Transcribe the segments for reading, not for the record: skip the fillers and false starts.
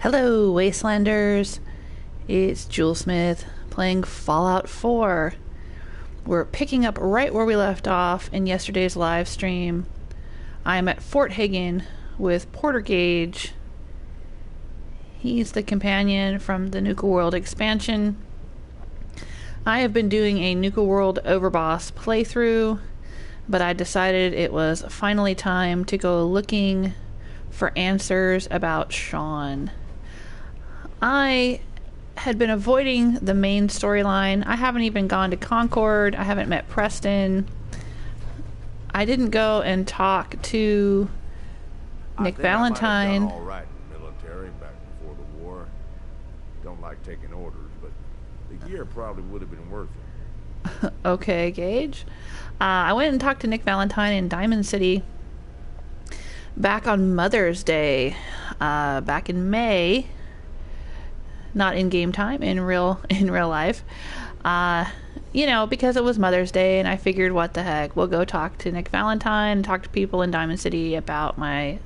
Hello, Wastelanders. It's Smith playing Fallout 4. We're picking up right where we left off in yesterday's live stream. I'm at Fort Hagen with Porter Gage. He's the companion from the Nuka-World expansion. I have been doing a Nuka-World overboss playthrough, but I decided it was finally time to go looking for answers about Sean. I had been avoiding the main storyline. I haven't even gone to Concord. I haven't met Preston. I didn't go and talk to Nick Valentine. I all right in the military back before the war. Don't like taking orders, but the gear probably would have been worth it. Okay, Gage. I went and talked to Nick Valentine in Diamond City back on Mother's Day, back in May. Not in game time, in real life. You know, because it was Mother's Day, and I figured, what the heck, we'll go talk to Nick Valentine, talk to people in Diamond City about my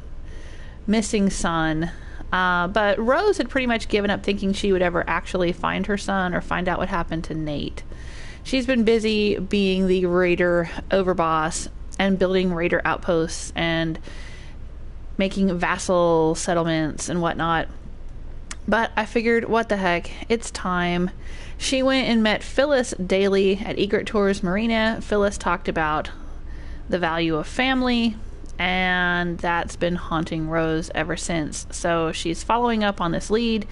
missing son. But Rose had pretty much given up thinking she would ever actually find her son or find out what happened to Nate. She's been busy being the raider overboss and building raider outposts and making vassal settlements and whatnot. But I figured, what the heck, it's time. She went and met Phyllis daily at Egret Tours Marina. Phyllis talked about the value of family, and that's been haunting Rose ever since. So she's following up on this lead.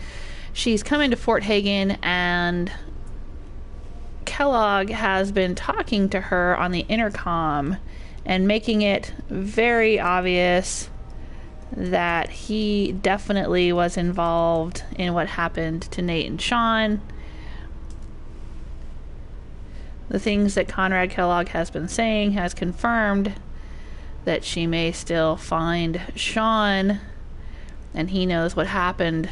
She's coming to Fort Hagen, and Kellogg has been talking to her on the intercom and making it very obvious that he definitely was involved in what happened to Nate and Sean. The things that Conrad Kellogg has been saying has confirmed that she may still find Sean, and he knows what happened.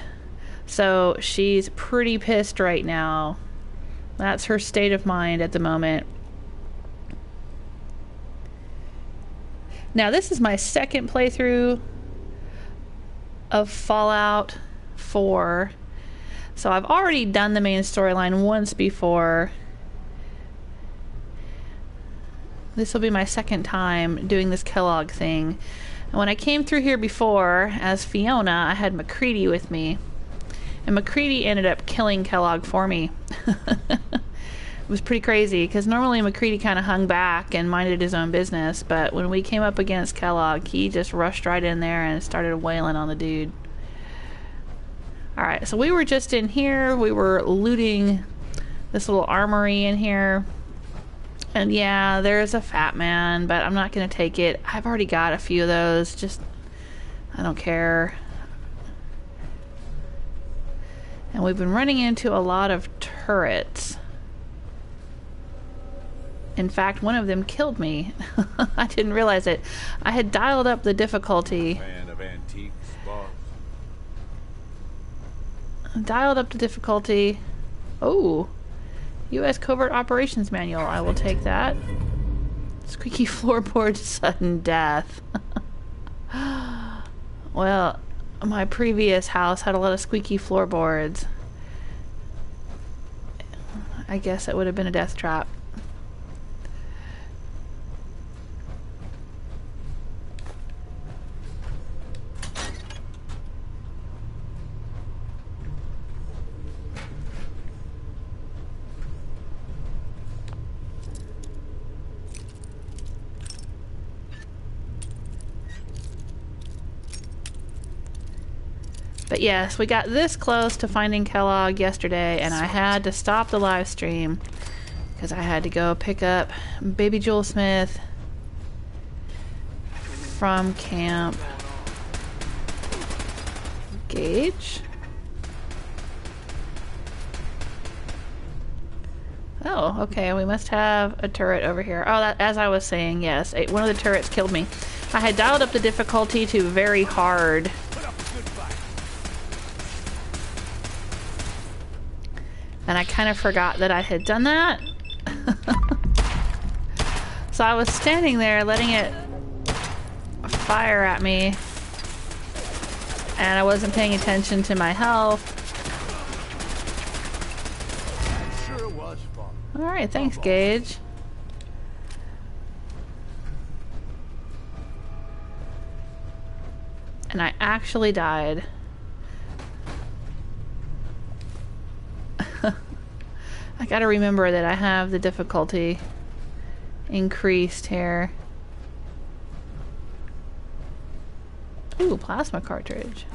So she's pretty pissed right now. That's her state of mind at the moment. Now, this is my second playthrough of Fallout 4. So I've already done the main storyline once before. This will be my second time doing this Kellogg thing. And when I came through here before as Fiona, I had McCready with me. And McCready ended up killing Kellogg for me. It was pretty crazy, because normally McCready kind of hung back and minded his own business, but when we came up against Kellogg, he just rushed right in there and started wailing on the dude. Alright, so we were just in here. We were looting this little armory in here. And yeah, there's a fat man, but I'm not going to take it. I've already got a few of those. Just, I don't care. And we've been running into a lot of turrets. In fact, one of them killed me. I didn't realize it. I had dialed up the difficulty. Man of antiques, boss. Dialed up the difficulty. Oh, U.S. Covert Operations Manual. I will take that. Squeaky floorboard, sudden death. Well, my previous house had a lot of squeaky floorboards. I guess it would have been a death trap. But yes, we got this close to finding Kellogg yesterday, and I had to stop the live stream because I had to go pick up baby Joel Smith from camp. Gage? Oh, okay, we must have a turret over here. Oh, that, as I was saying, yes, one of the turrets killed me. I had dialed up the difficulty to very hard. And I kind of forgot that I had done that. So I was standing there letting it fire at me. And I wasn't paying attention to my health. Sure was fun. Alright, thanks, Gage. And I actually died. I gotta remember that I have the difficulty increased here. Ooh, plasma cartridge.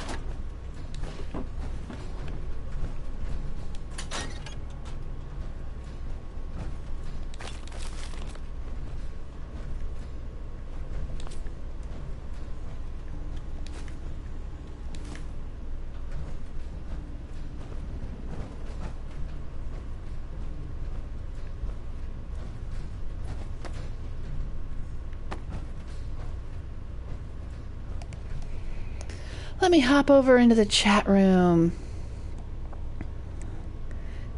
Let me hop over into the chat room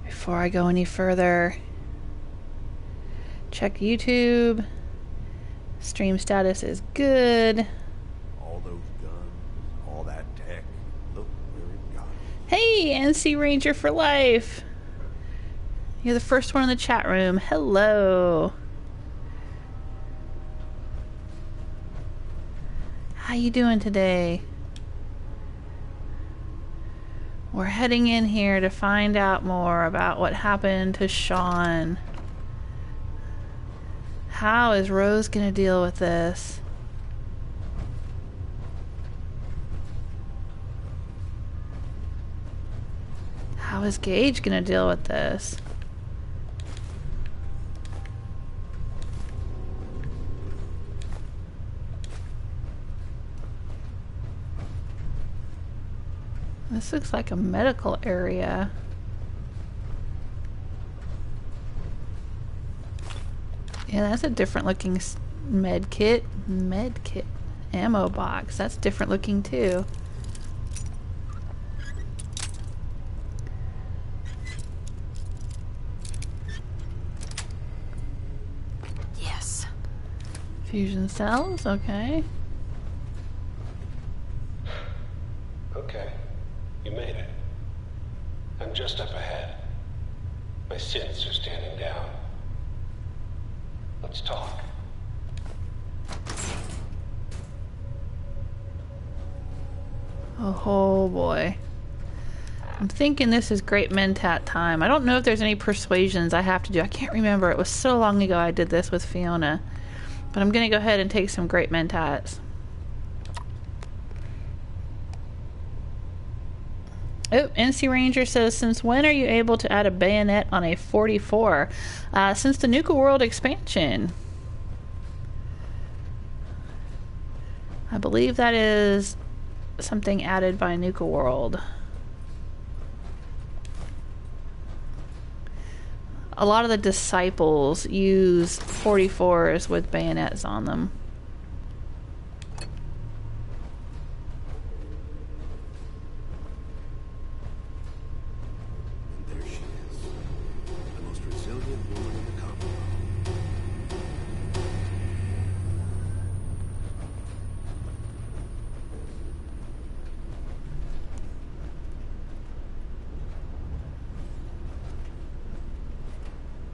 before I go any further. Check YouTube. Stream status is good. All those guns, all that tech. Look where it got us. Hey, NC Ranger for life. You're the first one in the chat room. Hello. How you doing today? We're heading in here to find out more about what happened to Sean. How is Rose gonna deal with this? How is Gage gonna deal with this? This looks like a medical area. Yeah, that's a different looking med kit. Med kit. Ammo box. That's different looking too. Yes. Fusion cells, okay. Okay. You made it. I'm just up ahead. My synths are standing down. Let's talk. Oh boy. I'm thinking this is great mentat time. I don't know if there's any persuasions I have to do. I can't remember. It was so long ago I did this with Fiona. But I'm going to go ahead and take some great mentats. Oh, NC Ranger says, since when are you able to add a bayonet on a 44? Since the Nuka-World expansion. I believe that is something added by Nuka-World. A lot of the disciples use 44s with bayonets on them.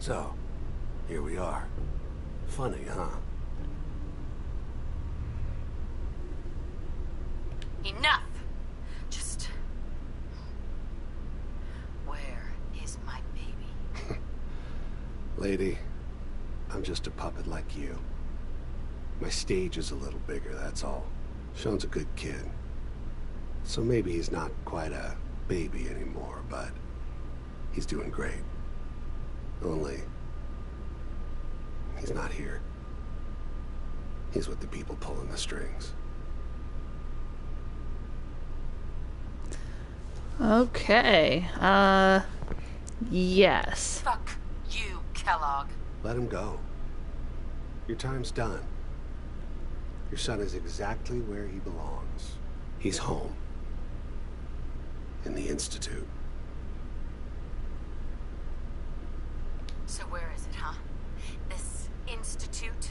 So, here we are. Funny, huh? Enough! Just... Where is my baby? Lady, I'm just a puppet like you. My stage is a little bigger, that's all. Sean's a good kid. So maybe he's not quite a baby anymore, but he's doing great. Only, he's not here. He's with the people pulling the strings. Okay. Yes. Fuck you, Kellogg. Let him go. Your time's done. Your son is exactly where he belongs. He's home. In the Institute. So where is it, huh? This institute?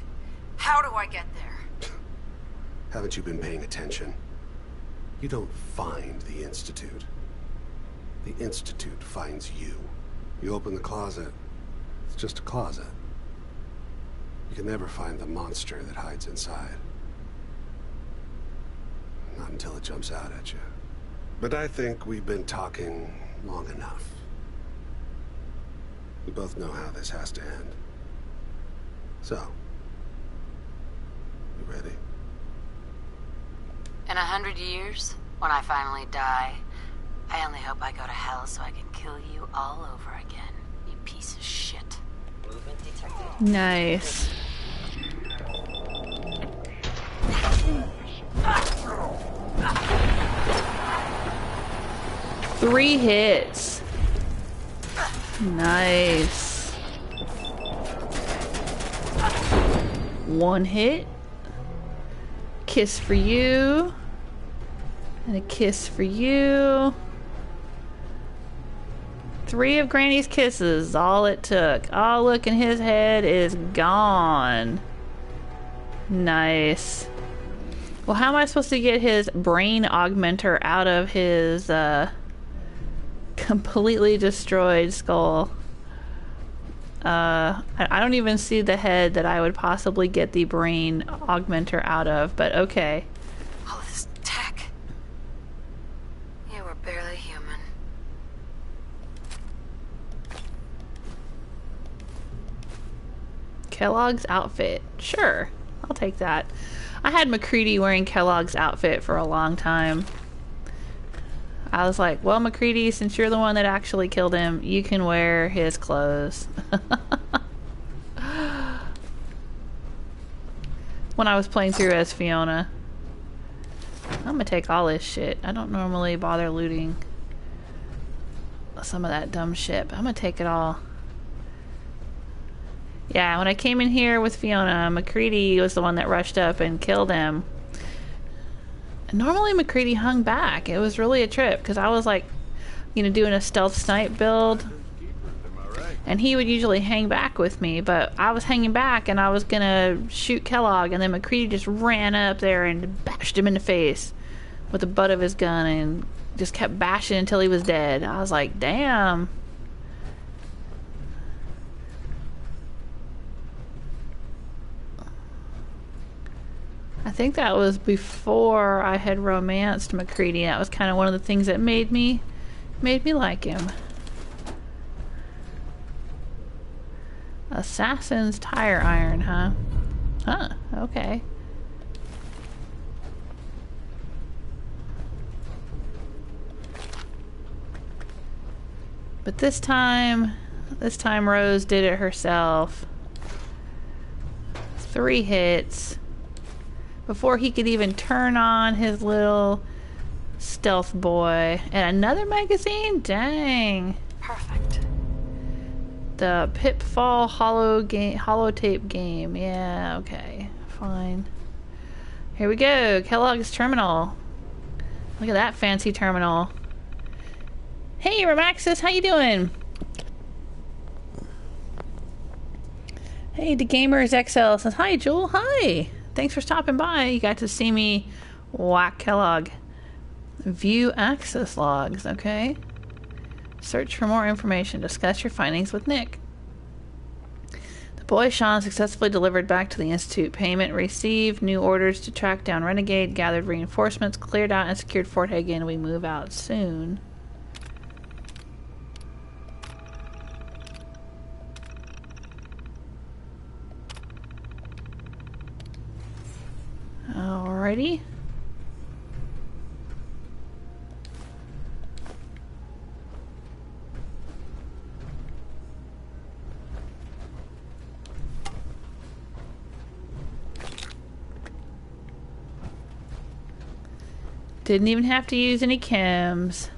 How do I get there? Haven't you been paying attention? You don't find the Institute. The Institute finds you. You open the closet, it's just a closet. You can never find the monster that hides inside. Not until it jumps out at you. But I think we've been talking long enough. We both know how this has to end. So, you ready? In 100 years, when I finally die, I only hope I go to hell so I can kill you all over again, you piece of shit. Movement detected. Nice. Three hits. Nice. One hit. Kiss for you. And a kiss for you. 3 of Granny's kisses, all it took. Oh, look, and his head is gone. Nice. Well, how am I supposed to get his brain augmenter out of his completely destroyed skull? I don't even see the head that I would possibly get the brain augmenter out of, but okay. All this tech. You were barely human. Kellogg's outfit. Sure, I'll take that. I had MacCready wearing Kellogg's outfit for a long time. I was like, well, MacCready, since you're the one that actually killed him, you can wear his clothes. When I was playing through as Fiona. I'm gonna take all this shit. I don't normally bother looting some of that dumb shit, but I'm gonna take it all. Yeah, when I came in here with Fiona, MacCready was the one that rushed up and killed him. Normally MacCready hung back. It was really a trip because I was like, you know, doing a stealth snipe build, and he would usually hang back with me, but I was hanging back and I was gonna shoot Kellogg, and then MacCready just ran up there and bashed him in the face with the butt of his gun and just kept bashing until he was dead. I was like, damn. I think that was before I had romanced MacCready. That was kind of one of the things that made me like him. Assassin's tire iron, huh? Huh, okay. But this time Rose did it herself. 3 hits. Before he could even turn on his little stealth boy. And another magazine? Dang. Perfect. The Pitfall holotape game. Yeah, okay. Fine. Here we go. Kellogg's terminal. Look at that fancy terminal. Hey, Remaxis, how you doing? Hey, the Gamers XL says, hi, Jewel. Hi. Thanks for stopping by. You got to see me whack Kellogg. View access logs, okay? Search for more information. Discuss your findings with Nick. The boy Sean successfully delivered back to the Institute. Payment received. New orders to track down Renegade. Gathered reinforcements. Cleared out and secured Fort Hagen. We move out soon. Alrighty. Didn't even have to use any chems.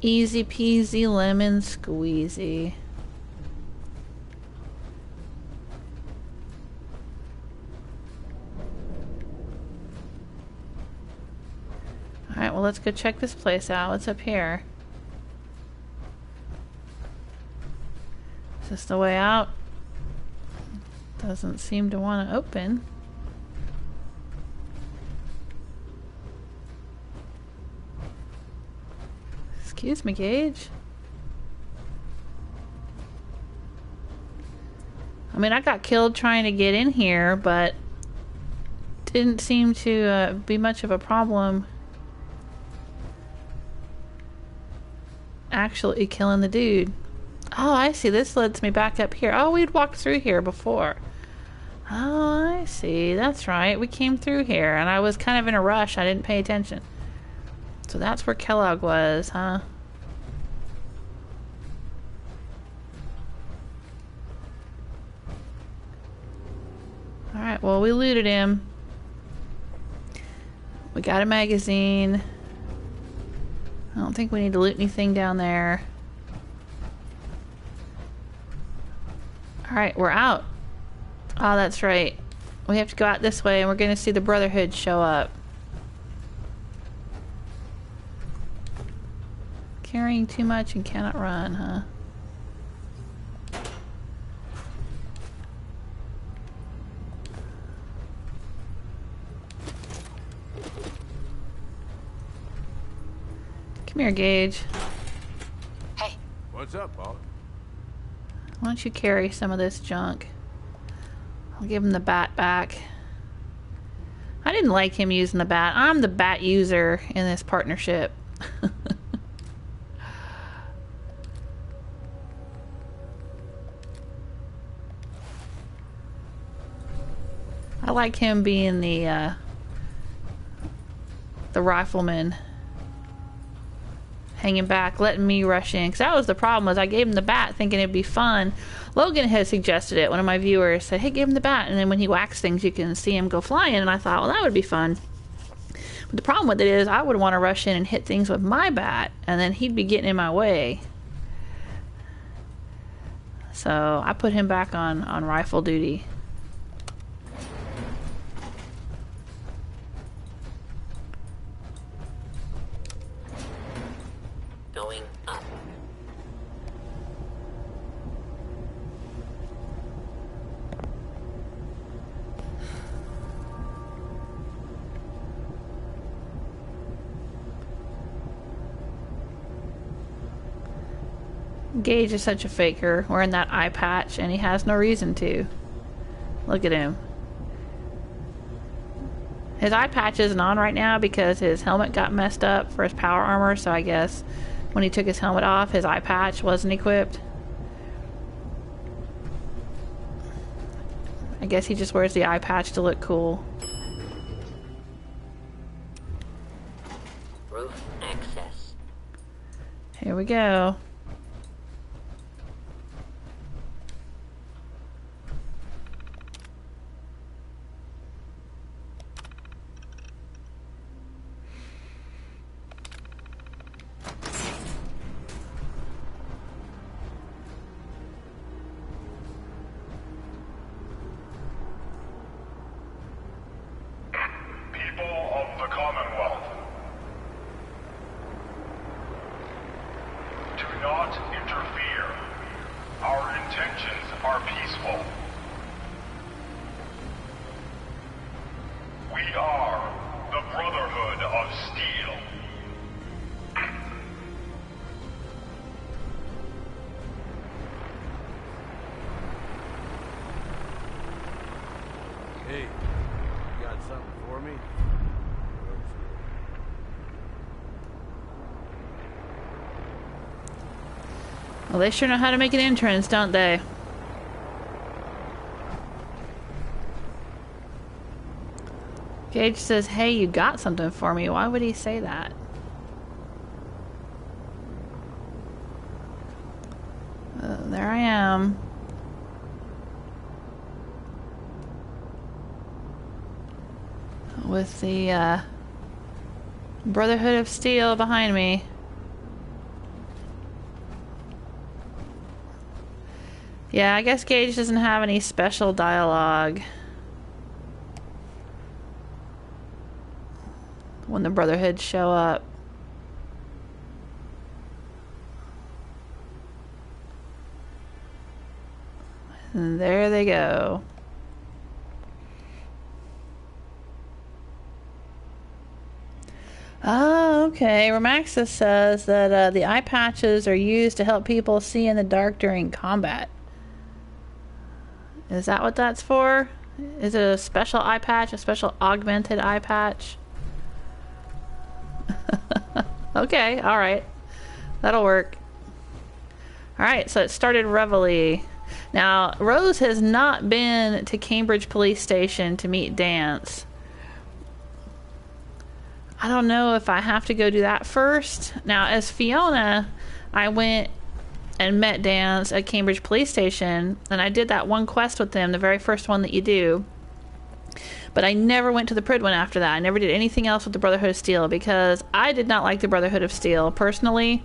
Easy peasy lemon squeezy. Alright, well, let's go check this place out. What's up here? Is this the way out? Doesn't seem to want to open. Excuse me, Gage. I mean, I got killed trying to get in here, but didn't seem to be much of a problem actually killing the dude. Oh, I see. This lets me back up here. Oh, we'd walked through here before. Oh, I see. That's right. We came through here, and I was kind of in a rush. I didn't pay attention. So that's where Kellogg was, huh? Alright, well, we looted him. We got a magazine. I don't think we need to loot anything down there. Alright, we're out. Oh, that's right. We have to go out this way and we're going to see the Brotherhood show up. Carrying too much and cannot run, huh? Come here, Gage. Hey. What's up, Paul? Why don't you carry some of this junk? I'll give him the bat back. I didn't like him using the bat. I'm the bat user in this partnership. I like him being the rifleman. Hanging back, letting me rush in. Because that was the problem, was I gave him the bat thinking it'd be fun. Logan had suggested it. One of my viewers said, hey, give him the bat. And then when he whacks things, you can see him go flying. And I thought, well, that would be fun. But the problem with it is I would want to rush in and hit things with my bat. And then he'd be getting in my way. So I put him back on rifle duty. Going up. Gage is such a faker, wearing that eye patch, and he has no reason to. Look at him. His eye patch isn't on right now because his helmet got messed up for his power armor, so I guess when he took his helmet off, his eye patch wasn't equipped. I guess he just wears the eye patch to look cool. Roof access. Here we go. People of the Commonwealth, do not interfere. Our intentions are peaceful. We are the Brotherhood of Steel. Hey, you got something for me? Well, they sure know how to make an entrance, don't they? Gage says, hey, you got something for me. Why would he say that? There I am. With the Brotherhood of Steel behind me. Yeah, I guess Gage doesn't have any special dialogue when the Brotherhood show up. And there they go. Oh, Okay, Romaxa says that the eye patches are used to help people see in the dark during combat. Is that what that's for? Is it a special eye patch? A special augmented eye patch? Okay, alright. That'll work. Alright, so it started Reveille. Now, Rose has not been to Cambridge Police Station to meet Dance. I don't know if I have to go do that first. Now, as Fiona, I went and met Dance at Cambridge Police Station, and I did that one quest with them, the very first one that you do. But I never went to the Pridwin after that. I never did anything else with the Brotherhood of Steel because I did not like the Brotherhood of Steel. Personally,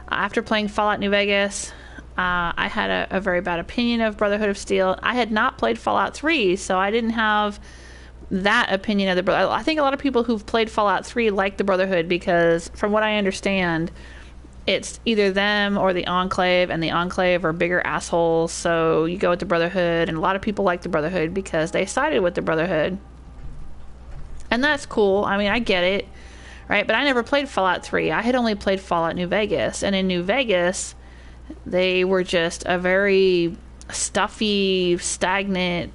after playing Fallout New Vegas, I had a very bad opinion of Brotherhood of Steel. I had not played Fallout 3, so I didn't have that opinion of the Brotherhood. I think a lot of people who've played Fallout 3 like the Brotherhood because, from what I understand, it's either them or the Enclave, and the Enclave are bigger assholes, so you go with the Brotherhood, and a lot of people like the Brotherhood because they sided with the Brotherhood. And that's cool. I mean, I get it, right? But I never played Fallout 3. I had only played Fallout New Vegas, and in New Vegas, they were just a very stuffy, stagnant,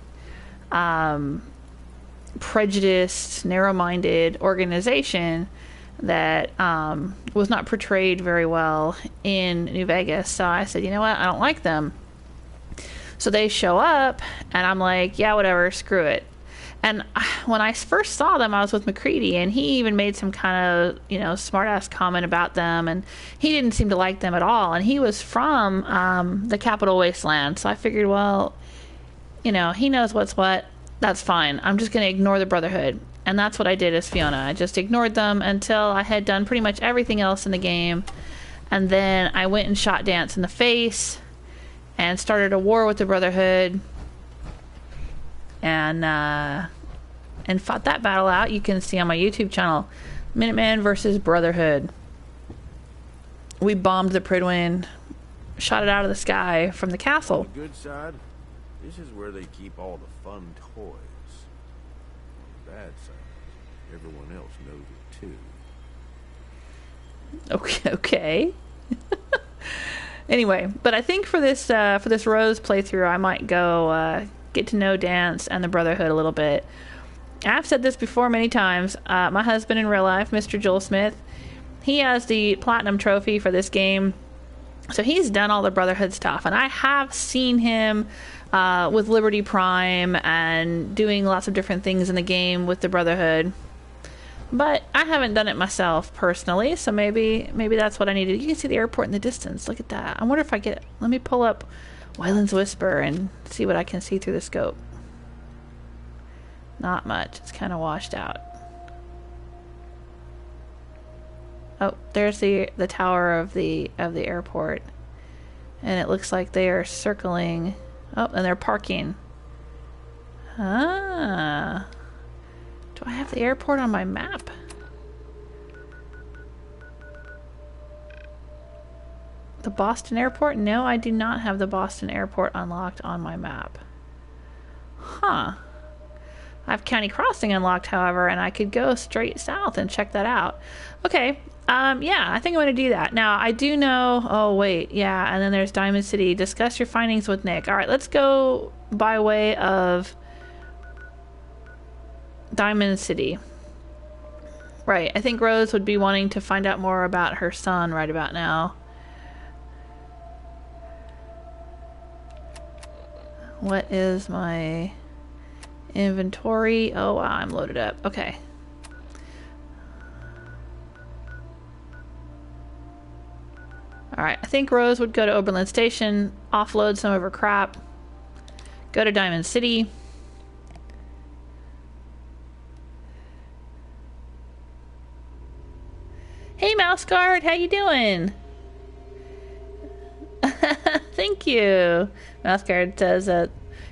prejudiced, narrow-minded organization that was not portrayed very well in New Vegas. So I said, you know what? I don't like them. So they show up, and I'm like, yeah, whatever, screw it. And when I first saw them, I was with McCready, and he even made some kind of, you know, smart-ass comment about them, and he didn't seem to like them at all. And he was from the Capital Wasteland, so I figured, well, you know, he knows what's what. That's fine. I'm just going to ignore the Brotherhood. And that's what I did as Fiona. I just ignored them until I had done pretty much everything else in the game. And then I went and shot Dance in the face and started a war with the Brotherhood. And fought that battle out. You can see on my YouTube channel, Minutemen versus Brotherhood. We bombed the Pridwin, shot it out of the sky from the castle. On the good side, this is where they keep all the fun toys. On the bad side, everyone else knows it too. Okay. Anyway, but I think for this Rose playthrough, I might go get to know Dance and the Brotherhood a little bit. I've said this before many times. My husband in real life, Mr. Joel Smith, he has the Platinum Trophy for this game. So he's done all the Brotherhood stuff. And I have seen him with Liberty Prime and doing lots of different things in the game with the Brotherhood. But I haven't done it myself personally, so maybe that's what I need to do. You can see the airport in the distance. Look at that. I wonder if I get... Let me pull up Wyland's Whisper and see what I can see through the scope. Not much. It's kind of washed out. Oh, there's the tower of the airport. And it looks like they are circling. Oh, and they're parking. Ah. Do I have the airport on my map? The Boston airport? No, I do not have the Boston airport unlocked on my map. Huh. I have County Crossing unlocked, however, and I could go straight south and check that out. Okay. Yeah, I think I'm going to do that. Now, I do know... Oh, wait. Yeah, and then there's Diamond City. Discuss your findings with Nick. All right, let's go by way of Diamond City. Right, I think Rose would be wanting to find out more about her son right about now. What is my inventory? Oh, wow, I'm loaded up. Okay. Alright, I think Rose would go to Oberlin Station, offload some of her crap, go to Diamond City. Hey, Mouse Guard, how you doing? Thank you. Mouse Guard says,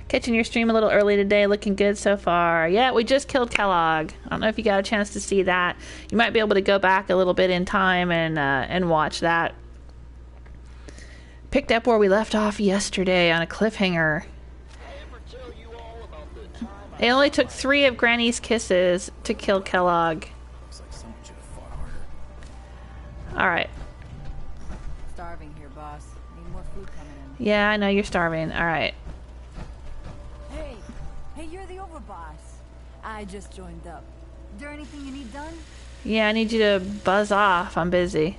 catching your stream a little early today, looking good so far. Yeah, we just killed Kellogg. I don't know if you got a chance to see that. You might be able to go back a little bit in time and watch that. Picked up where we left off yesterday on a cliffhanger. It only took 3 of Granny's kisses to kill Kellogg. Alright. Starving here, boss. Need more food coming in. Yeah, I know you're starving. Alright. Hey, you're the overboss. I just joined up. Is there anything you need done? Yeah, I need you to buzz off. I'm busy.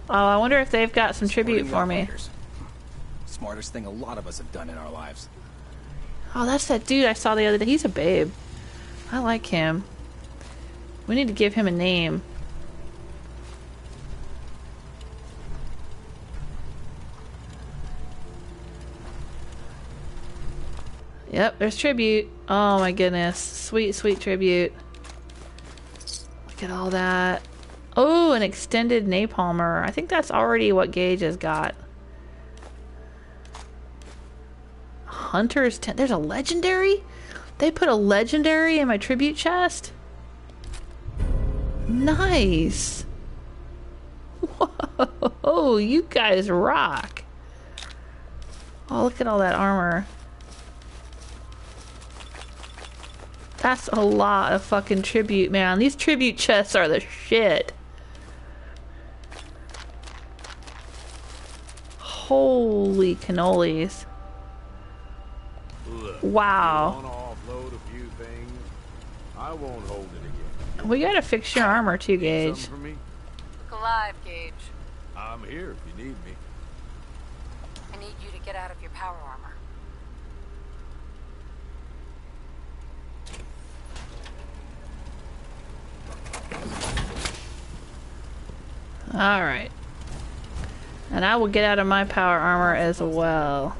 Oh, I wonder if they've got some tribute for me. Smartest thing a lot of us have done in our lives. Oh, that's that dude I saw the other day. He's a babe. I like him. We need to give him a name. Yep, there's tribute. Oh my goodness. Sweet, sweet tribute. Look at all that. Oh, an extended napalmer. I think that's already what Gage has got. Hunter's tent. There's a legendary? They put a legendary in my tribute chest? Nice. Whoa, you guys rock. Oh, look at all that armor. That's a lot of fucking tribute, man. These tribute chests are the shit. Holy cannolis. Look, wow. You want to offload a few things? I won't hold it again. We gotta fix your armor too, Gage. Something for me? Look alive, Gage. I'm here if you need me. I need you to get out of your power armor. Alright. And I will get out of my power armor as well.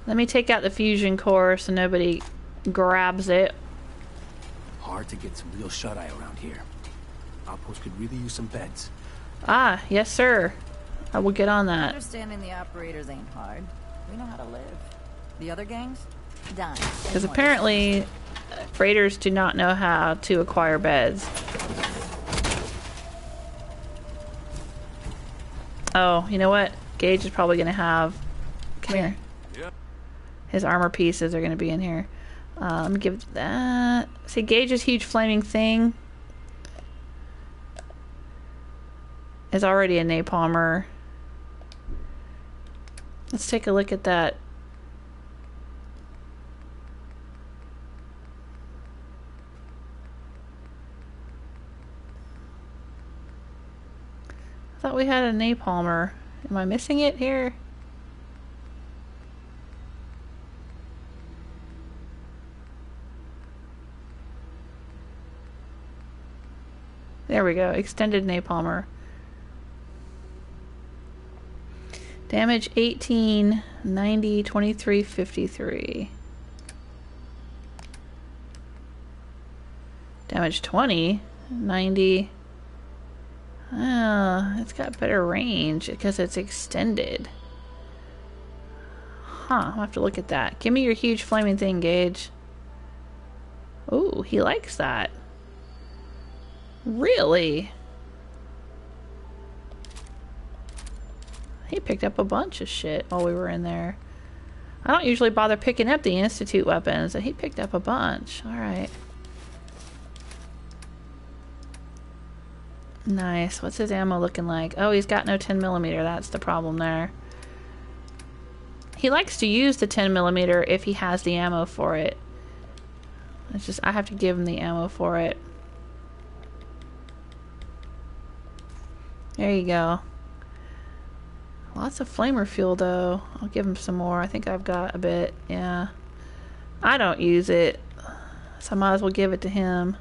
Let me take out the fusion core so nobody grabs it. Hard to get some real shut-eye around here. Outpost could really use some beds. Ah, yes sir. I will get on that. Understanding the operators ain't hard. We know how to live. The other gangs? Done. Because apparently raiders do not know how to acquire beds. Oh, you know what? Gage is probably going to have... Come here. Yeah. His armor pieces are going to be in here. Let me give that... See, Gage's huge flaming thing is already a napalmer. Let's take a look at that. I thought we had a napalmer. Am I missing it here? There we go. Extended napalmer. Damage 18, 90, 23, 53. Damage 20, 90. It's got better range because it's extended. Huh, I'll have to look at that. Give me your huge flaming thing, Gage. Ooh, he likes that. Really? He picked up a bunch of shit while we were in there. I don't usually bother picking up the Institute weapons, and he picked up a bunch. Alright. Nice. What's his ammo looking like? Oh, he's got no 10mm. That's the problem there. He likes to use the 10mm if he has the ammo for it. It's just, I have to give him the ammo for it. There you go. Lots of flamer fuel though. I'll give him some more. I think I've got a bit. Yeah. I don't use it, so I might as well give it to him.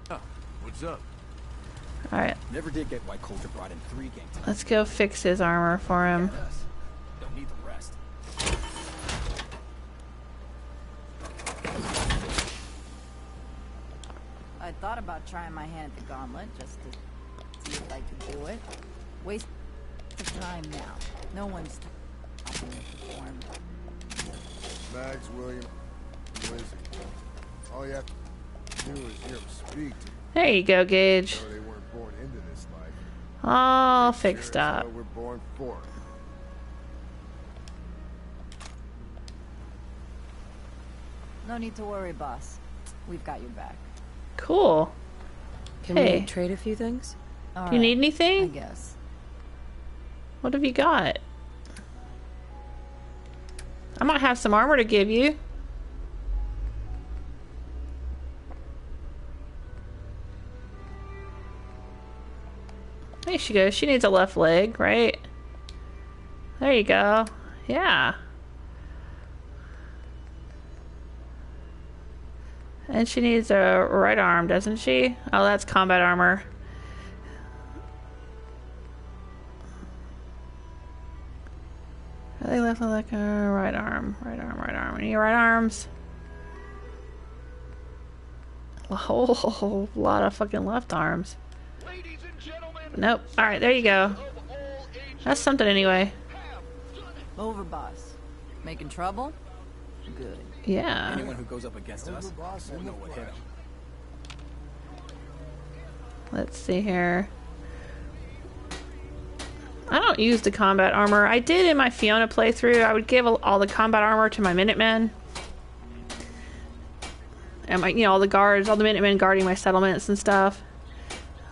Oh, what's up? Alright. Never did get why Coulter brought in 3 gangs. Let's go fix his armor for him. Don't need the rest. I thought about trying my hand at the gauntlet just to see if I could do it. Waste of time now. No one's stopping me to perform. Mags, William, Lizzie. All you have to do is hear them speak to There you go, Gage. they weren't born into this life. All fixed Sure as up. hell we're born for No need to worry, boss. We've got your back. Cool. Can Hey. we trade a few things? All Do you right, need I anything? guess. What have you got? I might have some armor to give you. There she goes. She needs a left leg, right? There you go. Yeah. And she needs a right arm, doesn't she? Oh, that's combat armor. Are they left leg, right arm, right arm, right arm? Any right arms? A whole lot of fucking left arms. Nope. Alright, there you go. That's something anyway. Overboss. Making trouble? Good. Yeah. Anyone who goes up against us will know what hit him. Let's see here. I don't use the combat armor. I did in my Fiona playthrough. I would give all the combat armor to my Minutemen. And my, all the guards, all the Minutemen guarding my settlements and stuff.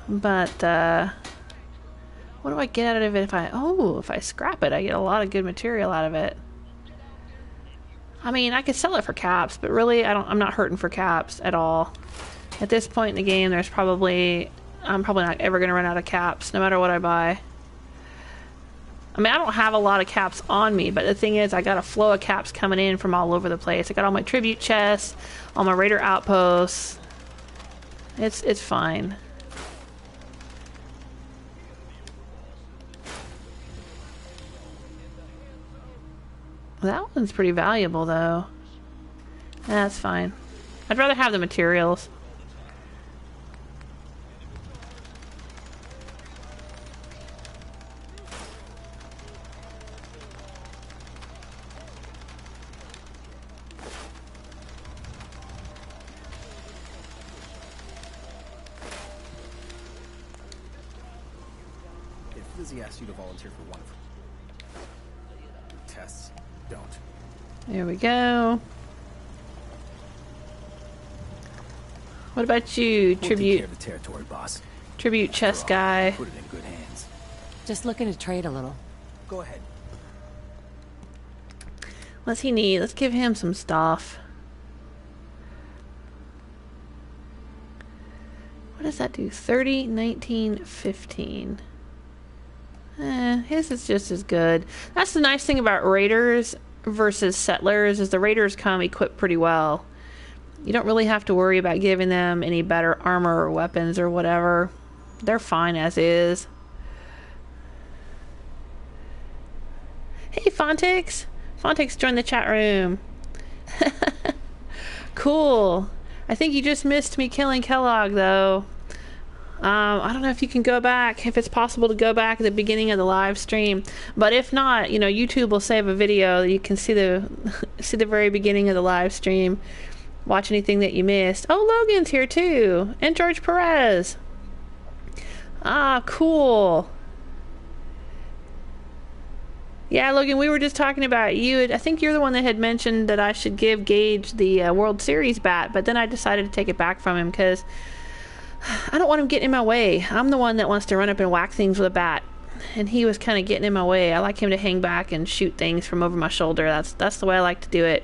But, what do I get out of it if I scrap it? I get a lot of good material out of it. I mean, I could sell it for caps, but really, I'm not hurting for caps at all. At this point in the game, I'm probably not ever going to run out of caps, no matter what I buy. I mean, I don't have a lot of caps on me, but the thing is, I got a flow of caps coming in from all over the place. I got all my tribute chests, all my raider outposts. It's fine. That one's pretty valuable, though. That's fine. I'd rather have the materials. If Lizzie asks you to volunteer for one of her tests, don't. There we go. What about you, We'll take tribute care of the territory, boss. tribute chest guy? Put it in good hands. Just looking to trade a little. Go ahead. What's he need? Let's give him some stuff. What does that do? 30, 19, 15. His is just as good. That's the nice thing about raiders versus settlers, is the raiders come equipped pretty well. You don't really have to worry about giving them any better armor or weapons or whatever. They're fine as is. Hey, Fontix! Fontix joined the chat room. Cool. I think you just missed me killing Kellogg, though. I don't know if you can go back, if it's possible to go back at the beginning of the live stream. But if not, YouTube will save a video that you can see the see the very beginning of the live stream. Watch anything that you missed. Oh, Logan's here too, and George Perez. Ah, cool. Yeah, Logan, we were just talking about you. I think you're the one that had mentioned that I should give Gage the World Series bat, but then I decided to take it back from him because I don't want him getting in my way. I'm the one that wants to run up and whack things with a bat, and he was kind of getting in my way. I like him to hang back and shoot things from over my shoulder. That's the way I like to do it.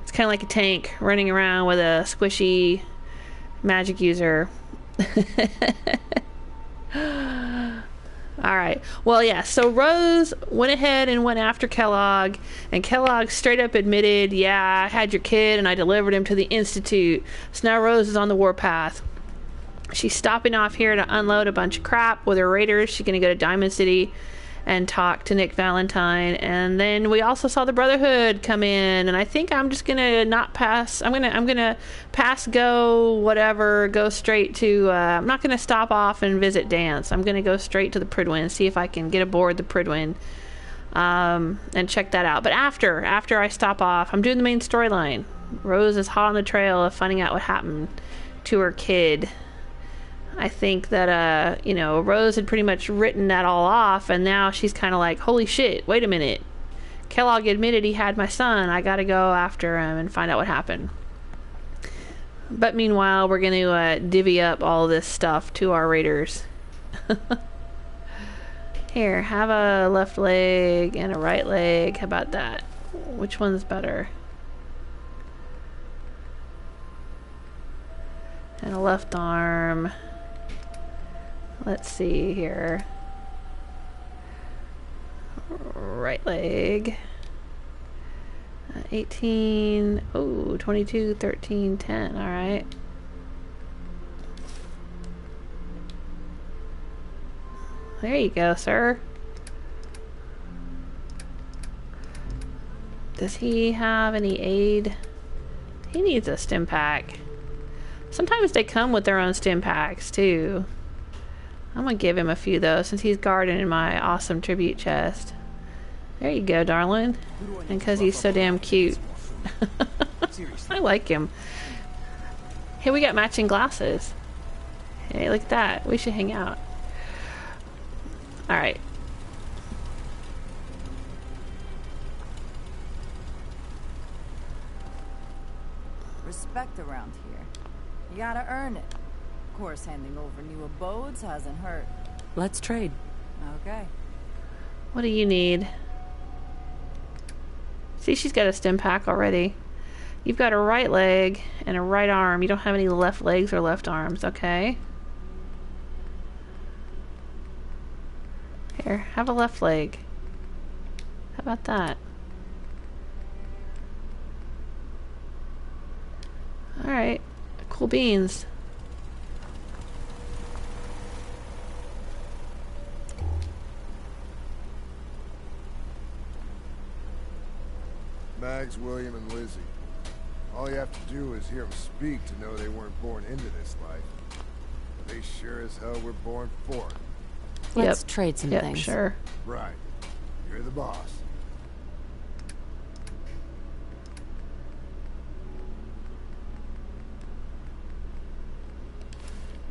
It's kind of like a tank running around with a squishy magic user. Alright, well, yeah, so Rose went ahead and went after Kellogg, and Kellogg straight up admitted, yeah, I had your kid and I delivered him to the Institute. So now Rose is on the warpath. She's stopping off here to unload a bunch of crap with her raiders. She's going to go to Diamond City and talk to Nick Valentine, and then we also saw the Brotherhood come in, and I think I'm just gonna not pass. I'm gonna pass go whatever, go straight to I'm not gonna stop off and visit Dance. I'm gonna go straight to the Pridwin, see if I can get aboard the Pridwin, and check that out. But after I stop off, I'm doing the main storyline. Rose is hot on the trail of finding out what happened to her kid. I think that, Rose had pretty much written that all off, and now she's kind of like, holy shit, wait a minute. Kellogg admitted he had my son. I gotta go after him and find out what happened. But meanwhile, we're gonna divvy up all this stuff to our raiders. Here, have a left leg and a right leg. How about that? Which one's better? And a left arm. Let's see here. Right leg. 18. Oh, 22, 13, 10. All right. There you go, sir. Does he have any aid? He needs a stim pack. Sometimes they come with their own stim packs, too. I'm gonna give him a few, though, since he's guarding in my awesome tribute chest. There you go, darling. And because he's so damn cute. I like him. Hey, we got matching glasses. Hey, look at that. We should hang out. Alright. Respect around here. You gotta earn it. Of course, handing over new abodes hasn't hurt. Let's trade. Okay. What do you need? See, she's got a stim pack already. You've got a right leg and a right arm. You don't have any left legs or left arms, okay? Here, have a left leg. How about that? Alright, cool beans. Mags, William, and Lizzie. All you have to do is hear them speak to know they weren't born into this life. They sure as hell were born for it. Let's trade some things. Sure. Right. You're the boss.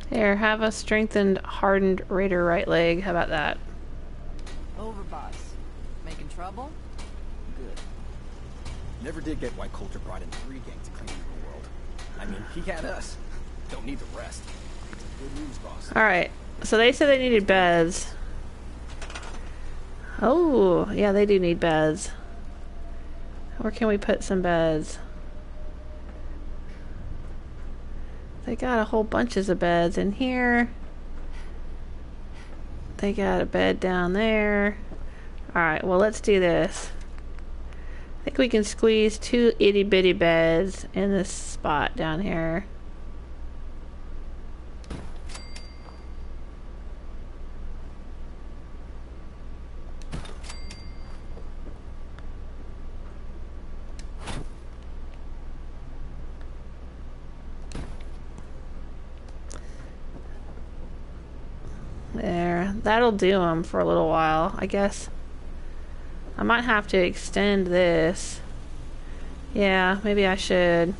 Here, have a strengthened, hardened raider right leg. How about that? Overboss. Making trouble? Good. Never did get why Coulter brought in 3 gangs to clean Nuka-World. I mean, he had us. Don't need the rest. Good news, boss. Alright, so they said they needed beds. Oh, yeah, they do need beds. Where can we put some beds? They got a whole bunches of beds in here. They got a bed down there. Alright, well, let's do this. I think we can squeeze 2 itty bitty beds in this spot down here. There, that'll do them for a little while, I guess. I might have to extend this. Yeah, maybe I should.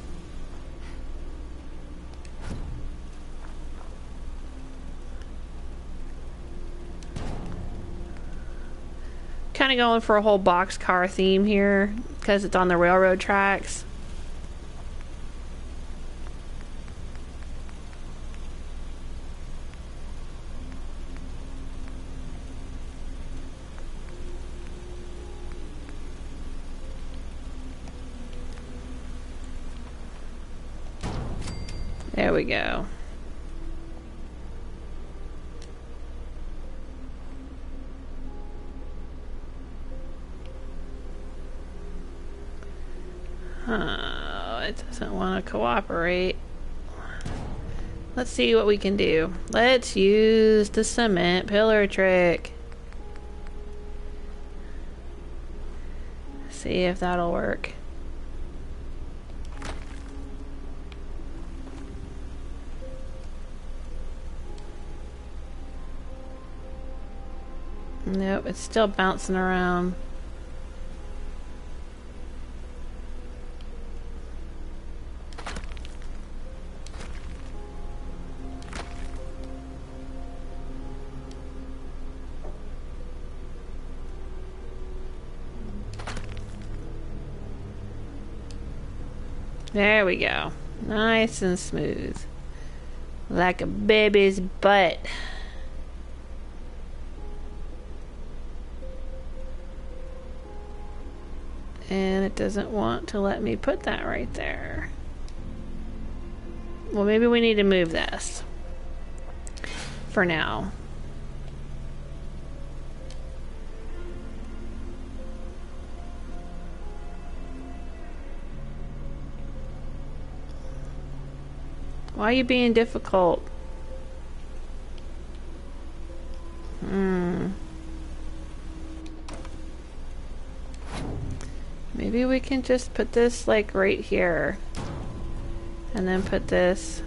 Kind of going for a whole boxcar theme here because it's on the railroad tracks. There we go. It doesn't want to cooperate. Let's see what we can do. Let's use the cement pillar trick. See if that'll work. Nope, it's still bouncing around. There we go. Nice and smooth. Like a baby's butt. And it doesn't want to let me put that right there. Well, maybe we need to move this for now. Why are you being difficult? Maybe we can just put this like right here. And then put this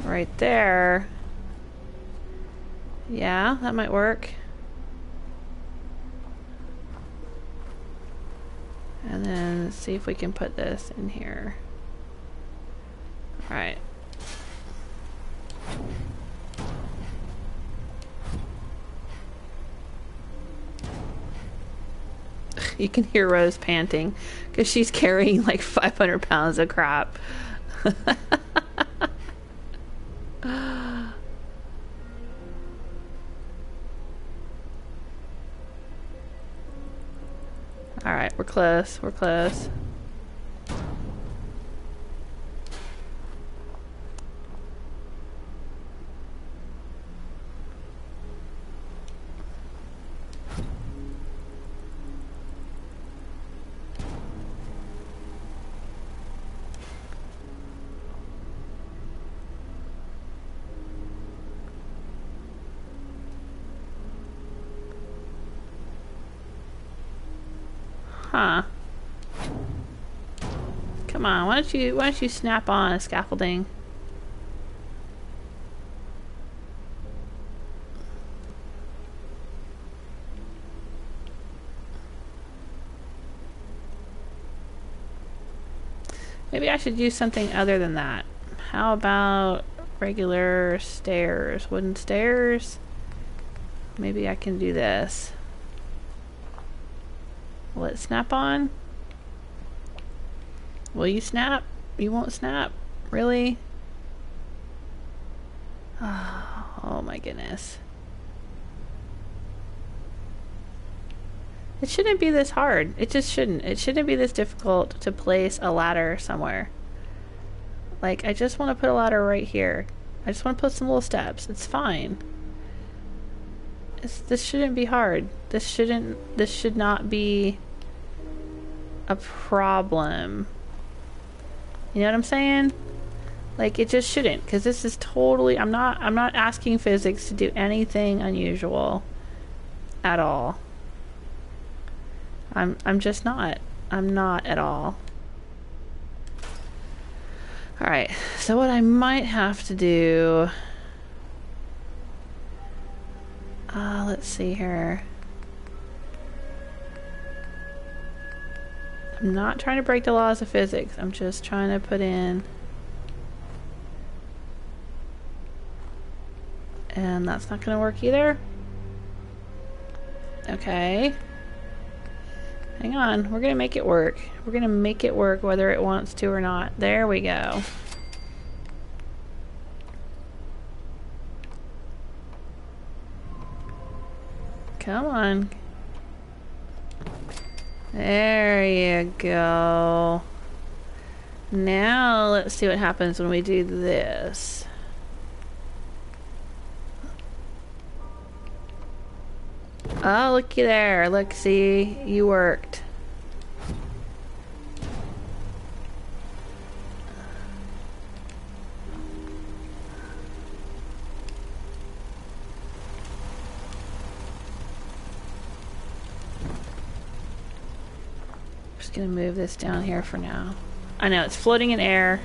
right there. Yeah, that might work. And then see if we can put this in here. Alright. You can hear Rose panting because she's carrying like 500 pounds of crap. Alright, we're close. We're close. Huh. Come on, why don't you snap on a scaffolding? Maybe I should use something other than that. How about regular stairs? Wooden stairs? Maybe I can do this. Will it snap on? Will you snap? You won't snap? Really? Oh my goodness. It shouldn't be this hard. It just shouldn't. It shouldn't be this difficult to place a ladder somewhere. Like, I just want to put a ladder right here. I just want to put some little steps. It's fine. This shouldn't be hard. This should not be a problem. You know what I'm saying? Like, it just shouldn't, because this is totally, I'm not asking physics to do anything unusual at all. I'm just not. I'm not at all. Alright, so what I might have to do, let's see here. I'm not trying to break the laws of physics. I'm just trying to put in, and that's not going to work either. Okay. Hang on, we're going to make it work. We're going to make it work whether it wants to or not. There we go. Come on. There you go. Now let's see what happens when we do this. Oh, looky there. Look, see, you worked. Just gonna move this down here for now. I know it's floating in air.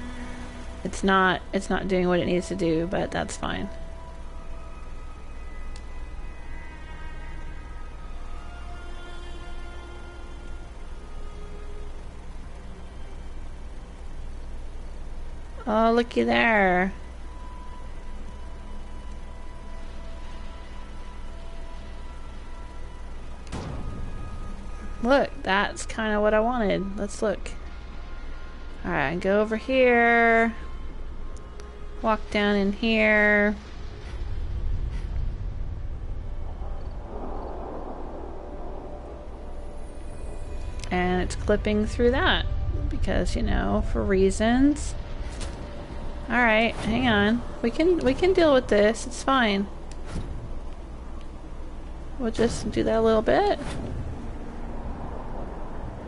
It's not doing what it needs to do, but that's fine. Oh, looky there. Look, that's kind of what I wanted. Let's look. Alright, go over here. Walk down in here. And it's clipping through that. Because, you know, for reasons. Alright, hang on. We can deal with this. It's fine. We'll just do that a little bit.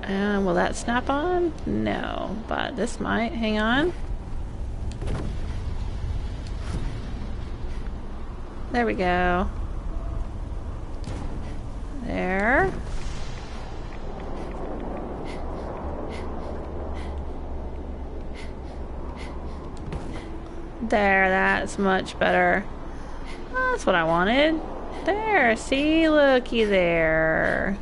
And will that snap on? No, but this might. Hang on. There we go. There. There, that's much better. Oh, that's what I wanted. There, see? Looky there.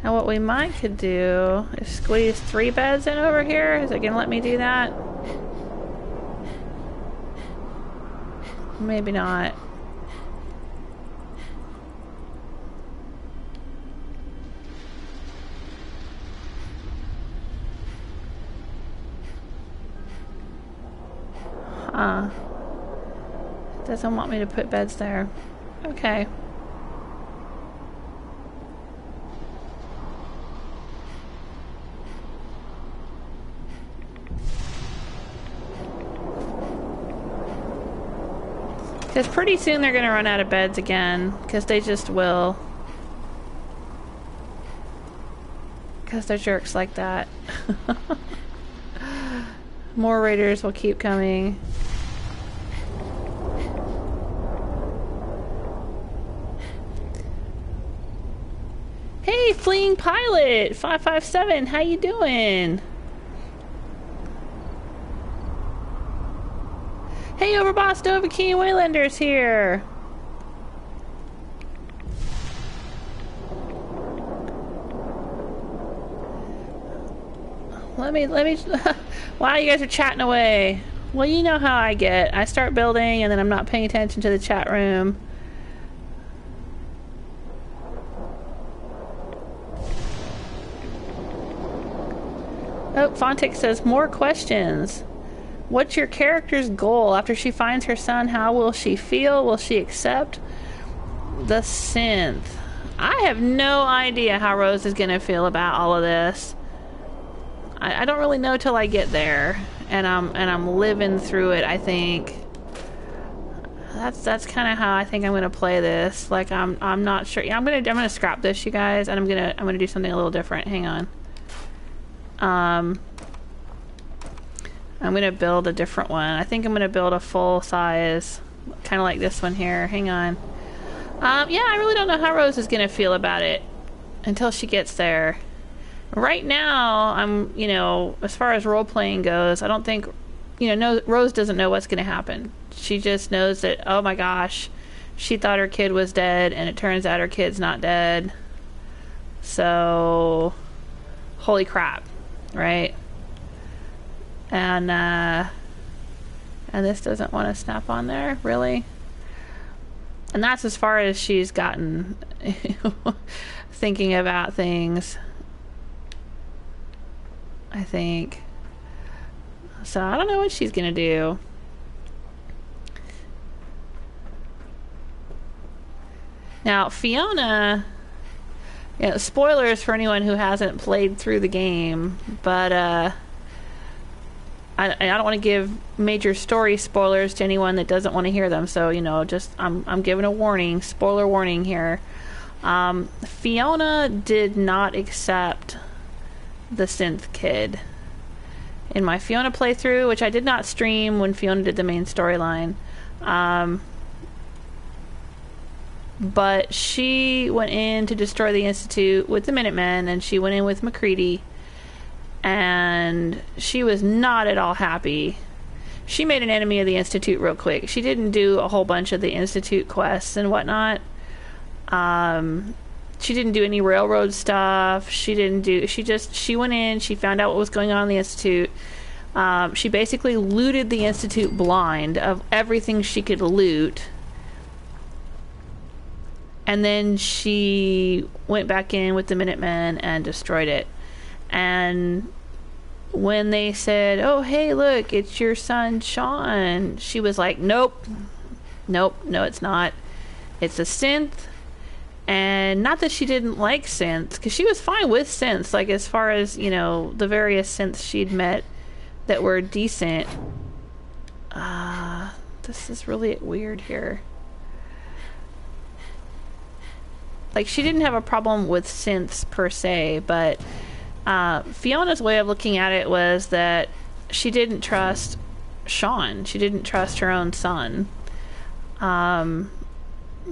Now what we might could do is squeeze 3 beds in over here. Is it gonna let me do that? Maybe not. Doesn't want me to put beds there. Okay. Because pretty soon they're going to run out of beds again. Because they just will. Because they're jerks like that. More raiders will keep coming. Hey, Fleeing Pilot 557, how you doing? Hey, Overboss Dovahkiin Waylander's here. Let me wow, you guys are chatting away. Well, you know how I get. I start building and then I'm not paying attention to the chat room. Oh, Fontic says, more questions. What's your character's goal after she finds her son? How will she feel? Will she accept the synth? I have no idea how Rose is going to feel about all of this. I don't really know till I get there, and I'm living through it. I think that's kind of how I think I'm going to play this. Like I'm not sure. Yeah, I'm gonna scrap this, you guys, and I'm gonna do something a little different. Hang on. I'm gonna build a different one. I think I'm gonna build a full size, kind of like this one here. Hang on. Yeah, I really don't know how Rose is gonna feel about it until she gets there. Right now, I'm, you know, as far as role playing goes, I don't think, you know, Rose doesn't know what's gonna happen. She just knows that, oh my gosh, she thought her kid was dead, and it turns out her kid's not dead. So, holy crap, right? And this doesn't want to snap on there, really? And that's as far as she's gotten thinking about things, I think. So I don't know what she's gonna do. Now, Fiona, you know, spoilers for anyone who hasn't played through the game, but I don't want to give major story spoilers to anyone that doesn't want to hear them. So, you know, just I'm giving a warning, spoiler warning here. Fiona did not accept the synth kid in my Fiona playthrough, which I did not stream when Fiona did the main storyline. But she went in to destroy the Institute with the Minutemen, and she went in with McCready, and she was not at all happy. She made an enemy of the Institute real quick. She didn't do a whole bunch of the Institute quests and whatnot. She didn't do any railroad stuff. She went in, she found out what was going on in the Institute. She basically looted the Institute blind of everything she could loot. And then she went back in with the Minutemen and destroyed it. And when they said, oh, hey, look, it's your son, Sean, she was like, nope, no, it's not. It's a synth. And not that she didn't like synths, because she was fine with synths, like as far as, you know, the various synths she'd met that were decent. This is really weird here. Like, she didn't have a problem with synths per se, but Fiona's way of looking at it was that she didn't trust Sean. She didn't trust her own son.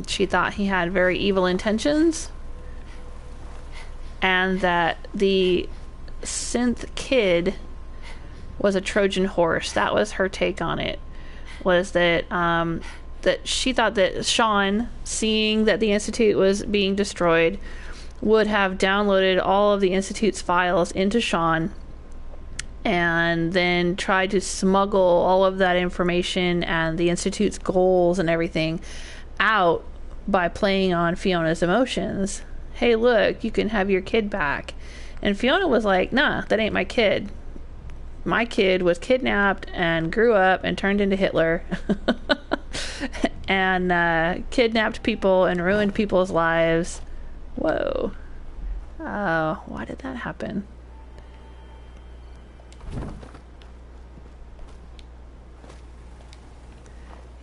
She thought he had very evil intentions, and that the synth kid was a Trojan horse. That was her take on it, was that that she thought that Sean, seeing that the Institute was being destroyed, would have downloaded all of the Institute's files into Sean and then tried to smuggle all of that information and the Institute's goals and everything out by playing on Fiona's emotions. Hey, look, you can have your kid back. And Fiona was like, nah, that ain't my kid. My kid was kidnapped and grew up and turned into Hitler and kidnapped people and ruined people's lives. Whoa. Why did that happen?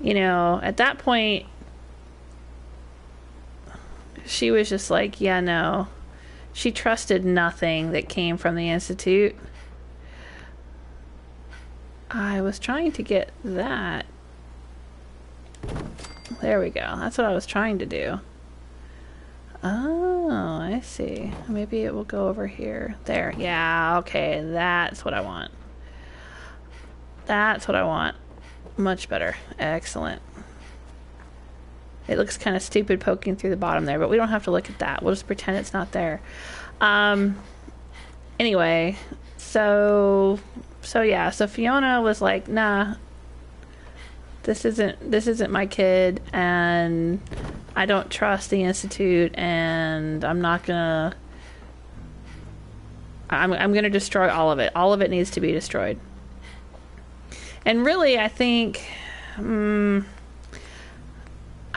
You know, at that point, she was just like, yeah, no. She trusted nothing that came from the Institute. I was trying to get that. There we go. That's what I was trying to do. Oh, I see. Maybe it will go over here. There. Yeah, okay. That's what I want. That's what I want. Much better. Excellent. It looks kind of stupid poking through the bottom there, but we don't have to look at that. We'll just pretend it's not there. Anyway, so yeah, so Fiona was like, nah, this isn't my kid, and I don't trust the Institute, and I'm gonna destroy all of it. All of it needs to be destroyed. And really, I think, I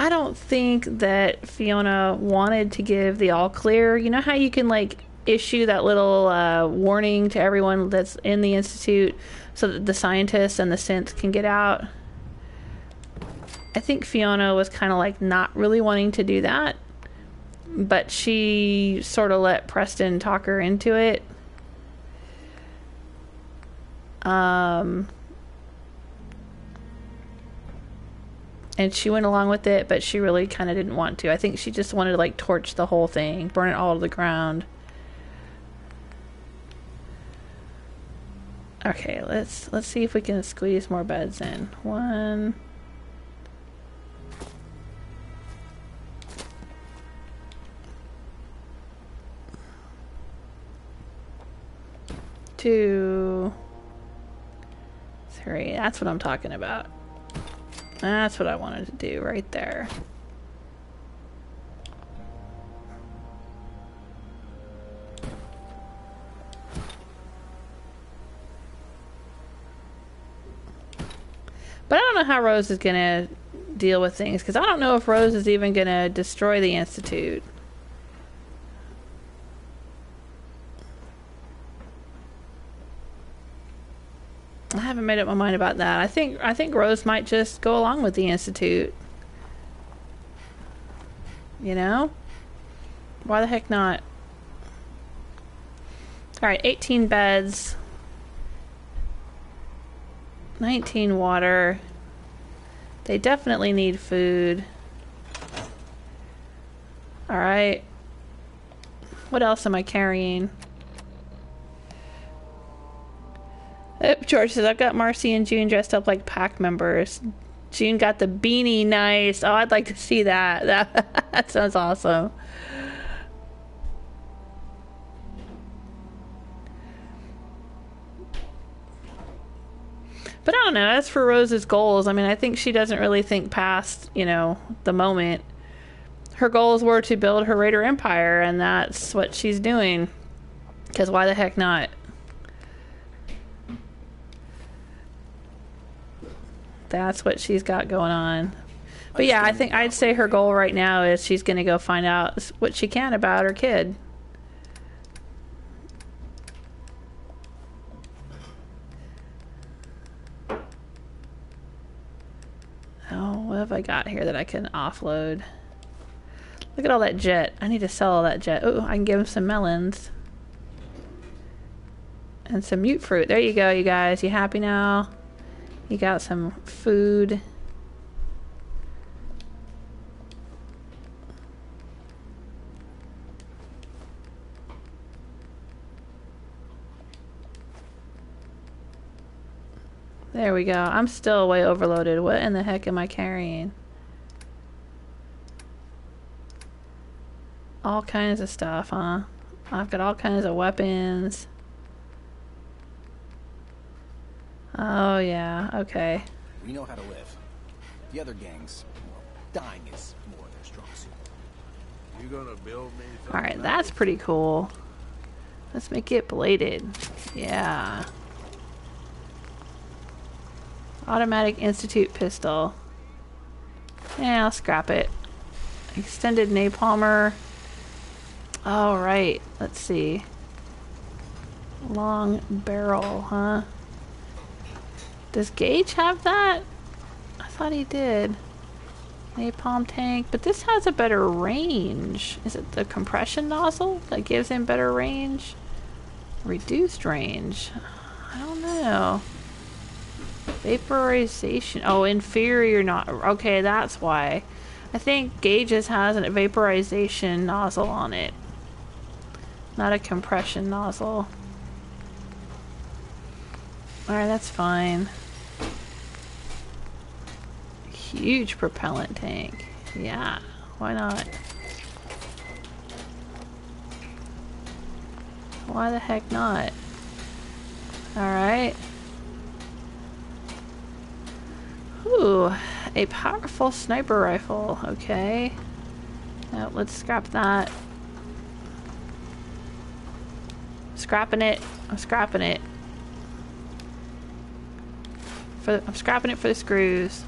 don't think that Fiona wanted to give the all clear. You know how you can, like, issue that little warning to everyone that's in the Institute so that the scientists and the synths can get out? I think Fiona was kind of like not really wanting to do that, but she sort of let Preston talk her into it. And she went along with it, but she really kind of didn't want to. I think she just wanted to, like, torch the whole thing, burn it all to the ground. Okay, let's see if we can squeeze more beds in. 1. 2. 3. That's what I'm talking about. That's what I wanted to do right there. But I don't know how Rose is going to deal with things, because I don't know if Rose is even going to destroy the Institute. I haven't made up my mind about that. I think Rose might just go along with the Institute. You know? Why the heck not? Alright, 18 beds. 19 water. They definitely need food. Alright. What else am I carrying? George says, I've got Marcy and June dressed up like pack members. June got the beanie. Nice. Oh, I'd like to see that. That sounds awesome. But I don't know. As for Rose's goals, I mean, I think she doesn't really think past, you know, the moment. her goals were to build her Raider Empire, and that's what she's doing. Because why the heck not? That's what she's got going on. But yeah, I think I'd say her goal right now is she's going to go find out what she can about her kid. Oh, what have I got here that I can offload? Look at all that jet. I need to sell all that jet. Oh, I can give him some melons. And some mute fruit. There you go, you guys. You happy now? You got some food. There we go. I'm still way overloaded. What in the heck am I carrying? All kinds of stuff, huh? I've got all kinds of weapons. Oh, yeah. Okay. We know how to live. The other gangs, well, dying is more their strong suit. You gonna build me something? Alright, that's pretty cool. Let's make it bladed. Yeah. Automatic Institute pistol. Yeah, I'll scrap it. Extended napalmer. Oh, right. Let's see. Long barrel, huh? Does Gage have that? I thought he did. Napalm tank. But this has a better range. Is it the compression nozzle that gives him better range? Reduced range. I don't know. Vaporization. Oh, inferior not. Okay, that's why. I think Gage's has a vaporization nozzle on it. Not a compression nozzle. Alright, that's fine. Huge propellant tank. Yeah, why not? Why the heck not? Alright. Ooh, a powerful sniper rifle. Okay. Now let's scrap that. Scrapping it. I'm scrapping it. I'm scrapping it for the screws.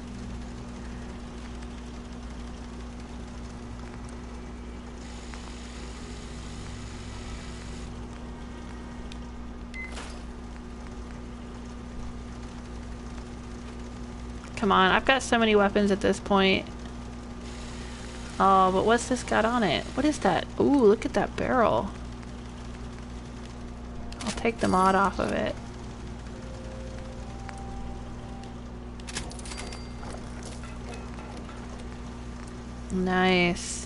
Come on, I've got so many weapons at this point. Oh, but what's this got on it? What is that? Ooh, look at that barrel. I'll take the mod off of it. Nice.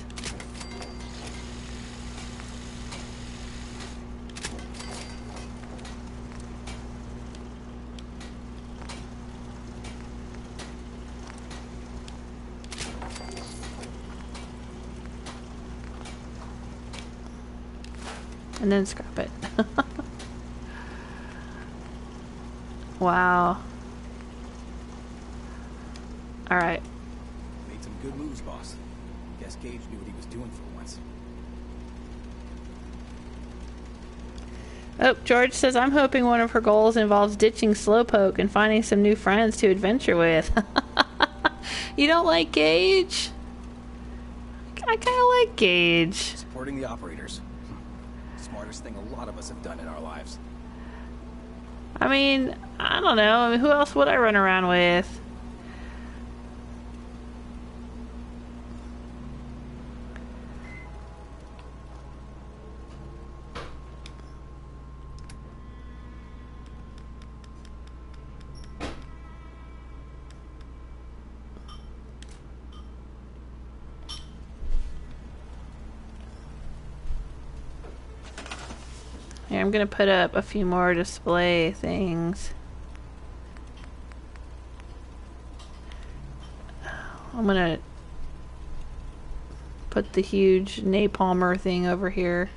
And then scrap it. Wow. Alright. Made some good moves, boss. Guess Gage knew what he was doing for once. Oh, George says, I'm hoping one of her goals involves ditching Slowpoke and finding some new friends to adventure with. You don't like Gage? I kind of like Gage. Supporting the operators. Smartest thing a lot of us have done in our lives. I mean, I don't know. I mean, who else would I run around with? Here, I'm gonna put up a few more display things. I'm gonna put the huge napalmer thing over here.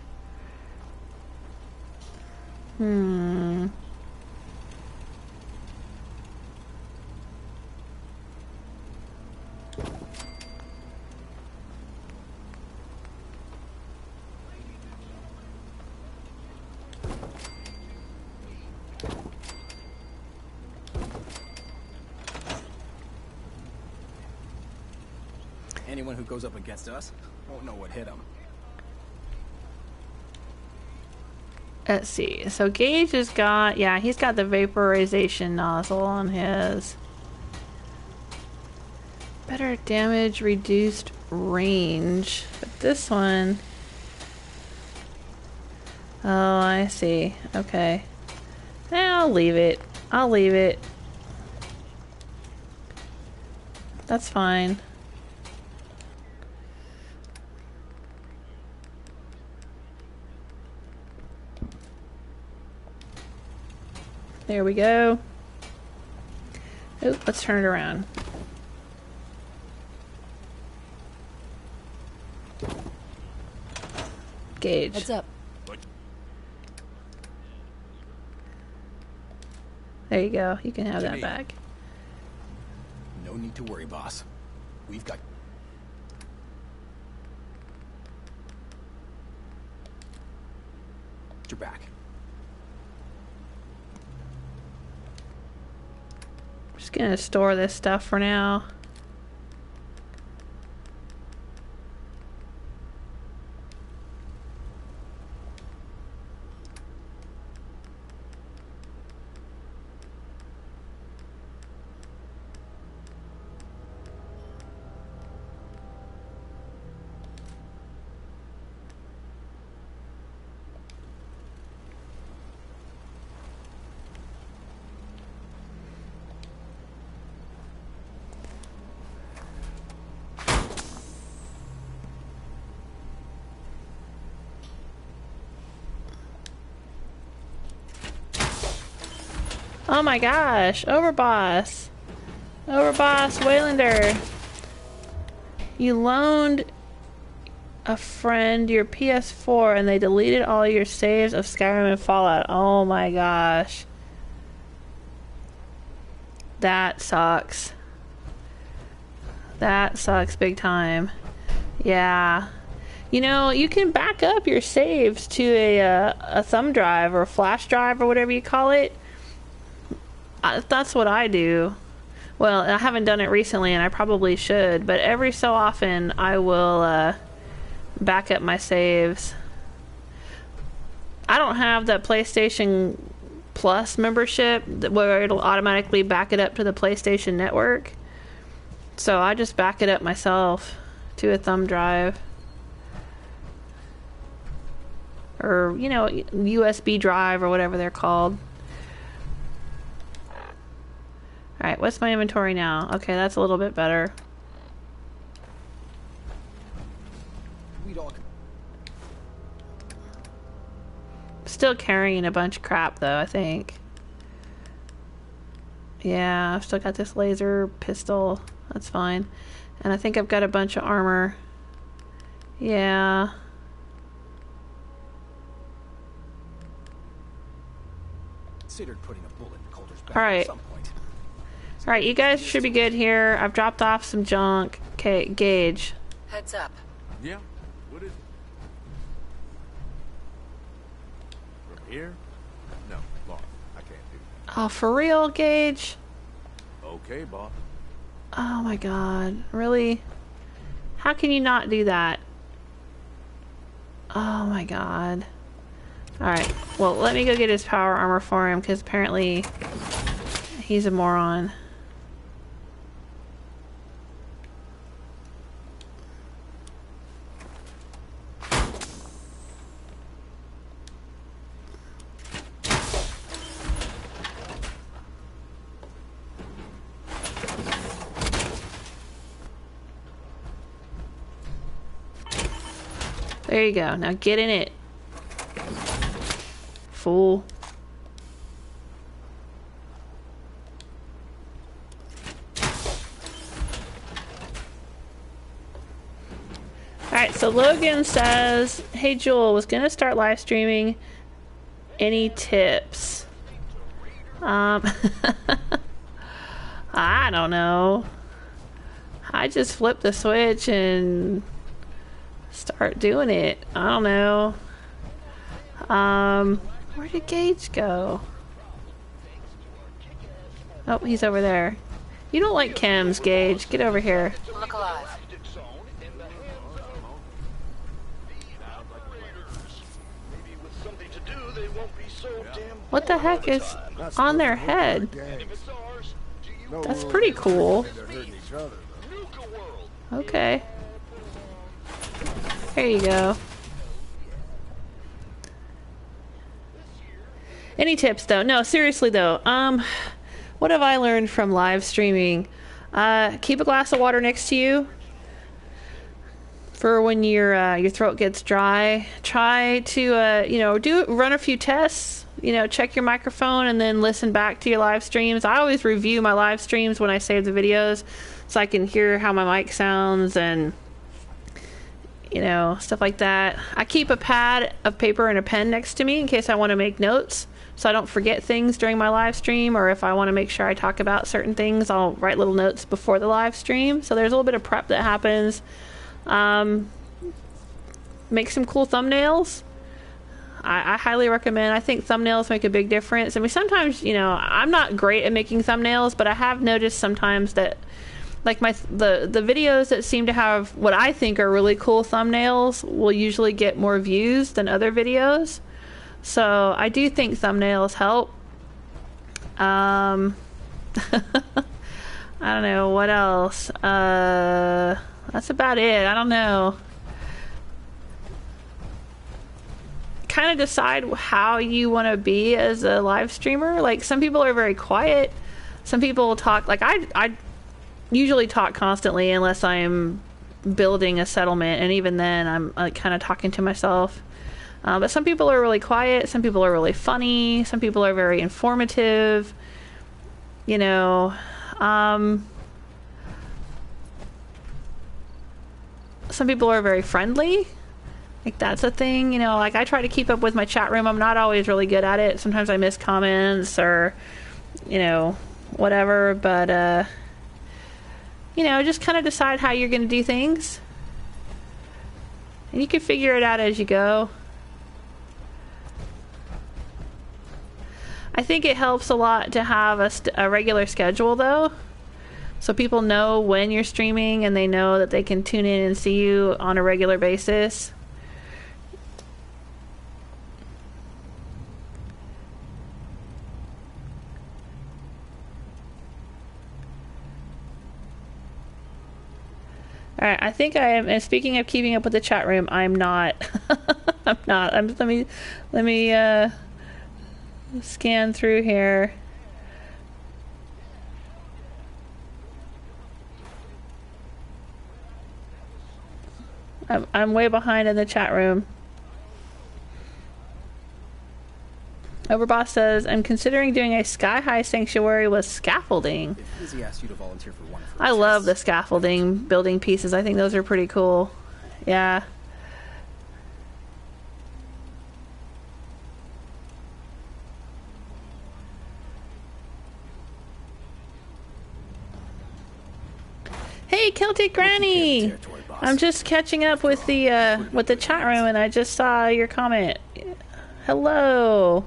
Anyone who goes up against us won't know what hit them. Let's see. So Gage has got, yeah, he's got the vaporization nozzle on his. Better damage, reduced range. But this one... Oh, I see. Okay. I'll leave it. I'll leave it. That's fine. There we go. Oop, let's turn it around. Gage. Heads up. There you go. You can have that back. No need to worry, boss. We've got... your back. I'm just gonna store this stuff for now. Oh my gosh, overboss. Overboss Waylander. You loaned a friend your PS4 and they deleted all your saves of Skyrim and Fallout. Oh my gosh. That sucks. That sucks big time. Yeah. You know, you can back up your saves to a thumb drive or a flash drive or whatever you call it. That's what I do. Well, I haven't done it recently and I probably should, but every so often I will back up my saves. I don't have that PlayStation Plus membership where it'll automatically back it up to the PlayStation Network. So I just back it up myself to a thumb drive. Or, you know, USB drive or whatever they're called. Alright, what's my inventory now? Okay, that's a little bit better. Still carrying a bunch of crap though, I think. Yeah, I've still got this laser pistol. That's fine. And I think I've got a bunch of armor. Yeah. Considered putting a bullet in Coulter's back Alright. at some point. Alright, you guys should be good here. I've dropped off some junk. Okay, Gage. Heads up. Yeah? What is it? From here? No, boss. I can't do that. Oh, for real, Gage? Okay, boss. Oh my god. Really? How can you not do that? Oh my god. Alright, well, let me go get his power armor for him, because apparently he's a moron. There you go. Now get in it. Fool. Alright, so Logan says, hey Jewel, was gonna start live streaming. Any tips? I don't know. I just flip the switch and start doing it. I don't know. Where did Gage go? Oh, he's over there. You don't like chems, Gage. Get over here. Look alive. What the heck is on their head? That's pretty cool. Okay. There you go. Any tips though? No, seriously though. What have I learned from live streaming? Keep a glass of water next to you for when your throat gets dry. Try to run a few tests. Check your microphone and then listen back to your live streams. I always review my live streams when I save the videos so I can hear how my mic sounds and stuff like that. I keep a pad of paper and a pen next to me in case I want to make notes so I don't forget things during my live stream, or if I want to make sure I talk about certain things, I'll write little notes before the live stream. So there's a little bit of prep that happens. Make some cool thumbnails. I highly recommend. I think thumbnails make a big difference. I mean, sometimes, I'm not great at making thumbnails, but I have noticed sometimes that like the videos that seem to have what I think are really cool thumbnails will usually get more views than other videos. So I do think thumbnails help. I don't know what else. That's about it. I don't know. Kind of decide how you want to be as a live streamer. Like, some people are very quiet. Some people talk. Like, I usually talk constantly unless I'm building a settlement, and even then I'm like kind of talking to myself. But some people are really quiet. Some people are really funny. Some people are very informative. Some people are very friendly. Like, that's a thing. Like, I try to keep up with my chat room. I'm not always really good at it. Sometimes I miss comments or whatever. But just kind of decide how you're going to do things, and you can figure it out as you go. I think it helps a lot to have a regular schedule, though, so people know when you're streaming and they know that they can tune in and see you on a regular basis. Alright, I think I am, and speaking of keeping up with the chat room, I'm not. I'm not. Let me scan through here. I'm way behind in the chat room. Overboss says, I'm considering doing a sky-high sanctuary with scaffolding. If Izzy asked you to volunteer for one of her I love the scaffolding building pieces. I think those are pretty cool. Yeah. Hey, Celtic Granny! I'm just catching up with the chat room, and I just saw your comment. Hello.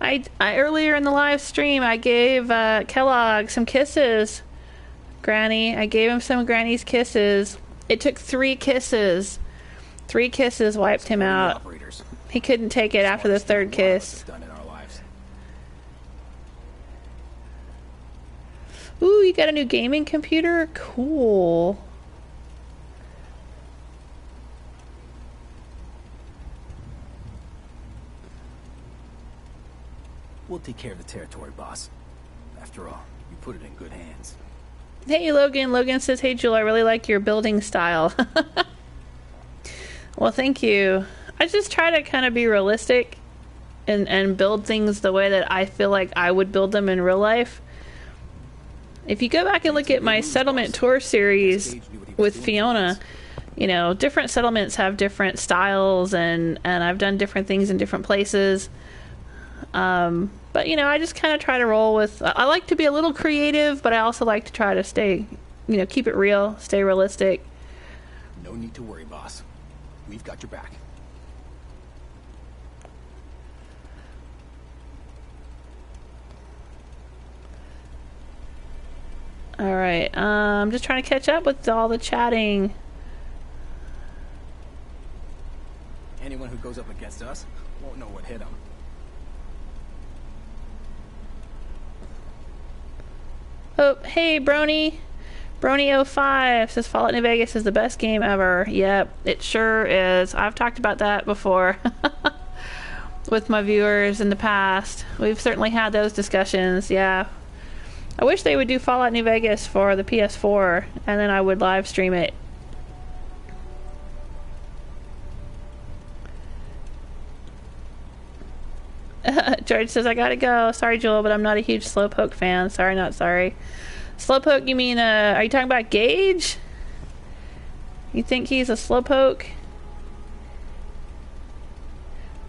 I earlier in the live stream, I gave Kellogg some kisses. Granny, I gave him some of Granny's kisses. It took 3 kisses. 3 kisses wiped him out. He couldn't take it after the 3rd kiss. Ooh, you got a new gaming computer? Cool. We'll take care of the territory, boss. After all, you put it in good hands. Hey, Logan. Logan says, hey, Jewel, I really like your building style. Well, thank you. I just try to kind of be realistic and build things the way that I feel like I would build them in real life. If you go back and look at my settlement tour series with Fiona, different settlements have different styles, and I've done different things in different places. But, I just kind of try to roll with... I like to be a little creative, but I also like to try to stay, keep it real, stay realistic. No need to worry, boss. We've got your back. Alright, I'm just trying to catch up with all the chatting. Anyone who goes up against us won't know what hit him. Oh, hey, Brony. Brony05 says Fallout New Vegas is the best game ever. Yep, it sure is. I've talked about that before with my viewers in the past. We've certainly had those discussions, yeah. I wish they would do Fallout New Vegas for the PS4, and then I would live stream it. George says, I gotta go. Sorry, Joel, but I'm not a huge Slowpoke fan. Sorry, not sorry. Slowpoke, you mean, are you talking about Gage? You think he's a Slowpoke?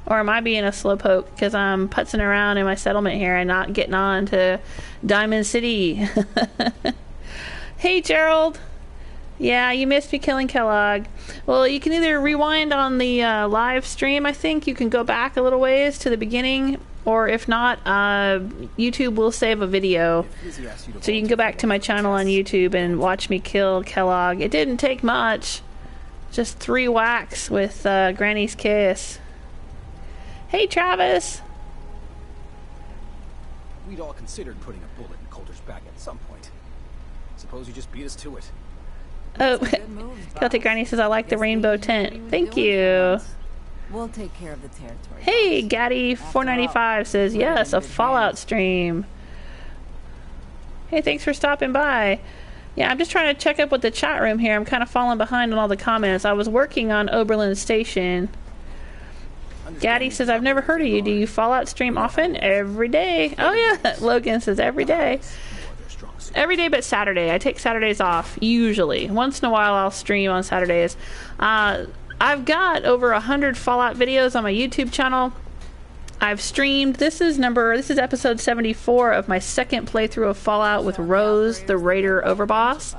Or am I being a Slowpoke because I'm putzing around in my settlement here and not getting on to Diamond City? Hey, Gerald. Yeah, you missed me killing Kellogg. Well, you can either rewind on the live stream, I think. You can go back a little ways to the beginning. Or if not, YouTube will save a video. So you can go back to my channel on YouTube and watch me kill Kellogg. It didn't take much. Just 3 whacks with Granny's Kiss. Hey, Travis. We'd all considered putting a bullet in Coulter's back at some point. Suppose you just beat us to it. Oh, Celtic Granny says, I like the rainbow tent. Thank you. We'll take care of the territory. Hey, Gaddy495 says, yes, a Fallout stream. Hey, thanks for stopping by. Yeah, I'm just trying to check up with the chat room here. I'm kind of falling behind on all the comments. I was working on Oberlin Station. Gaddy says, I've never heard of you. Do you Fallout stream often? Every day. Oh, yeah. Logan says, every day. Every day but Saturday. I take Saturdays off, usually. Once in a while, I'll stream on Saturdays. I've got over 100 Fallout videos on my YouTube channel. I've streamed. This is episode 74 of my second playthrough of Fallout with Rose, the Raider overboss.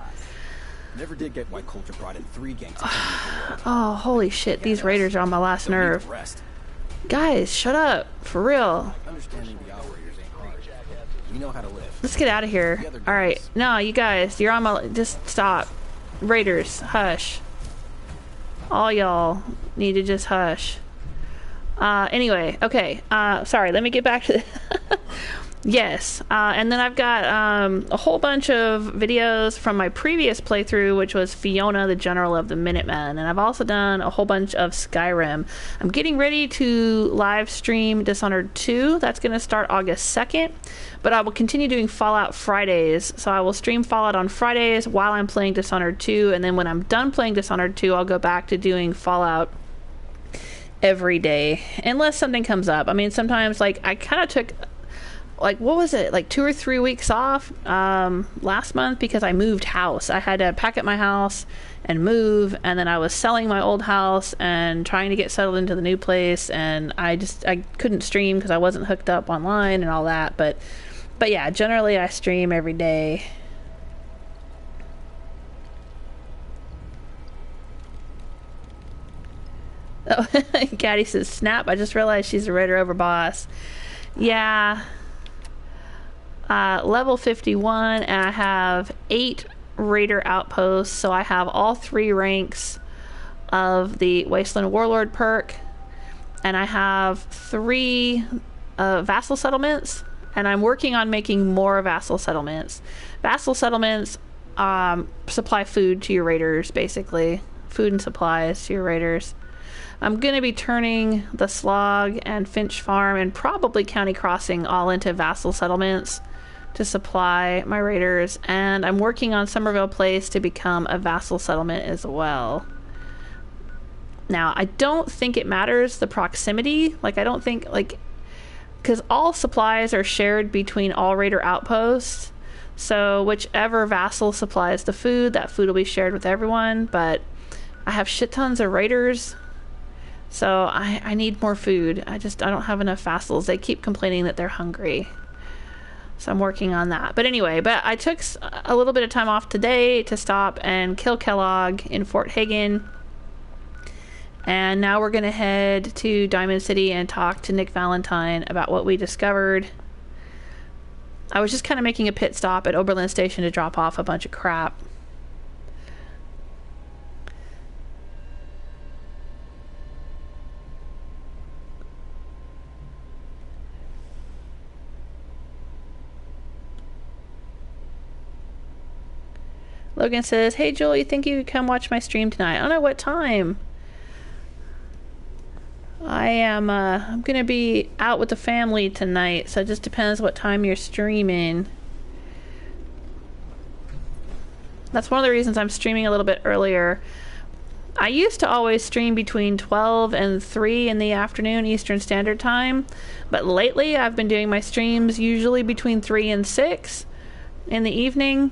Never did get why Coulter brought in 3 gangs. Oh, holy shit. These raiders are on my last nerve. Guys, shut up. For real. Understanding the operators ain't hard. We know how to live. Let's get out of here. Alright. No, you guys, you're on my... Just stop. Raiders, hush. All y'all need to just hush. Anyway, okay. Sorry, let me get back to... Yes, and then I've got a whole bunch of videos from my previous playthrough, which was Fiona, the General of the Minutemen, and I've also done a whole bunch of Skyrim. I'm getting ready to live stream Dishonored 2. That's going to start August 2nd, but I will continue doing Fallout Fridays, so I will stream Fallout on Fridays while I'm playing Dishonored 2, and then when I'm done playing Dishonored 2, I'll go back to doing Fallout every day, unless something comes up. I mean, sometimes, like, I kind of took... Like, what was it? Like 2 or 3 weeks off last month because I moved house. I had to pack up my house and move, and then I was selling my old house and trying to get settled into the new place, and I couldn't stream because I wasn't hooked up online and all that. But yeah, generally I stream every day. Oh, Gaddy says, snap, I just realized she's a Raider overboss. Yeah. Level 51, and I have 8 Raider outposts, so I have all 3 ranks of the Wasteland Warlord perk, and I have 3 vassal settlements, and I'm working on making more vassal settlements. Vassal settlements supply food to your raiders, basically. Food and supplies to your raiders. I'm going to be turning the Slog and Finch Farm and probably County Crossing all into vassal settlements to supply my raiders, and I'm working on Somerville Place to become a vassal settlement as well. Now, I don't think it matters the proximity. Like, I don't think, like, because all supplies are shared between all raider outposts, so whichever vassal supplies the food, that food will be shared with everyone. But I have shit tons of raiders, so I need more food. I don't have enough vassals. They keep complaining that they're hungry. So I'm working on that. But anyway, I took a little bit of time off today to stop and kill Kellogg in Fort Hagen. And now we're going to head to Diamond City and talk to Nick Valentine about what we discovered. I was just kind of making a pit stop at Oberlin Station to drop off a bunch of crap. Logan says, hey Joel, you think you could come watch my stream tonight? I don't know what time. I'm gonna be out with the family tonight, so it just depends what time you're streaming. That's one of the reasons I'm streaming a little bit earlier. I used to always stream between 12 and 3 in the afternoon Eastern Standard Time, but lately I've been doing my streams usually between 3 and 6 in the evening.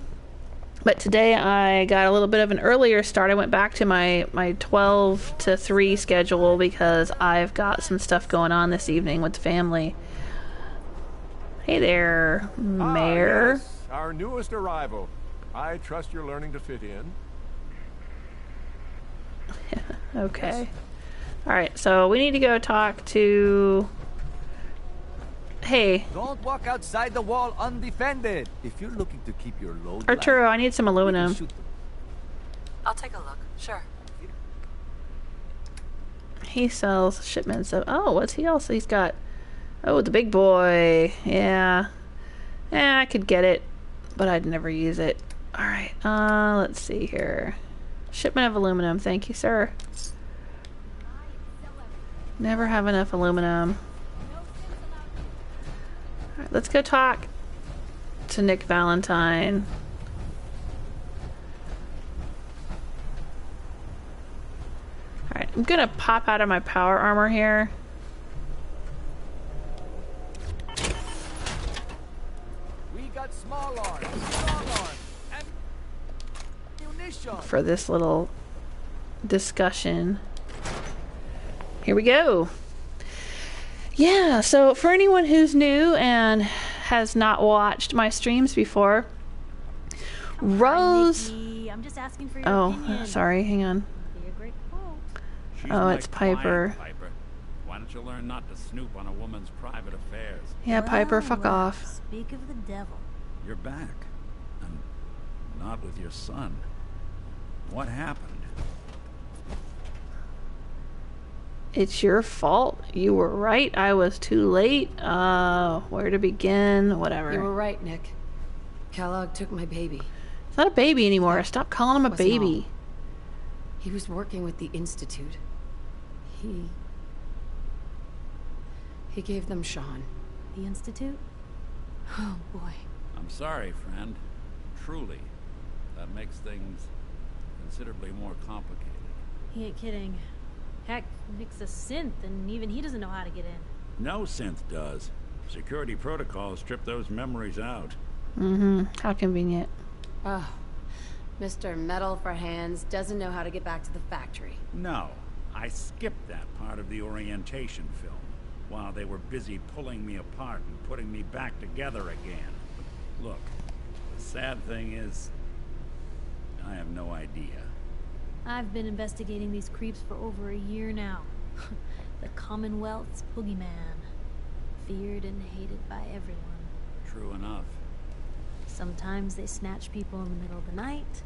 But today I got a little bit of an earlier start. I went back to my 12 to 3 schedule because I've got some stuff going on this evening with the family. Hey there, Mayor. Yes, our newest arrival. I trust you're learning to fit in. Okay. Alright, so we need to go talk to... Hey. Don't walk outside the wall undefended. If you're looking to keep your load Arturo, I need some aluminum. I'll take a look. Sure. He sells shipments of... Oh, what's he else? He's got... Oh, the big boy. Yeah. I could get it, but I'd never use it. Alright, let's see here. Shipment of aluminum. Thank you, sir. Never have enough aluminum. Alright, let's go talk to Nick Valentine. Alright, I'm gonna pop out of my power armor here. We got small arms, strong arms, and ammunition. For this little discussion. Here we go. Yeah, so for anyone who's new and has not watched my streams before, Rose... I'm just asking for your opinion. Sorry, hang on. Be a great quote. Oh, it's Piper. Piper. Why don't you learn not to snoop on a woman's private affairs? Yeah, Piper, fuck off. Speak of the devil. You're back. And not with your son. What happened? It's your fault. You were right. I was too late. Where to begin? Whatever. You were right, Nick. Kellogg took my baby. It's not a baby anymore. Stop calling him a baby. He was working with the Institute. He gave them Sean. The Institute? Oh, boy. I'm sorry, friend. Truly. That makes things considerably more complicated. He ain't kidding. Heck, Nick's a synth, and even he doesn't know how to get in. No synth does. Security protocols strip those memories out. Mm-hmm. How convenient. Oh, Mr. Metal for Hands doesn't know how to get back to the factory. No, I skipped that part of the orientation film while they were busy pulling me apart and putting me back together again. Look, the sad thing is, I have no idea. I've been investigating these creeps for over a year now. The Commonwealth's boogeyman. Feared and hated by everyone. True enough. Sometimes they snatch people in the middle of the night,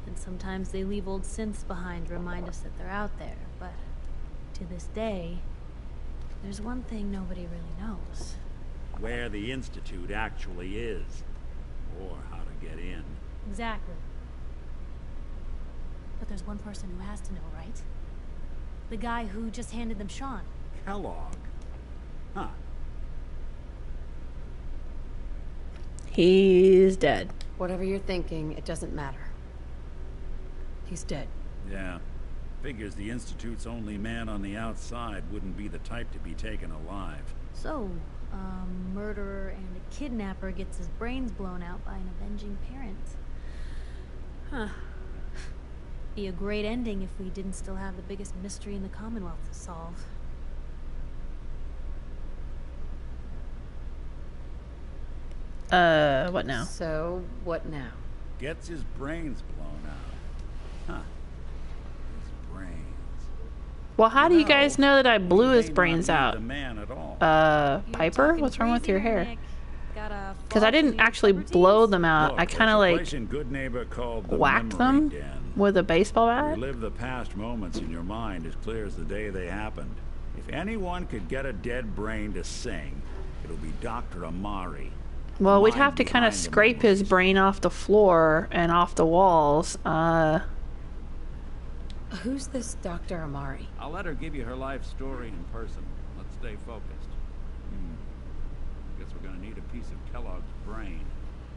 and sometimes they leave old synths behind to remind us that they're out there. But to this day, there's one thing nobody really knows. Where the Institute actually is, or how to get in. Exactly. But there's one person who has to know, right? The guy who just handed them Sean. Kellogg? Huh. He's dead. Whatever you're thinking, it doesn't matter. He's dead. Yeah. Figures the Institute's only man on the outside wouldn't be the type to be taken alive. So, a murderer and a kidnapper gets his brains blown out by an avenging parent. Huh. Be a great ending if we didn't still have the biggest mystery in the Commonwealth to solve. What now? So, what now? Gets his brains blown out. Huh. His brains. Well, how do you guys know that I blew his brains out? The man at all. Piper? What's wrong with your hair? Because I didn't actually blow them out. Look, I kind of like good neighbor called the whacked them with a baseball bat. Relive the past moments in your mind as clear as the day they happened. If anyone could get a dead brain to sing, it'll be Dr. Amari. Well, we'd have to kind of scrape his brain off the floor and off the walls. Who's this Dr. Amari? I'll let her give you her life story in person. Let's stay focused. Guess we're gonna need a piece of Kellogg's brain.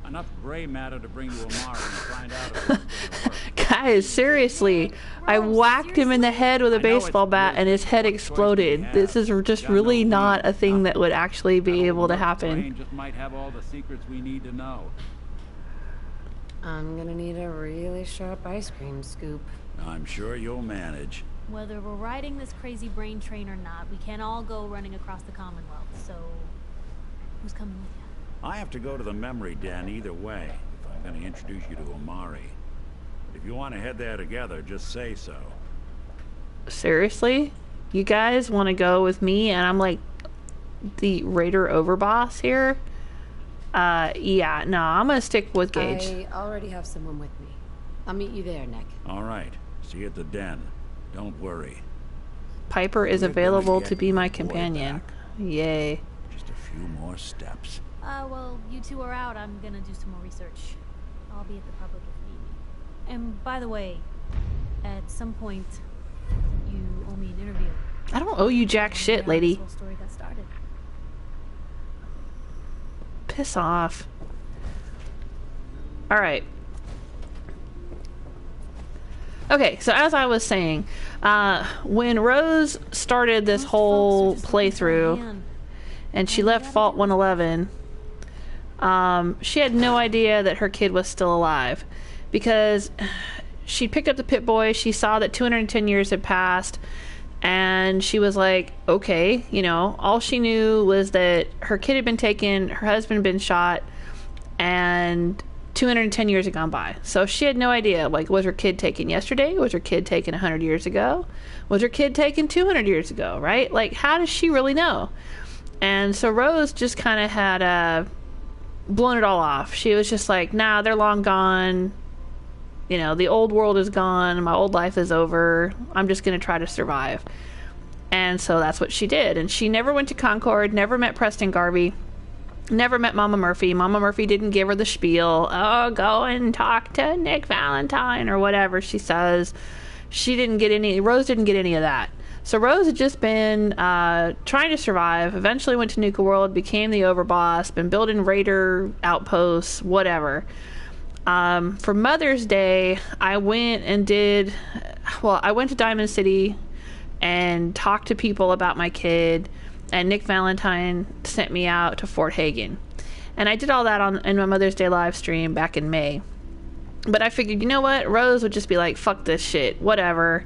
Enough gray matter to bring you Amari and find out if it's gonna work. Guys, seriously, I whacked him in the head with a baseball bat and his head exploded. This is just really not a thing that would actually be able to happen. Just might have all the secrets we need to know. I'm gonna need a really sharp ice cream scoop. I'm sure you'll manage. Whether we're riding this crazy brain train or not, we can't all go running across the Commonwealth, so who's coming with you? I have to go to the memory den either way, if I'm going to introduce you to Amari. But if you want to head there together, just say so. Seriously? You guys want to go with me and I'm like the raider overboss here? Yeah, no, I'm going to stick with Gage. I already have someone with me. I'll meet you there, Nick. All right. See you at the den. Don't worry. Piper is available to be my companion. Yay. Just a few more steps. Well, you two are out. I'm gonna do some more research. I'll be at the public if you need me. And by the way, at some point, you owe me an interview. I don't owe you jack shit, lady. This whole story got started. Piss off. Alright. Okay, so as I was saying, when Rose started this whole playthrough, and she left Fault 111, she had no idea that her kid was still alive, because she picked up the Pip-Boy, she saw that 210 years had passed, and she was like, okay, you know, all she knew was that her kid had been taken, her husband had been shot, and 210 years had gone by. So she had no idea, like, was her kid taken yesterday? Was her kid taken 100 years ago? Was her kid taken 200 years ago, right? Like, how does she really know? And so Rose just kind of had blown it all off. She was just like, nah, they're long gone. You know, the old world is gone. My old life is over. I'm just going to try to survive. And so that's what she did. And she never went to Concord, never met Preston Garvey, never met Mama Murphy. Mama Murphy didn't give her the spiel. Oh, go and talk to Nick Valentine or whatever she says. She didn't get any, Rose didn't get any of that. So Rose had just been trying to survive, eventually went to Nuka-World, became the overboss, been building raider outposts, whatever. For Mother's Day, I went to Diamond City and talked to people about my kid, and Nick Valentine sent me out to Fort Hagen. And I did all that in my Mother's Day live stream back in May. But I figured, you know what? Rose would just be like, fuck this shit, whatever.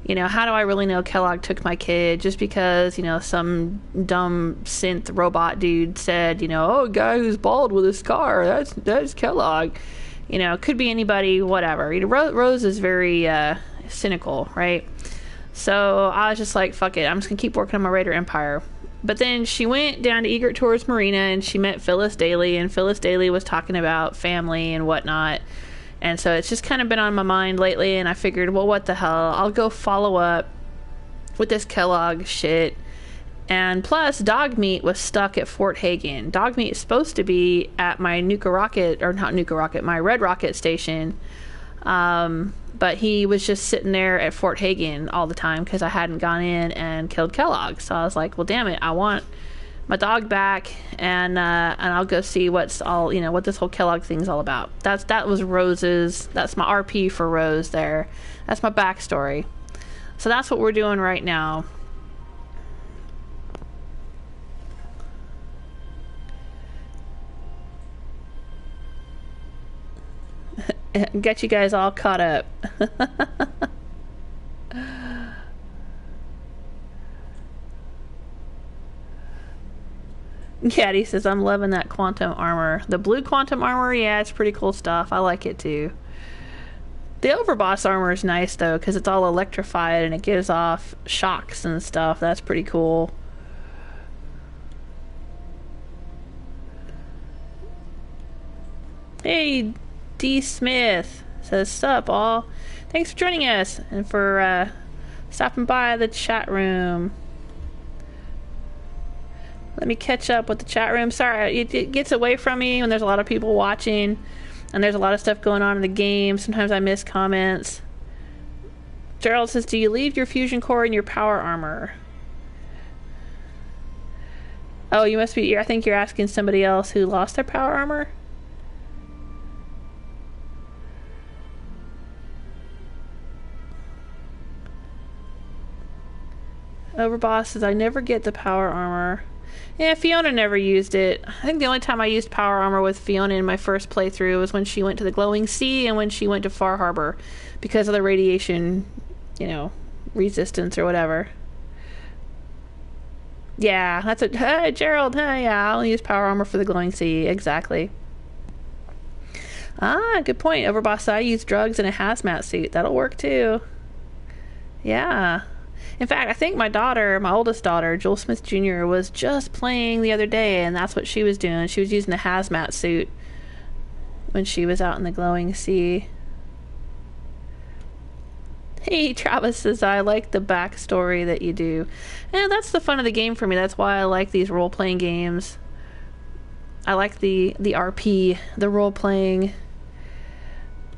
You know, how do I really know Kellogg took my kid? Just because, you know, some dumb synth robot dude said, you know, oh, a guy who's bald with a scar, that's Kellogg. You know, could be anybody, whatever. You know, Rose is very cynical, right? So I was just like, fuck it, I'm just going to keep working on my Raider Empire. But then she went down to Egret Tours Marina and she met Phyllis Daly, and Phyllis Daly was talking about family and whatnot. And so it's just kind of been on my mind lately, and I figured, well, what the hell? I'll go follow up with this Kellogg shit. And plus, Dogmeat was stuck at Fort Hagen. Dogmeat is supposed to be at my my Red Rocket station. But he was just sitting there at Fort Hagen all the time because I hadn't gone in and killed Kellogg. So I was like, well, damn it, I want my dog back, and I'll go see what this whole Kellogg thing's all about. That was Rose's. That's my RP for Rose there. That's my backstory. So that's what we're doing right now. Get you guys all caught up. Caddy says, I'm loving that quantum armor. The blue quantum armor, yeah, it's pretty cool stuff. I like it too. The overboss armor is nice though, because it's all electrified and it gives off shocks and stuff. That's pretty cool. Hey, D. Smith says, sup all. Thanks for joining us and for stopping by the chat room. Let me catch up with the chat room. Sorry, it gets away from me when there's a lot of people watching and there's a lot of stuff going on in the game. Sometimes I miss comments. Gerald says, do you leave your fusion core in your power armor? Oh, you must be... I think you're asking somebody else who lost their power armor. Overboss says, I never get the power armor. Yeah, Fiona never used it. I think the only time I used power armor with Fiona in my first playthrough was when she went to the Glowing Sea and when she went to Far Harbor because of the radiation, you know, resistance or whatever. Yeah, that's it. Hey, Gerald. Hey, yeah, I'll use power armor for the Glowing Sea. Exactly. Ah, good point. Overboss said I use drugs in a hazmat suit. That'll work too. Yeah. In fact, I think my daughter, my oldest daughter, Joel Smith Jr., was just playing the other day, and that's what she was doing. She was using the hazmat suit when she was out in the Glowing Sea. Hey, Travis says, I like the backstory that you do. And that's the fun of the game for me. That's why I like these role-playing games. I like the RP, the role-playing.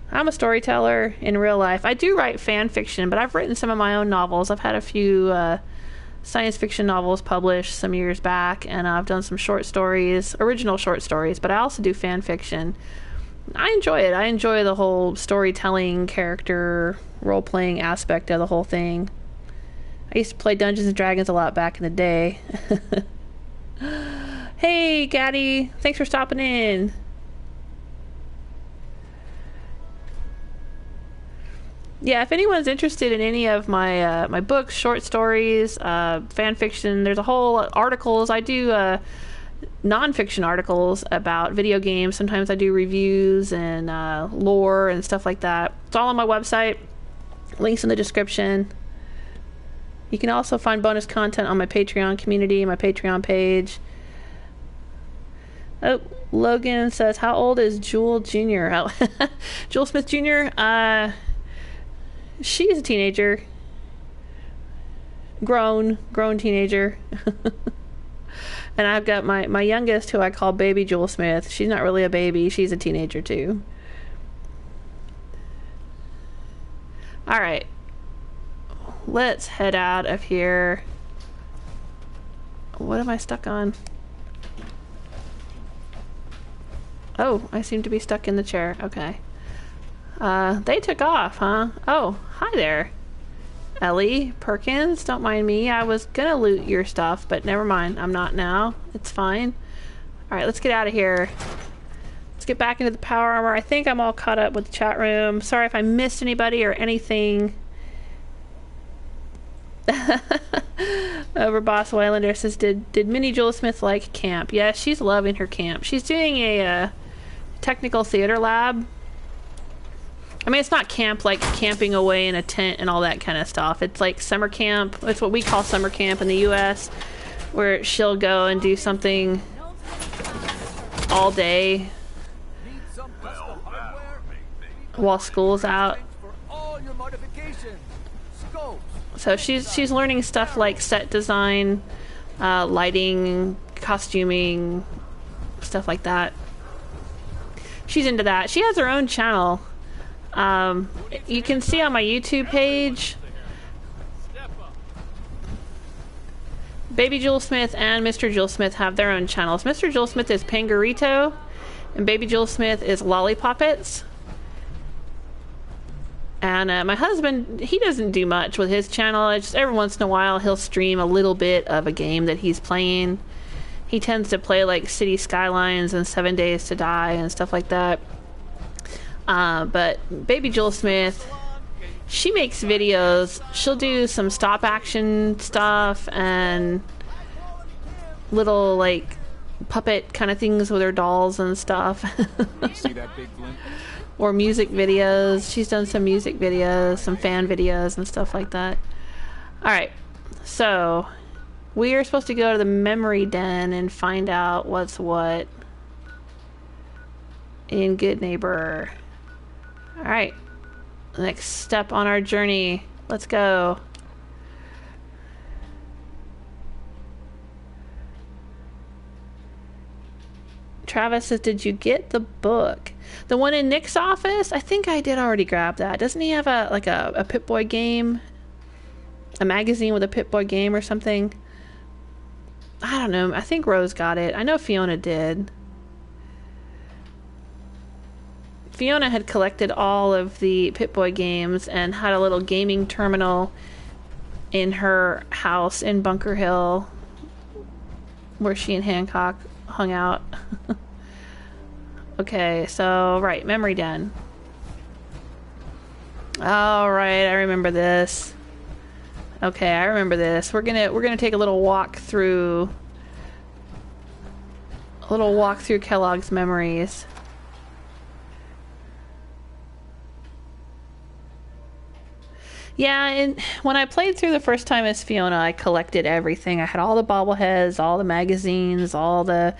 I'm a storyteller in real life. I do write fan fiction, but I've written some of my own novels. I've had a few science fiction novels published some years back, and I've done some short stories, original short stories, but I also do fan fiction. I enjoy it. I enjoy the whole storytelling, character, role-playing aspect of the whole thing. I used to play Dungeons & Dragons a lot back in the day. Hey, Gaddy. Thanks for stopping in. Yeah, if anyone's interested in any of my my books, short stories, fan fiction, there's a whole articles. I do non-fiction articles about video games. Sometimes I do reviews and lore and stuff like that. It's all on my website. Links in the description. You can also find bonus content on my Patreon community, my Patreon page. Oh, Logan says, how old is Jewel Jr.? Oh, Jewel Smith Jr.? She's a teenager. Grown teenager. And I've got my youngest, who I call Baby Jewel Smith. She's not really a baby. She's a teenager, too. All right. Let's head out of here. What am I stuck on? Oh, I seem to be stuck in the chair. Okay. They took off, huh? Oh, hi there. Ellie Perkins, don't mind me. I was gonna loot your stuff, but never mind. I'm not now. It's fine. Alright, let's get out of here. Let's get back into the power armor. I think I'm all caught up with the chat room. Sorry if I missed anybody or anything. Overboss Waylander says, did Minnie Jewel Smith like camp? Yes, she's loving her camp. She's doing a technical theater lab. I mean, it's not camp like camping away in a tent and all that kind of stuff. It's like summer camp. It's what we call summer camp in the U.S., where she'll go and do something all day while school's out. So she's learning stuff like set design, lighting, costuming, stuff like that. She's into that. She has her own channel. You can see on my YouTube page, Baby Jewel Smith and Mr. Jewel Smith have their own channels. Mr. Jewel Smith is Pangarito, and Baby Jewel Smith is Lollipoppets. And my husband, he doesn't do much with his channel. It's just every once in a while he'll stream a little bit of a game that he's playing. He tends to play like City Skylines and 7 Days to Die and stuff like that. But Baby Jewel Smith, she makes videos. She'll do some stop action stuff and little like puppet kind of things with her dolls and stuff. See that big blimp? Or music videos. She's done some music videos, some fan videos and stuff like that. Alright, so we are supposed to go to the memory den and find out what's what in Good Neighbor. Alright, next step on our journey. Let's go. Travis says, did you get the book? The one in Nick's office? I think I did already grab that. Doesn't he have a Pip-Boy game? A magazine with a Pip-Boy game or something? I don't know. I think Rose got it. I know Fiona did. Fiona had collected all of the Pip-Boy games and had a little gaming terminal in her house in Bunker Hill where she and Hancock hung out. Okay, so, right, memory den. All right, I remember this. Okay, I remember this. We're gonna take a little walk through Kellogg's memories. Yeah, and when I played through the first time as Fiona, I collected everything. I had all the bobbleheads, all the magazines, all the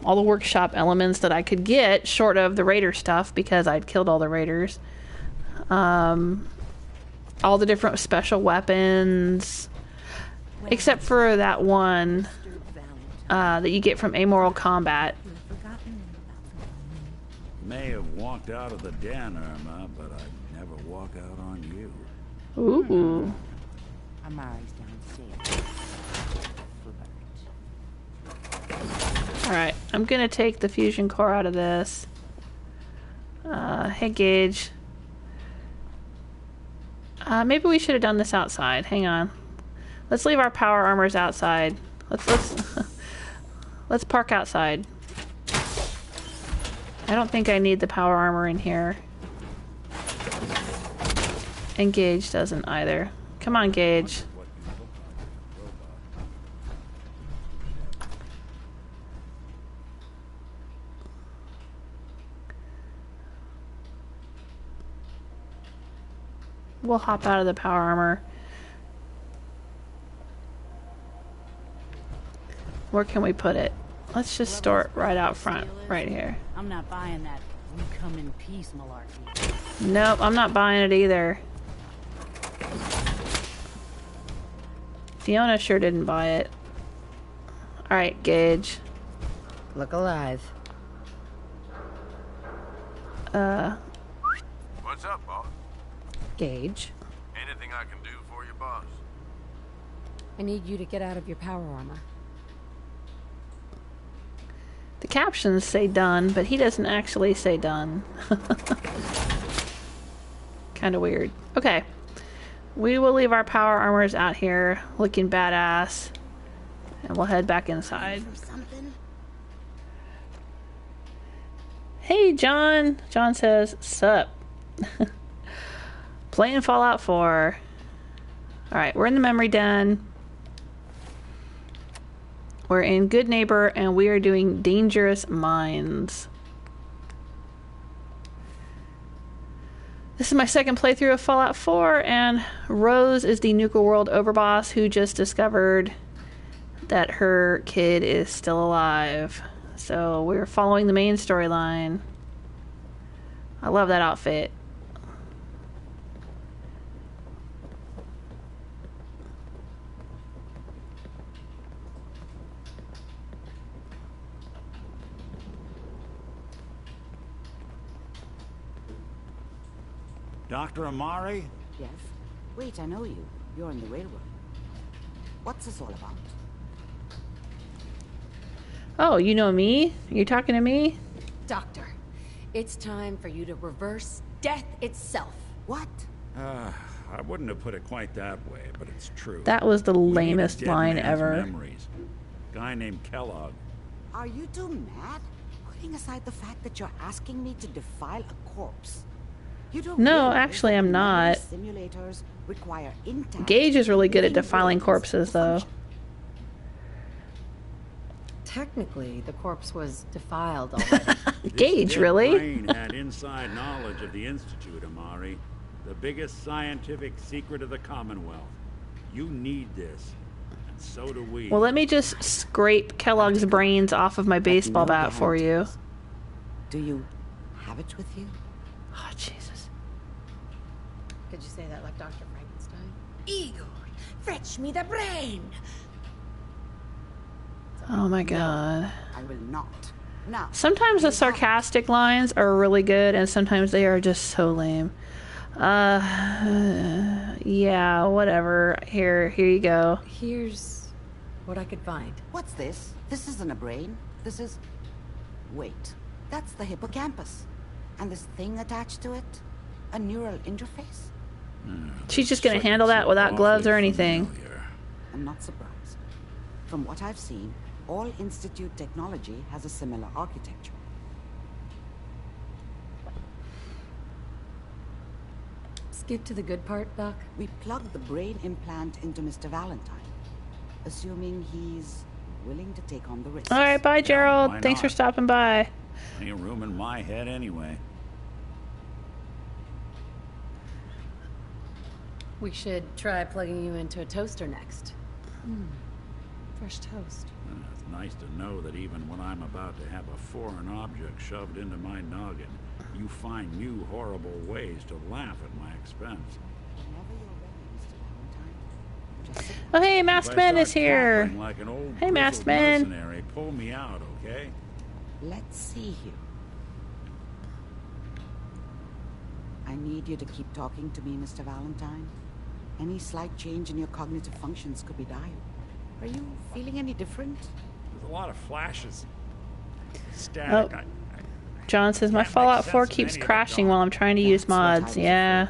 workshop elements that I could get, short of the raider stuff because I'd killed all the raiders. All the different special weapons, except for that one that you get from Amoral Combat. May have walked out of the den, Irma, but I'd never walk out on you. Ooh. Amari's downstairs. Alright, I'm gonna take the fusion core out of this. Hey, Gage. Maybe we should have done this outside. Hang on. Let's leave our power armors outside. Let's park outside. I don't think I need the power armor in here. And Gage doesn't either. Come on, Gage. We'll hop out of the power armor. Where can we put it? Let's just store it right out front, right here. I'm not buying that we come in peace malarkey. Nope, I'm not buying it either. Fiona sure didn't buy it. Alright, Gage. Look alive. What's up, boss? Gage. Anything I can do for you, boss? I need you to get out of your power armor. The captions say done, but he doesn't actually say done. Kind of weird. Okay. We will leave our power armors out here looking badass. And we'll head back inside. Hey, John. John says, sup. Playing Fallout 4. Alright, we're in the memory den. We're in Good Neighbor, and we are doing Dangerous Minds. This is my second playthrough of Fallout 4, and Rose is the Nuka-World overboss who just discovered that her kid is still alive. So we're following the main storyline. I love that outfit. Dr. Amari? Yes? Wait, I know you. You're in the railroad. What's this all about? Oh, you know me? You're talking to me? Doctor, it's time for you to reverse death itself. What? I wouldn't have put it quite that way, but it's true. That was the lamest line ever. Memories. Guy named Kellogg. Are you two mad? Putting aside the fact that you're asking me to defile a corpse. You don't No, actually I'm not. Simulators require intact. Gage is really good at defiling corpses, though. Technically, the corpse was defiled already. Gage, really? Brain had inside knowledge of the Institute, Amari. The biggest scientific secret of the Commonwealth. You need this. And so do we. Well, let me just scrape Kellogg's brains off of my baseball bat for you. Do you have it with you? Oh, Jesus. Could you say that like Dr. Frankenstein? Igor, fetch me the brain. It's Oh my god. I will not. Now, Sometimes the sarcastic lines are really good, and sometimes they are just so lame. Yeah, whatever. Here you go. Here's what I could find. what's this? This isn't a brain. This is... Wait. That's the hippocampus. And this thing attached to it? A neural interface? She's just gonna handle that without gloves or anything. I'm not surprised. From what I've seen, all Institute technology has a similar architecture. Skip to the good part, Doc. We plugged the brain implant into Mr. Valentine, assuming he's willing to take on the risk. Alright, bye, Gerald. why Thanks for not? stopping by. Ain't room in my head anyway. We should try plugging you into a toaster next. Fresh toast. It's nice to know that even when I'm about to have a foreign object shoved into my noggin, you find new horrible ways to laugh at my expense. Oh, hey, Masked Man is here. Like an old Hey, Masked grizzled Man. mercenary, pull me out, okay? Let's see here. I need you to keep talking to me, Mr. Valentine. Any slight change in your cognitive functions could be dire. Are you feeling any different? There's a lot of flashes. Oh. Static. John says my Fallout 4 keeps crashing while I'm trying to use mods. Yeah,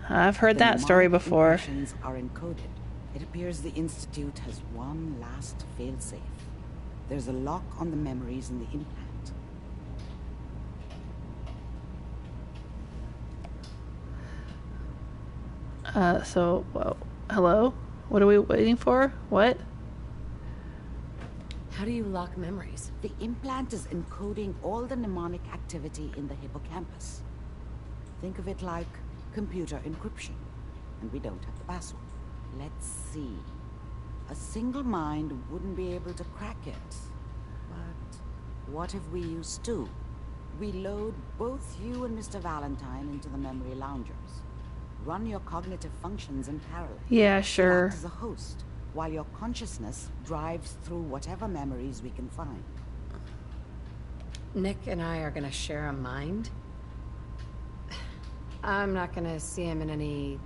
I've heard that story before. Impressions are encoded. It appears the Institute has one last failsafe. There's a lock on the memories in the implant. Well, hello? What are we waiting for? What? How do you lock memories? The implant is encoding all the mnemonic activity in the hippocampus. Think of it like computer encryption. And we don't have the password. Let's see. A single mind wouldn't be able to crack it. But what if we use two? We load both you and Mr. Valentine into the memory loungers. Run your cognitive functions in parallel. Yeah, sure. Act as a host, while your consciousness drives through whatever memories we can find. Nick and I are gonna share a mind? I'm not gonna see him in any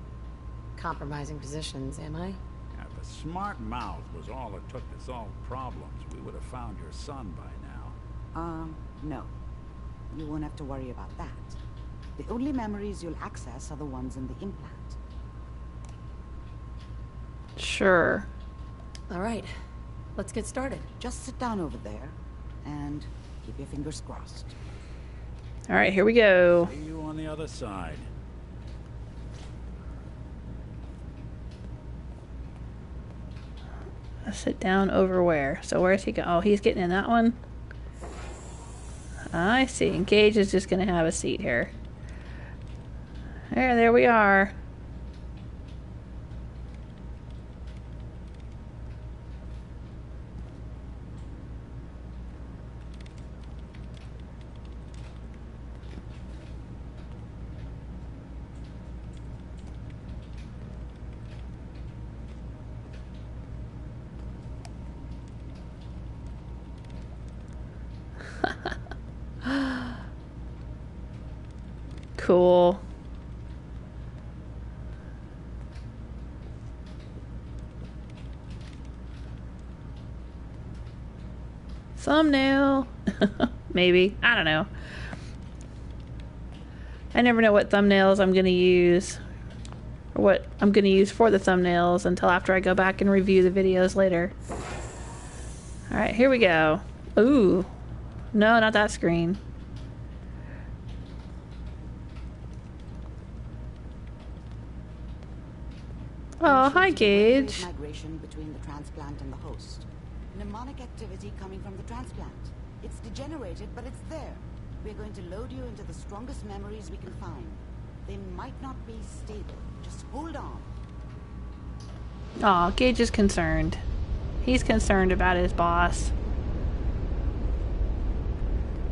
compromising positions, am I? If a smart mouth was all it took to solve problems, we would have found your son by now. No. You won't have to worry about that. The only memories you'll access are the ones in the implant. Sure. All right, let's get started. Just sit down over there and keep your fingers crossed. All right, here we go. See you on the other side. Sit down over where? So where's he go? Oh, he's getting in that one. I see. Gage is just going to have a seat here. There we are. Cool. Thumbnail. Maybe. I don't know. I never know what thumbnails I'm going to use. Or what I'm going to use for the thumbnails until after I go back and review the videos later. Alright, here we go. Ooh. No, not that screen. Oh, hi, Gage. Migration between the transplant and the host. Mnemonic activity coming from the transplant. It's degenerated, but it's there. We're going to load you into the strongest memories we can find. They might not be stable. Just hold on. Aw, Gage is concerned. He's concerned about his boss.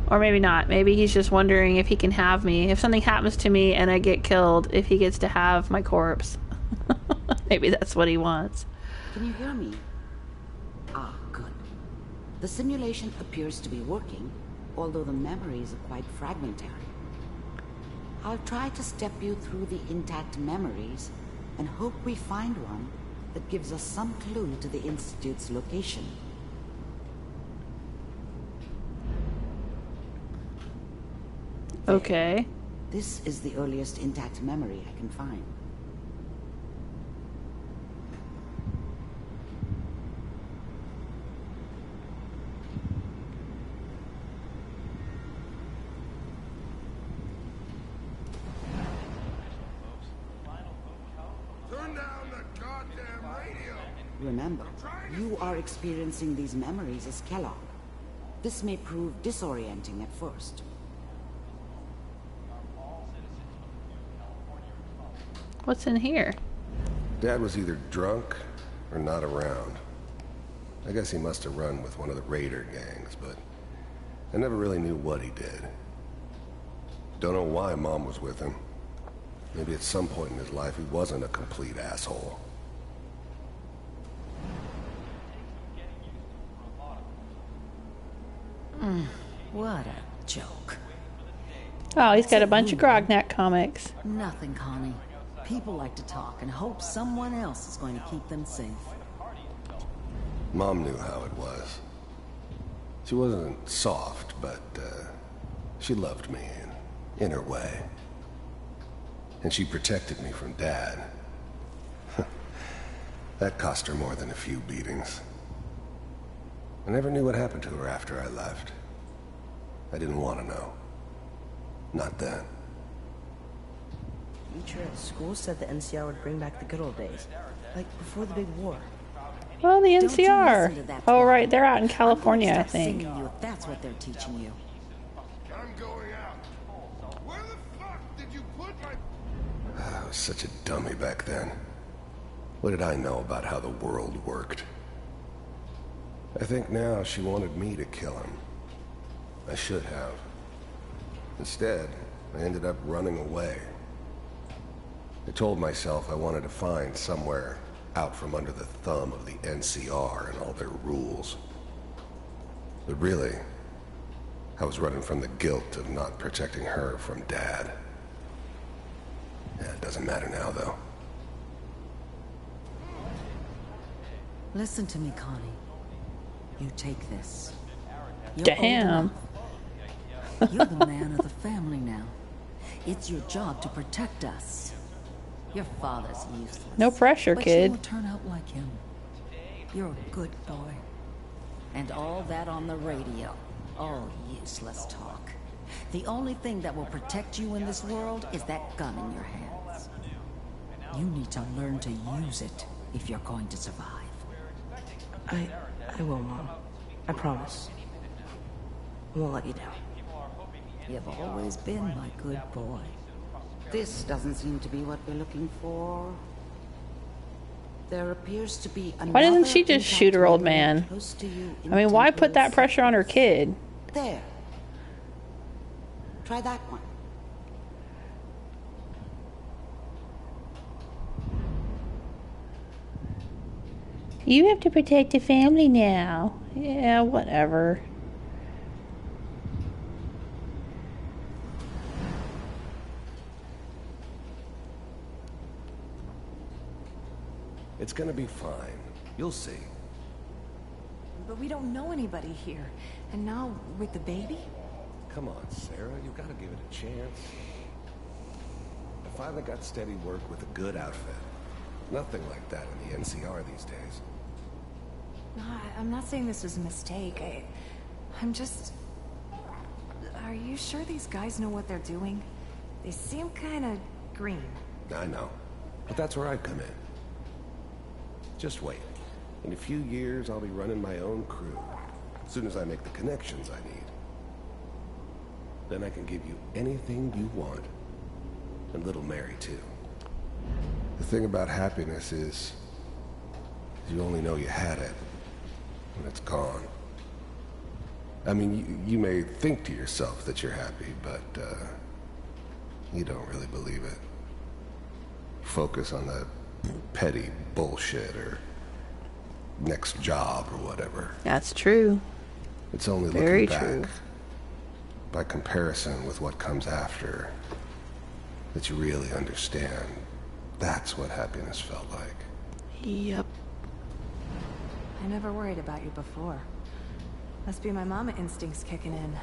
Or maybe not. Maybe he's just wondering if he can have me. If something happens to me and I get killed, if he gets to have my corpse. Maybe that's what he wants. Can you hear me? Ah, good. The simulation appears to be working, although the memories are quite fragmentary. I'll try to step you through the intact memories and hope we find one that gives us some clue to the Institute's location. Okay. This is the earliest intact memory I can find. Turn down the goddamn radio! Remember, you are experiencing these memories as Kellogg. This may prove disorienting at first. What's in here? Dad was either drunk or not around. I guess he must have run with one of the raider gangs, but I never really knew what he did. Don't know why Mom was with him. Maybe at some point in his life he wasn't a complete asshole. What a joke. Oh, he's got a bunch of Grognak comics. Nothing, Connie. People like to talk and hope someone else is going to keep them safe. Mom knew how it was. She wasn't soft, but she loved me in her way. And she protected me from Dad. That cost her more than a few beatings. I never knew what happened to her after I left. I didn't want to know. Not then. Teacher at school said the NCR would bring back the good old days, like before the big war. Well, the NCR. Oh, right, they're out in California, I think. You if that's what they're teaching you. I'm going out. Where the fuck did you put my... I was such a dummy back then. What did I know about how the world worked? I think now she wanted me to kill him. I should have. Instead, I ended up running away. I told myself I wanted to find somewhere out from under the thumb of the NCR and all their rules. But really, I was running from the guilt of not protecting her from Dad. Yeah, it doesn't matter now, though. Listen to me, Connie. You take this. You're Damn. You're the man of the family now. It's your job to protect us. Your father's useless. No pressure, but kid. You won't turn out like him. You're a good boy. And all that on the radio. All useless talk. The only thing that will protect you in this world is that gun in your hands. You need to learn to use it if you're going to survive. I will, Mom. I promise. I won't let you down. You've always been my good boy. This doesn't seem to be what we're looking for. There appears to be another... Why doesn't she just shoot her old man? I mean, why put that pressure on her kid? There. Try that one. You have to protect the family now. Yeah, whatever. It's gonna be fine. You'll see. But we don't know anybody here. And now, with the baby? Come on, Sarah. You gotta give it a chance. I finally got steady work with a good outfit. Nothing like that in the NCR these days. No, I'm not saying this was a mistake. I'm just... Are you sure these guys know what they're doing? They seem kind of green. I know. But that's where I come in. Just wait. In a few years, I'll be running my own crew. As soon as I make the connections I need. Then I can give you anything you want. And little Mary, too. The thing about happiness is you only know you had it when it's gone. I mean, you may think to yourself that you're happy, but you don't really believe it. Focus on that petty bullshit or next job or whatever. That's true. It's only Very looking true. back, by comparison with what comes after, that you really understand. That's what happiness felt like. Yep. I never worried about you before. Must be my mama instincts kicking in.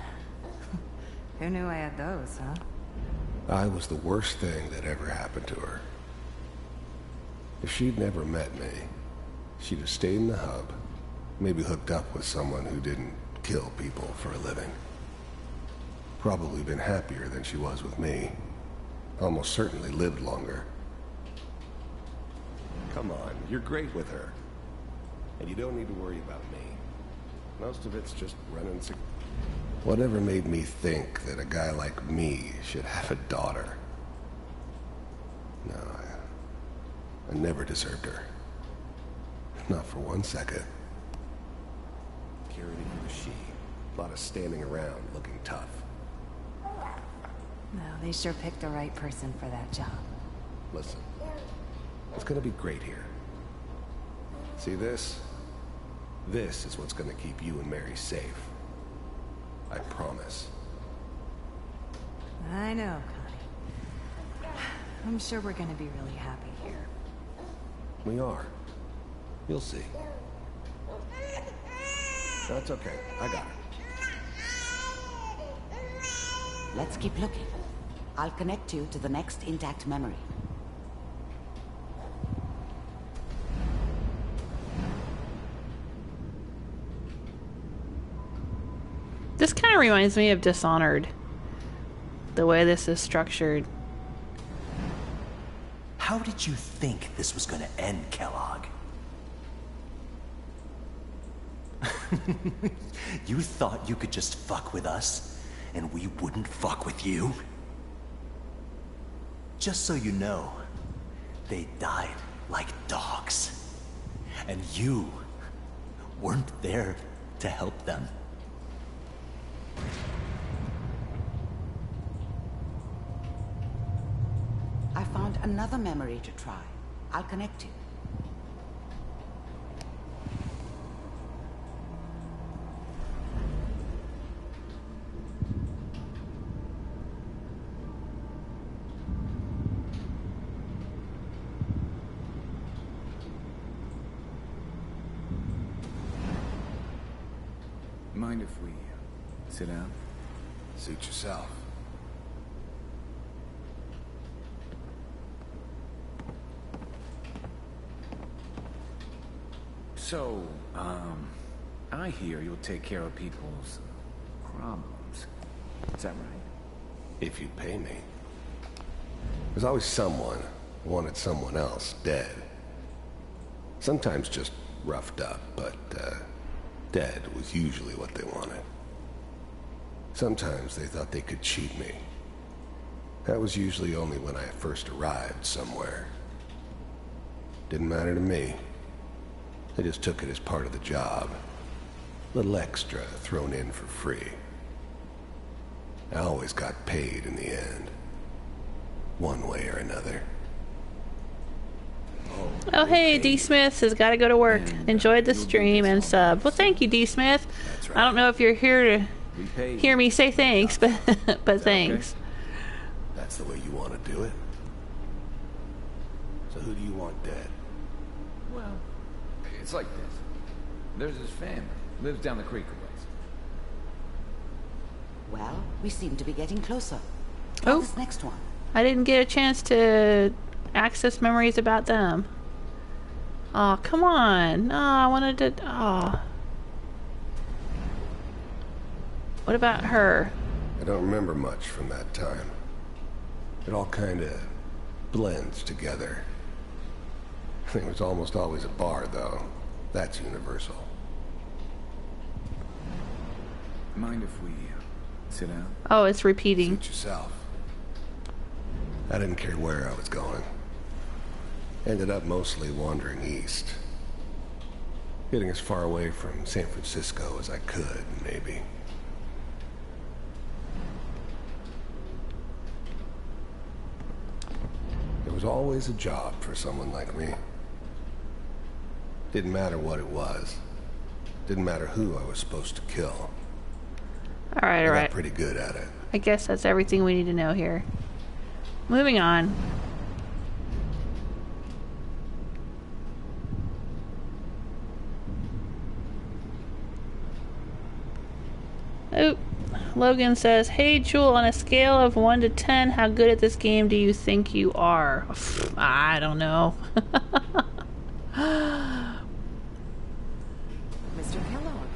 Who knew I had those, huh? I was the worst thing that ever happened to her. If she'd never met me, she'd have stayed in the hub, maybe hooked up with someone who didn't kill people for a living. Probably been happier than she was with me. Almost certainly lived longer. Come on, you're great with her. And you don't need to worry about me. Most of it's just running. Whatever made me think that a guy like me should have a daughter? No, I never deserved her. Not for 1 second. Purity was she. A lot of standing around looking tough. No, they sure picked the right person for that job. Listen, it's gonna be great here. See this? This is what's gonna keep you and Mary safe. I promise. I know, Connie. I'm sure we're gonna be really happy here. We are. You'll see. That's okay. I got her. Let's keep looking. I'll connect you to the next intact memory. This kind of reminds me of Dishonored. The way this is structured. How did you think this was gonna end, Kellogg? You thought you could just fuck with us, and we wouldn't fuck with you? Just so you know, they died like dogs. And you weren't there to help them. I found another memory to try. I'll connect you. Mind if we sit down? Suit yourself. So, I hear you'll take care of people's problems. Is that right? If you'd pay me. There's always someone who wanted someone else dead. Sometimes just roughed up, but dead was usually what they wanted. Sometimes they thought they could cheat me. That was usually only when I first arrived somewhere. Didn't matter to me. They just took it as part of the job. Little extra thrown in for free. I always got paid in the end. One way or another. Oh, hey, D. Smith has got to go to work. Enjoyed the stream and sub. Well, thank you, D. Smith. I don't know if you're here to hear me say thanks, but thanks. That's the way you want to do it? So who do you want dead? Well, it's like this. There's his family. Lives down the creek a ways. Well, we seem to be getting closer. Oh, this next one. I didn't get a chance to access memories about them. Oh, come on. No, I wanted to... Oh. What about her? I don't remember much from that time. It all kind of blends together. It was almost always a bar, though. That's universal. Mind if we sit down? Oh, it's repeating. Suit yourself. I didn't care where I was going. Ended up mostly wandering east. Getting as far away from San Francisco as I could, maybe. There was always a job for someone like me. Didn't matter what it was. Didn't matter who I was supposed to kill. Alright, I alright. got pretty good at it. I guess that's everything we need to know here. Moving on. Oh, Logan says, "Hey Jewel, on a scale of 1 to 10, how good at this game do you think you are?" I don't know. Mr. Kellogg,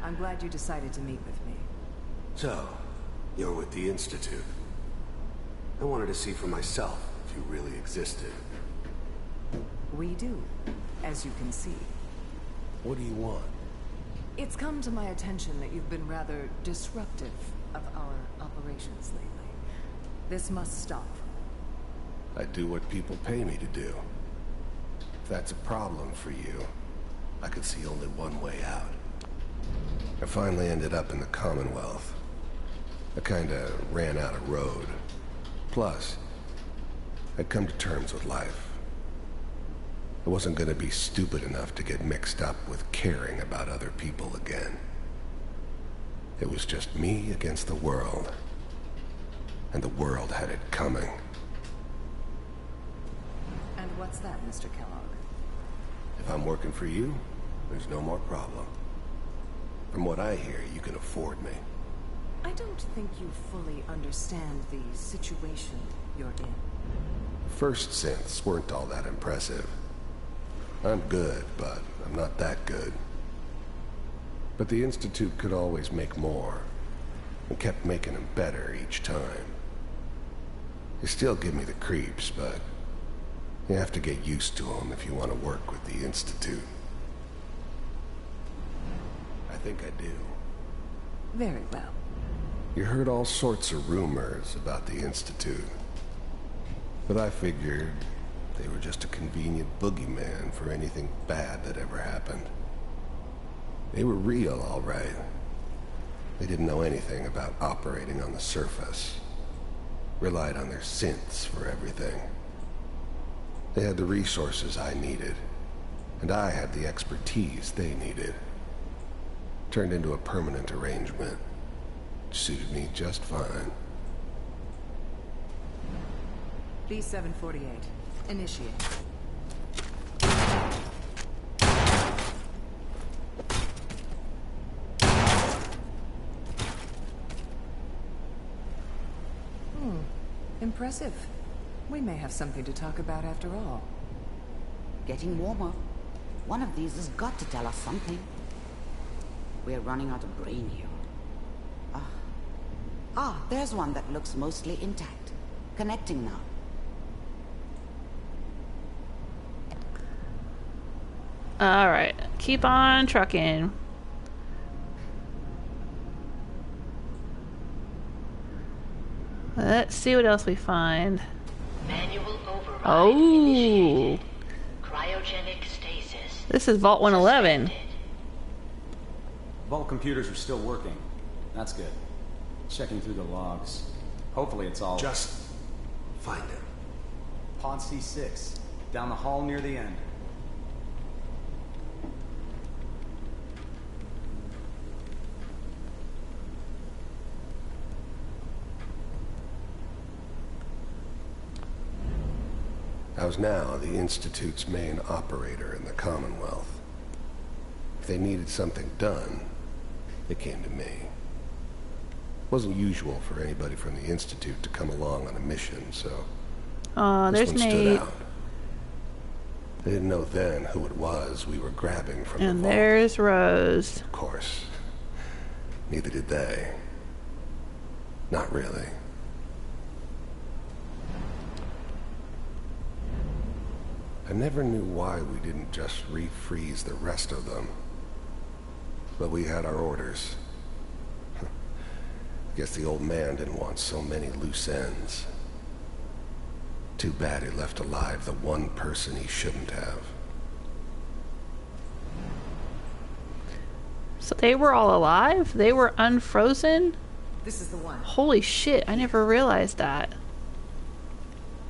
I'm glad you decided to meet with me. So, you're with the Institute. I wanted to see for myself if you really existed. We do, as you can see. What do you want? It's come to my attention that you've been rather disruptive of our operations lately. This must stop. I do what people pay me to do. If that's a problem for you, I could see only one way out. I finally ended up in the Commonwealth. I kinda ran out of road. Plus, I'd come to terms with life. I wasn't gonna be stupid enough to get mixed up with caring about other people again. It was just me against the world. And the world had it coming. And what's that, Mr. Kellogg? If I'm working for you, there's no more problem. From what I hear, you can afford me. I don't think you fully understand the situation you're in. First synths weren't all that impressive. I'm good, but I'm not that good. But the Institute could always make more, and kept making them better each time. They still give me the creeps, but you have to get used to them if you want to work with the Institute. I think I do. Very well. You heard all sorts of rumors about the Institute. But I figured they were just a convenient boogeyman for anything bad that ever happened. They were real, all right. They didn't know anything about operating on the surface. Relied on their synths for everything. They had the resources I needed, and I had the expertise they needed. Turned into a permanent arrangement. Suited me just fine. B748. Initiate. Impressive. We may have something to talk about after all. Getting warmer. One of these has got to tell us something. We're running out of brain here. There's one that looks mostly intact. Connecting now. Alright, keep on trucking. Let's see what else we find. Manual override Oh! Cryogenic stasis. This is Vault 111. Vault computers are still working. That's good. Checking through the logs. Hopefully it's all... Just find him. Pod C6. Down the hall near the end. I was now the Institute's main operator in the Commonwealth. If they needed something done, they came to me. It wasn't usual for anybody from the Institute to come along on a mission, so there's this one stood Nate. out. They didn't know then who it was we were grabbing from And the vault. there's Rose. Of course. Neither did they. Not really. I never knew why we didn't just refreeze the rest of them. But we had our orders. I guess the old man didn't want so many loose ends. Too bad he left alive the one person he shouldn't have. So they were all alive? They were unfrozen? This is the one. Holy shit, I never realized that.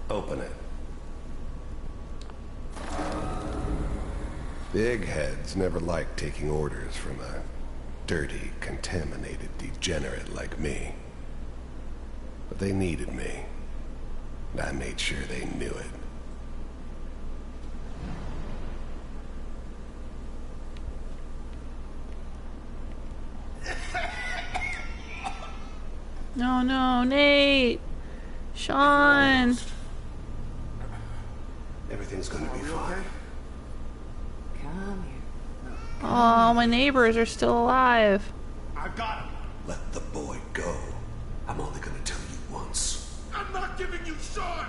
Open it. The eggheads never liked taking orders from a dirty, contaminated degenerate like me. But they needed me, and I made sure they knew it. No, no, Nate! Sean! Everything's gonna be fine. Come here. Oh, my neighbors are still alive. I got him. Let the boy go. I'm only gonna tell you once. I'm not giving you Sean.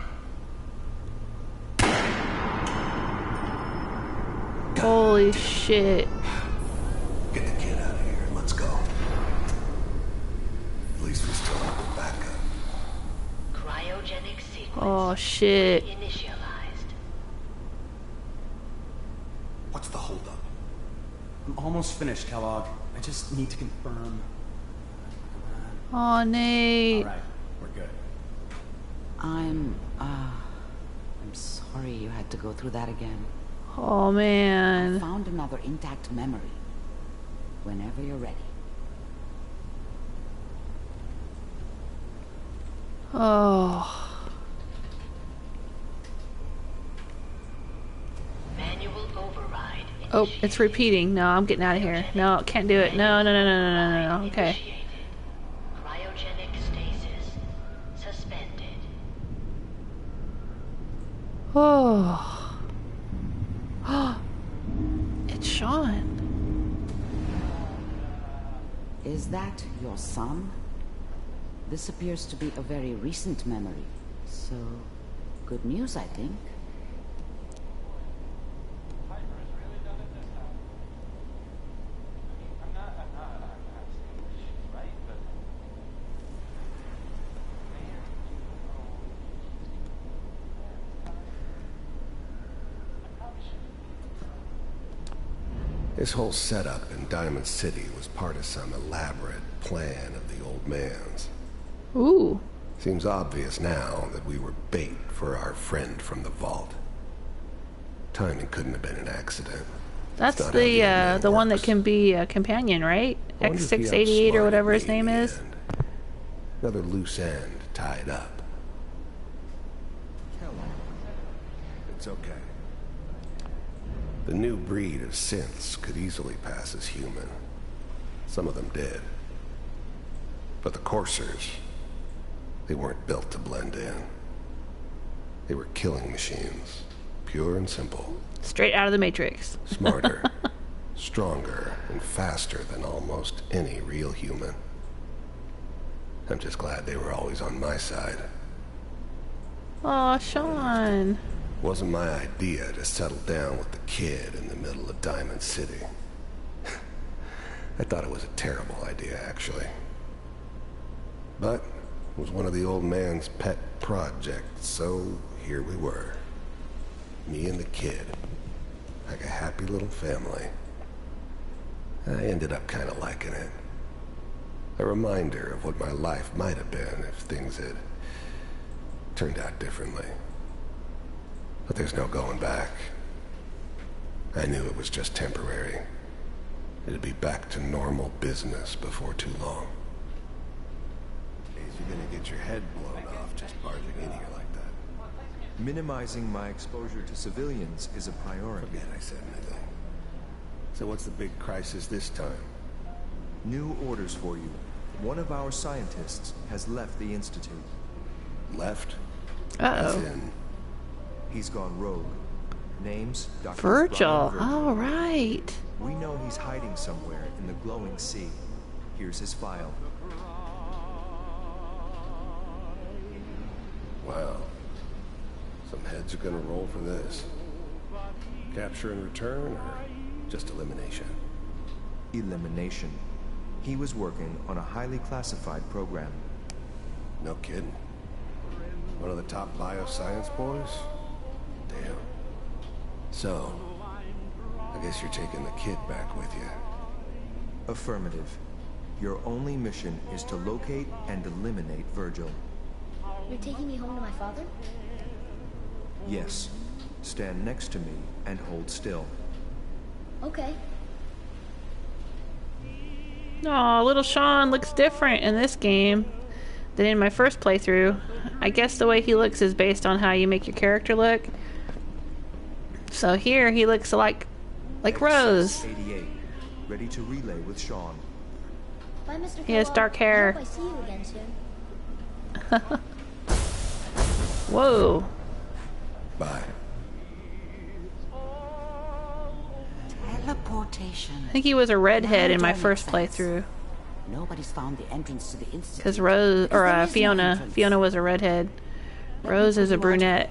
Holy shit. Get the kid out of here and let's go. At least we still have a backup. Cryogenic sequence Oh shit. initialized. What's the holdup? I'm almost finished, Kellogg. I just need to confirm. Oh, Nate. Alright, we're good. I'm sorry you had to go through that again. Oh, I man. found another intact memory. Whenever you're ready. Oh. Manual override. Oh, it's repeating. No, I'm getting out of here. No, can't do it. No, no, no, no, no, no, no, no. Okay. Cryogenic stasis suspended. Oh. It's Sean. Is that your son? This appears to be a very recent memory. So, good news, I think. This whole setup in Diamond City was part of some elaborate plan of the old man's. Ooh. Seems obvious now that we were bait for our friend from the vault. Timing couldn't have been an accident. That's It's not how the old man the one that works. can be a companion, right? I wonder if he X688 or outsmarted whatever his me in name the is. end. Another loose end tied up. It's okay. The new breed of synths could easily pass as human. Some of them did. But the coursers, they weren't built to blend in. They were killing machines, pure and simple. Straight out of the Matrix. Smarter, stronger, and faster than almost any real human. I'm just glad they were always on my side. Aw, Sean. Wasn't my idea to settle down with the kid in the middle of Diamond City. I thought it was a terrible idea, actually. But it was one of the old man's pet projects, so here we were. Me and the kid. Like a happy little family. I ended up kind of liking it. A reminder of what my life might have been if things had turned out differently. But there's no going back. I knew it was just temporary. It'd be back to normal business before too long. You're gonna get your head blown off just barging in here like that. Minimizing my exposure to civilians is a priority. Forget I said anything. So what's the big crisis this time? New orders for you. One of our scientists has left the Institute. Left? Uh-oh. As in? He's gone rogue. Name's Dr. Virgil. Virgil. All right. We know he's hiding somewhere in the glowing sea. Here's his file. Wow. Some heads are gonna roll for this. Capture and return, or just elimination? Elimination. He was working on a highly classified program. No kidding. One of the top bioscience boys? Damn. So, I guess you're taking the kid back with you. Affirmative. Your only mission is to locate and eliminate Virgil. You're taking me home to my father? Yes. Stand next to me and hold still. Okay. Aw, little Sean looks different in this game than in my first playthrough. I guess the way he looks is based on how you make your character look. So here he looks like Rose. 88, ready to relay with Sean. Bye, Mr. He has Kellogg. dark hair. I hope I see you again soon. Whoa. Bye. Teleportation. I think he was a redhead in my first playthrough. Nobody's found the entrance to the institute. Because Rose, or Fiona. Fiona was a redhead. Rose is a brunette.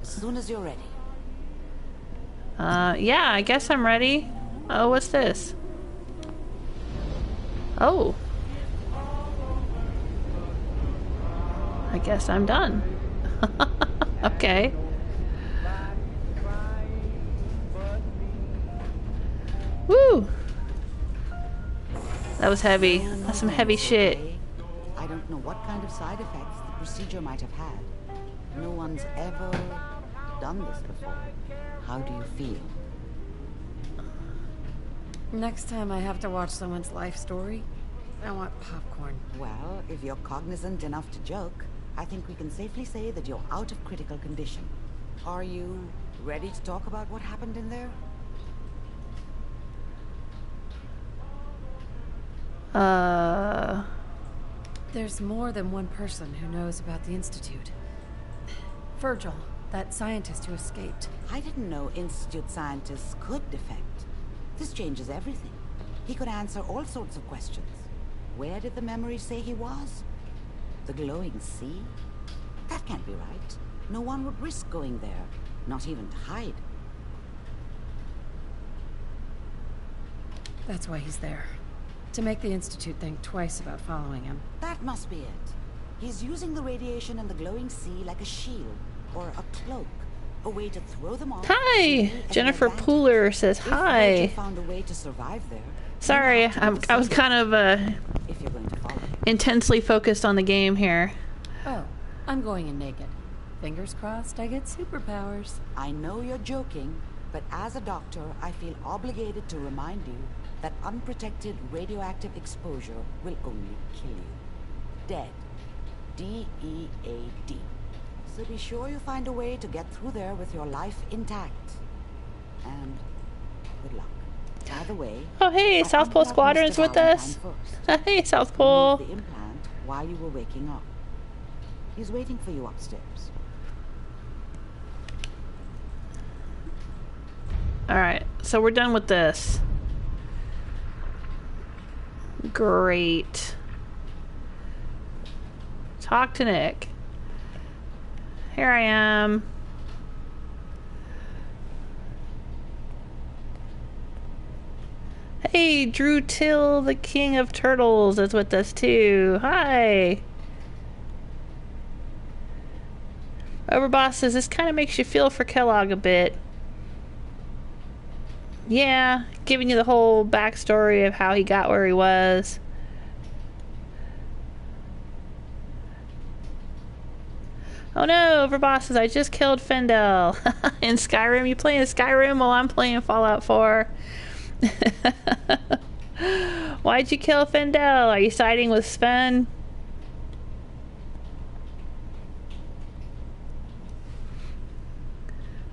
As soon as you're ready. Yeah, I guess I'm ready. Oh, what's this? Oh. I guess I'm done. Okay. Woo! That was heavy. That's some heavy shit. I don't know what kind of side effects the procedure might have had. No one's ever done this before. How do you feel? Next time I have to watch someone's life story, I want popcorn. Well, if you're cognizant enough to joke, I think we can safely say that you're out of critical condition. Are you ready to talk about what happened in there? There's more than one person who knows about the Institute. Virgil, that scientist who escaped. I didn't know Institute scientists could defect. This changes everything. He could answer all sorts of questions. Where did the memory say he was? The glowing sea? That can't be right. No one would risk going there, not even to hide. That's why he's there. To make the Institute think twice about following him. That must be it. He's using the radiation and the glowing sea like a shield, or a cloak. A way to throw them off. Hi! Jennifer Pooler says hi. Found a way to survive there. Sorry, I was kind of if you're going to follow. Intensely focused on the game here. Oh, I'm going in naked. Fingers crossed I get superpowers. I know you're joking, but as a doctor, I feel obligated to remind you that unprotected radioactive exposure will only kill you. Dead. D-E-A-D. So be sure you find a way to get through there with your life intact. And good luck. By the way... Oh, hey, South Pole Squadron's with us. Hey, South Pole. The implant while you were waking up. He's waiting for you upstairs. Alright, so we're done with this. Great. Talk to Nick. Here I am. Hey, Drew Till, the King of Turtles, is with us too. Hi. Overboss says this kind of makes you feel for Kellogg a bit. Yeah, giving you the whole backstory of how he got where he was. Oh no, Overboss says I just killed Fendel. In Skyrim, you playing Skyrim while I'm playing Fallout 4. Why'd you kill Fendel? Are you siding with Sven?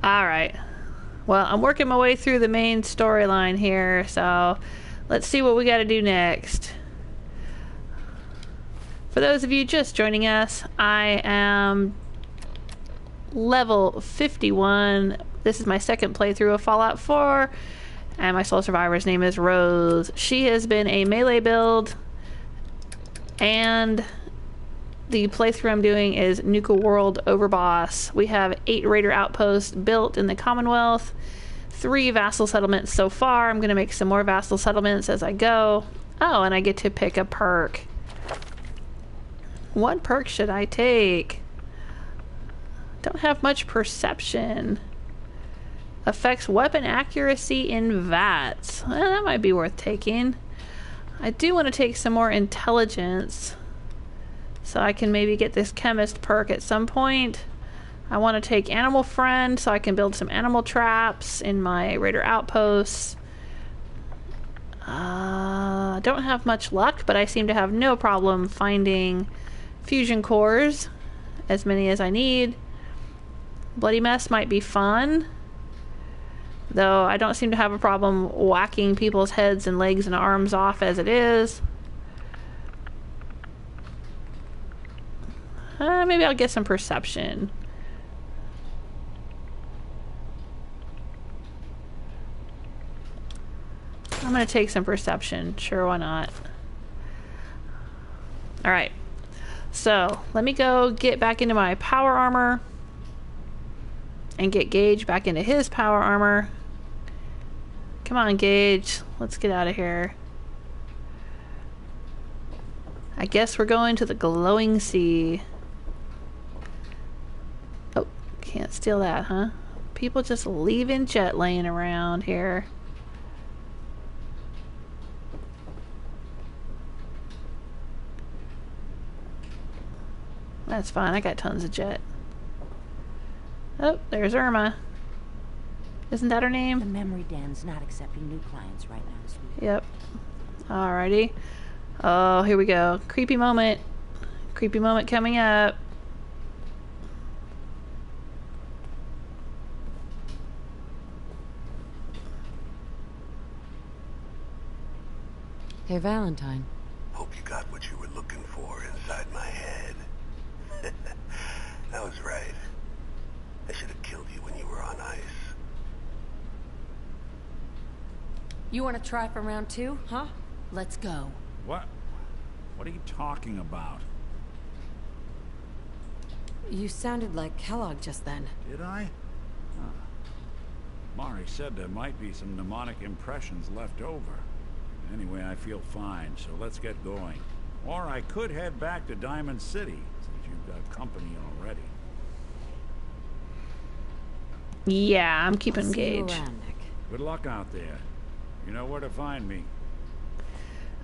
Alright. Well, I'm working my way through the main storyline here, so let's see what we gotta do next. For those of you just joining us, I am level 51. This is my second playthrough of Fallout 4, and my sole survivor's name is Rose. She has been a melee build, and the playthrough I'm doing is Nuka-World Overboss. We have 8 raider outposts built in the Commonwealth, 3 vassal settlements so far. I'm going to make some more vassal settlements as I go. Oh, and I get to pick a perk. What perk should I take? Don't have much perception. Affects weapon accuracy in VATS. Well, that might be worth taking. I do want to take some more intelligence, so I can maybe get this chemist perk at some point. I want to take animal friend so I can build some animal traps in my raider outposts. I don't have much luck, but I seem to have no problem finding fusion cores, as many as I need. Bloody mess might be fun, though I don't seem to have a problem whacking people's heads and legs and arms off as it is. Maybe I'll get some perception. I'm gonna take some perception. Sure, why not? Alright. So, let me go get back into my power armor. And get Gage back into his power armor. Come on, Gage. Let's get out of here. I guess we're going to the glowing sea. Oh, can't steal that, huh? People just leaving Jet laying around here. That's fine, I got tons of Jet. Oh, there's Irma. Isn't that her name? The memory den's not accepting new clients right now, sweetie. Yep. Alrighty. Oh, here we go. Creepy moment. Creepy moment coming up. Hey, Valentine. Hope you got what you were looking for inside my head. That was right. I should have killed you when you were on ice. You want to try for round 2, huh? Let's go. What? What are you talking about? You sounded like Kellogg just then. Did I? Huh. Mari said there might be some mnemonic impressions left over. Anyway, I feel fine, so let's get going. Or I could head back to Diamond City, since you've got company already. Yeah, I'm keeping See you Gage. around, Nick. Good luck out there. You know where to find me.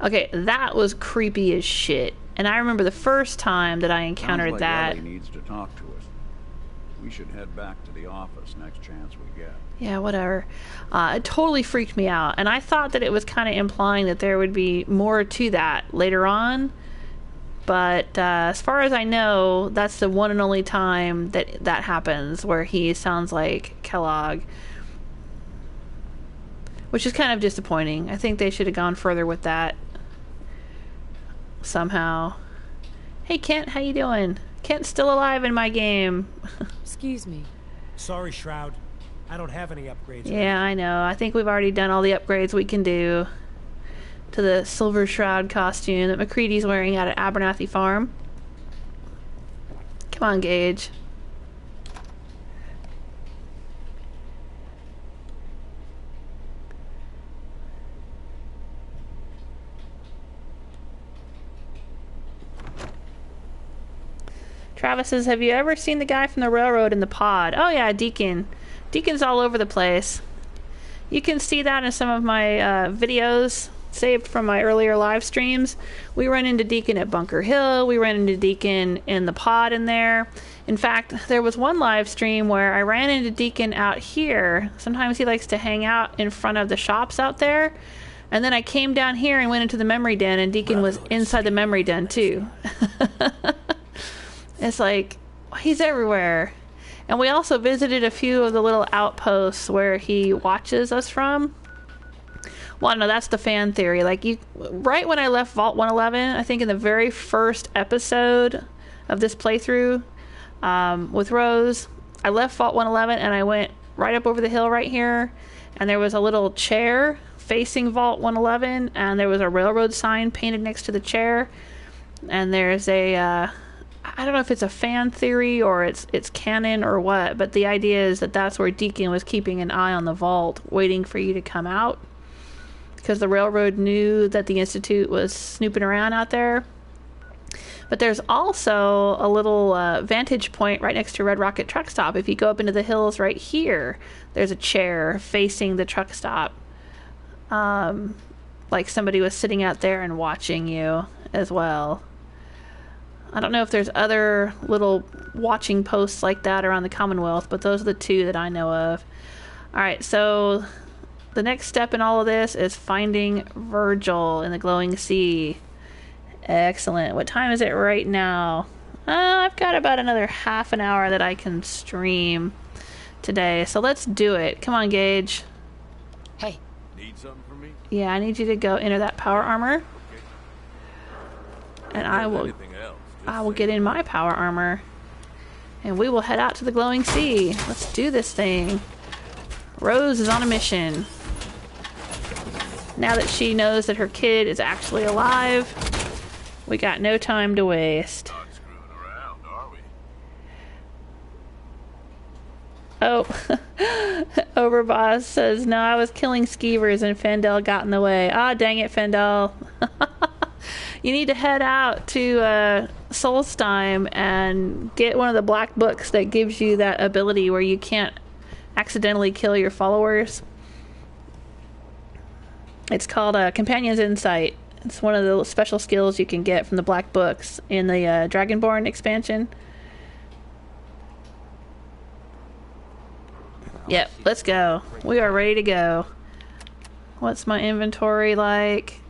Okay, that was creepy as shit. And I remember the first time that I encountered Sounds like that. Ellie needs to talk to us. We should head back to the office next chance we get. Yeah, whatever. It totally freaked me out. And I thought that it was kind of implying that there would be more to that later on. But as far as I know, that's the one and only time that that happens, where he sounds like Kellogg. Which is kind of disappointing. I think they should have gone further with that. Somehow. Hey Kent, how you doing? Kent's still alive in my game. Excuse me. Sorry, Shroud. I don't have any upgrades. Yeah, I know. I think we've already done all the upgrades we can do to the Silver Shroud costume that McCready's wearing out at Abernathy Farm. Come on, Gage. Travis says, have you ever seen the guy from the railroad in the pod? Oh yeah, Deacon. Deacon's all over the place. You can see that in some of my videos saved from my earlier live streams. We run into Deacon at Bunker Hill. We ran into Deacon in the pod in there. In fact, there was one live stream where I ran into Deacon out here. Sometimes he likes to hang out in front of the shops out there. And then I came down here and went into the memory den, and Deacon was inside the memory den too. It's like, he's everywhere. And we also visited a few of the little outposts where he watches us from. Well, no, that's the fan theory. Like, right when I left Vault 111, I think in the very first episode of this playthrough with Rose, I left Vault 111 and I went right up over the hill right here, and there was a little chair facing Vault 111, and there was a railroad sign painted next to the chair, and there's a I don't know if it's a fan theory or it's canon or what, but the idea is that that's where Deacon was keeping an eye on the vault, waiting for you to come out, because the railroad knew that the Institute was snooping around out there. But there's also a little vantage point right next to Red Rocket truck stop. If you go up into the hills right here, there's a chair facing the truck stop. Like somebody was sitting out there and watching you as well. I don't know if there's other little watching posts like that around the Commonwealth, but those are the two that I know of. Alright, so the next step in all of this is finding Virgil in the glowing sea. Excellent. What time is it right now? I've got about another half an hour that I can stream today, so let's do it. Come on, Gage. Hey. Need something from me? Yeah, I need you to go enter that power armor. And I will get in my power armor. And we will head out to the glowing sea. Let's do this thing. Rose is on a mission. Now that she knows that her kid is actually alive, we got no time to waste. Not screwing around, are we? Oh, overboss says, no, I was killing skeevers and Fendel got in the way. Ah, dang it, Fendel. You need to head out to Solstheim and get one of the black books that gives you that ability where you can't accidentally kill your followers. It's called Companion's Insight. It's one of the special skills you can get from the black books in the Dragonborn expansion. Yep, let's go. We are ready to go. What's my inventory like?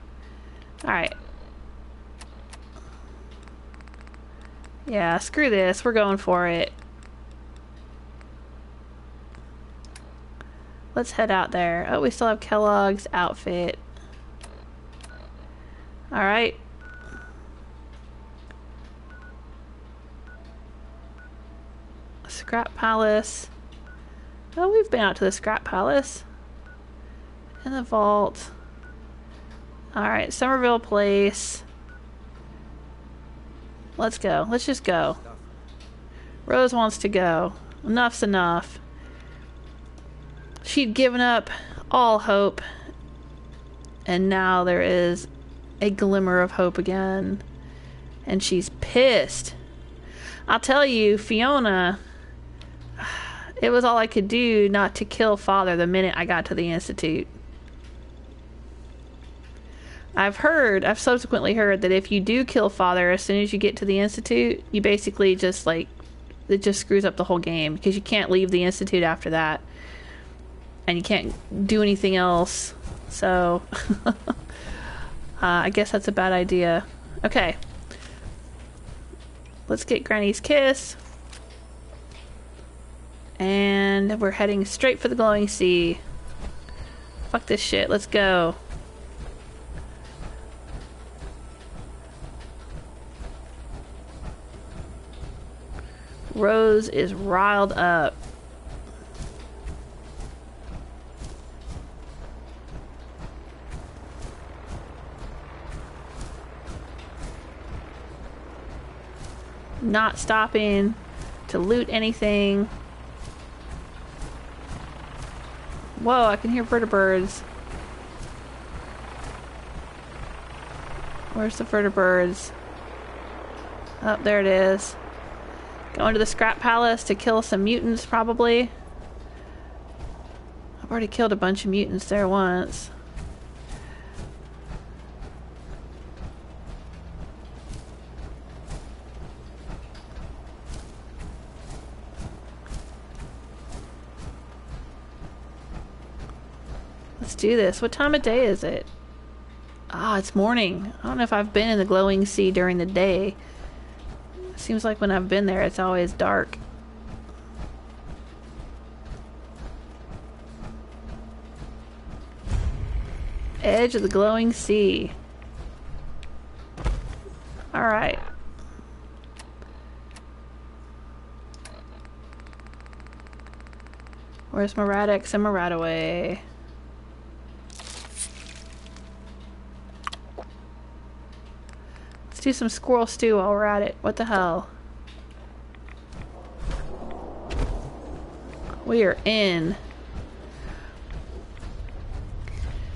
Alright. Yeah, screw this. We're going for it. Let's head out there. Oh, we still have Kellogg's outfit. Alright. Scrap Palace. Oh, we've been out to the Scrap Palace. And the vault. Alright, Somerville Place. Let's go. Let's just go. Rose wants to go. Enough's enough. She'd given up all hope. And now there is a glimmer of hope again. And she's pissed. I'll tell you, Fiona, it was all I could do not to kill Father the minute I got to the Institute. I've subsequently heard that if you do kill Father as soon as you get to the Institute, you basically just, like, it just screws up the whole game, because you can't leave the Institute after that. And you can't do anything else. So, I guess that's a bad idea. Okay. Let's get Granny's kiss. And we're heading straight for the glowing sea. Fuck this shit. Let's go. Rose is riled up. Not stopping to loot anything. Whoa, I can hear vertibirds. Where's the vertibirds? Oh, there it is. Going to the Scrap Palace to kill some mutants, probably. I've already killed a bunch of mutants there once. Let's do this. What time of day is it? Ah, it's morning. I don't know if I've been in the glowing sea during the day. Seems like when I've been there, it's always dark. Edge of the glowing sea. Alright. Where's Maradex and Maradaway? Let's do some squirrel stew while we're at it. What the hell? We are in.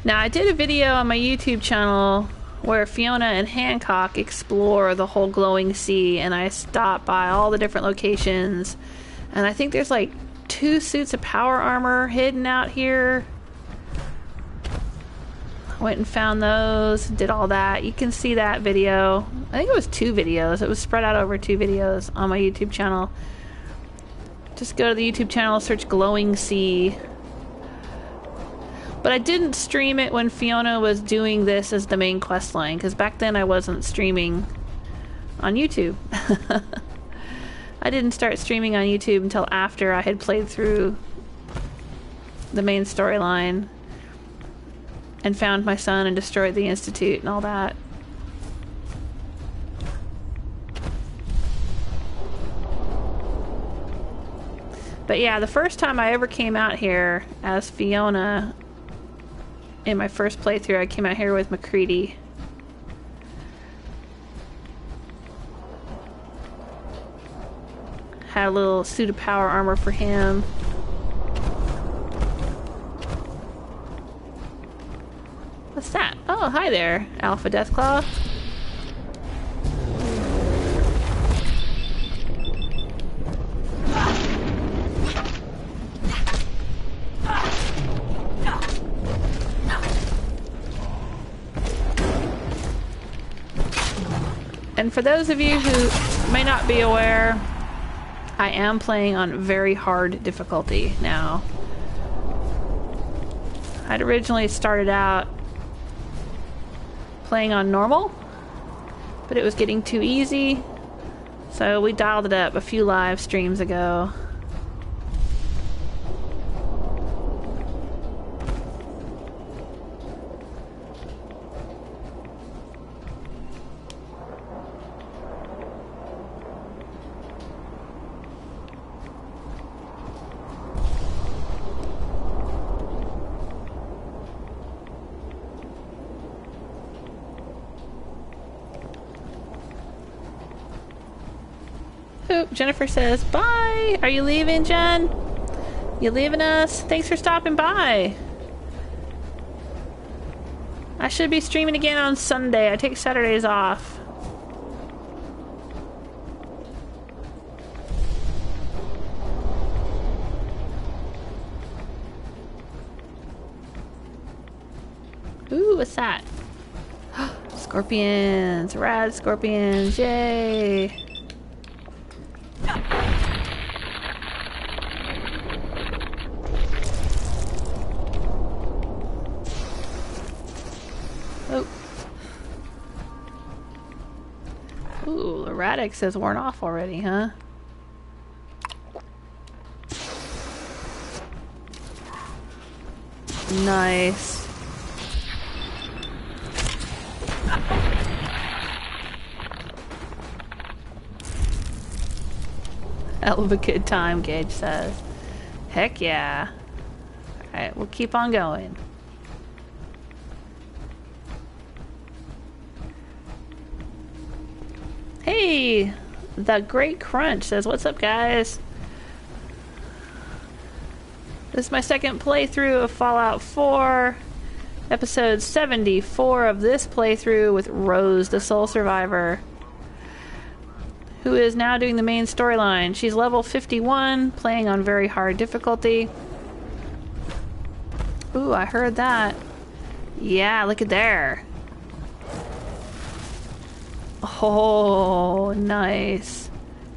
Now, I did a video on my YouTube channel where Fiona and Hancock explore the whole glowing sea, and I stopped by all the different locations, and I think there's like 2 suits of power armor hidden out here. Went and found those, did all that. You can see that video. I think it was 2 videos. It was spread out over 2 videos on my YouTube channel. Just go to the YouTube channel, search Glowing Sea. But I didn't stream it when Fiona was doing this as the main quest line, because back then I wasn't streaming on YouTube. I didn't start streaming on YouTube until after I had played through the main storyline and found my son and destroyed the Institute and all that. But yeah, the first time I ever came out here as Fiona, in my first playthrough, I came out here with McCready. Had a little suit of power armor for him. What's that? Oh, hi there, Alpha Deathclaw. And for those of you who may not be aware, I am playing on very hard difficulty now. I'd originally started out playing on normal, but it was getting too easy, so we dialed it up a few live streams ago. Jennifer says, bye! Are you leaving, Jen? You leaving us? Thanks for stopping by. I should be streaming again on Sunday. I take Saturdays off. Ooh, what's that? Scorpions! Rad scorpions! Yay! Oh. Ooh, the Radix has worn off already, huh? Nice. Hell of a good time, Gage says. Heck yeah. Alright, we'll keep on going. Hey! The Great Crunch says, what's up, guys? This is my second playthrough of Fallout 4. Episode 74 of this playthrough with Rose, the sole survivor, who is now doing the main storyline. She's level 51, playing on very hard difficulty. Ooh, I heard that. Yeah, look at there. Oh, nice.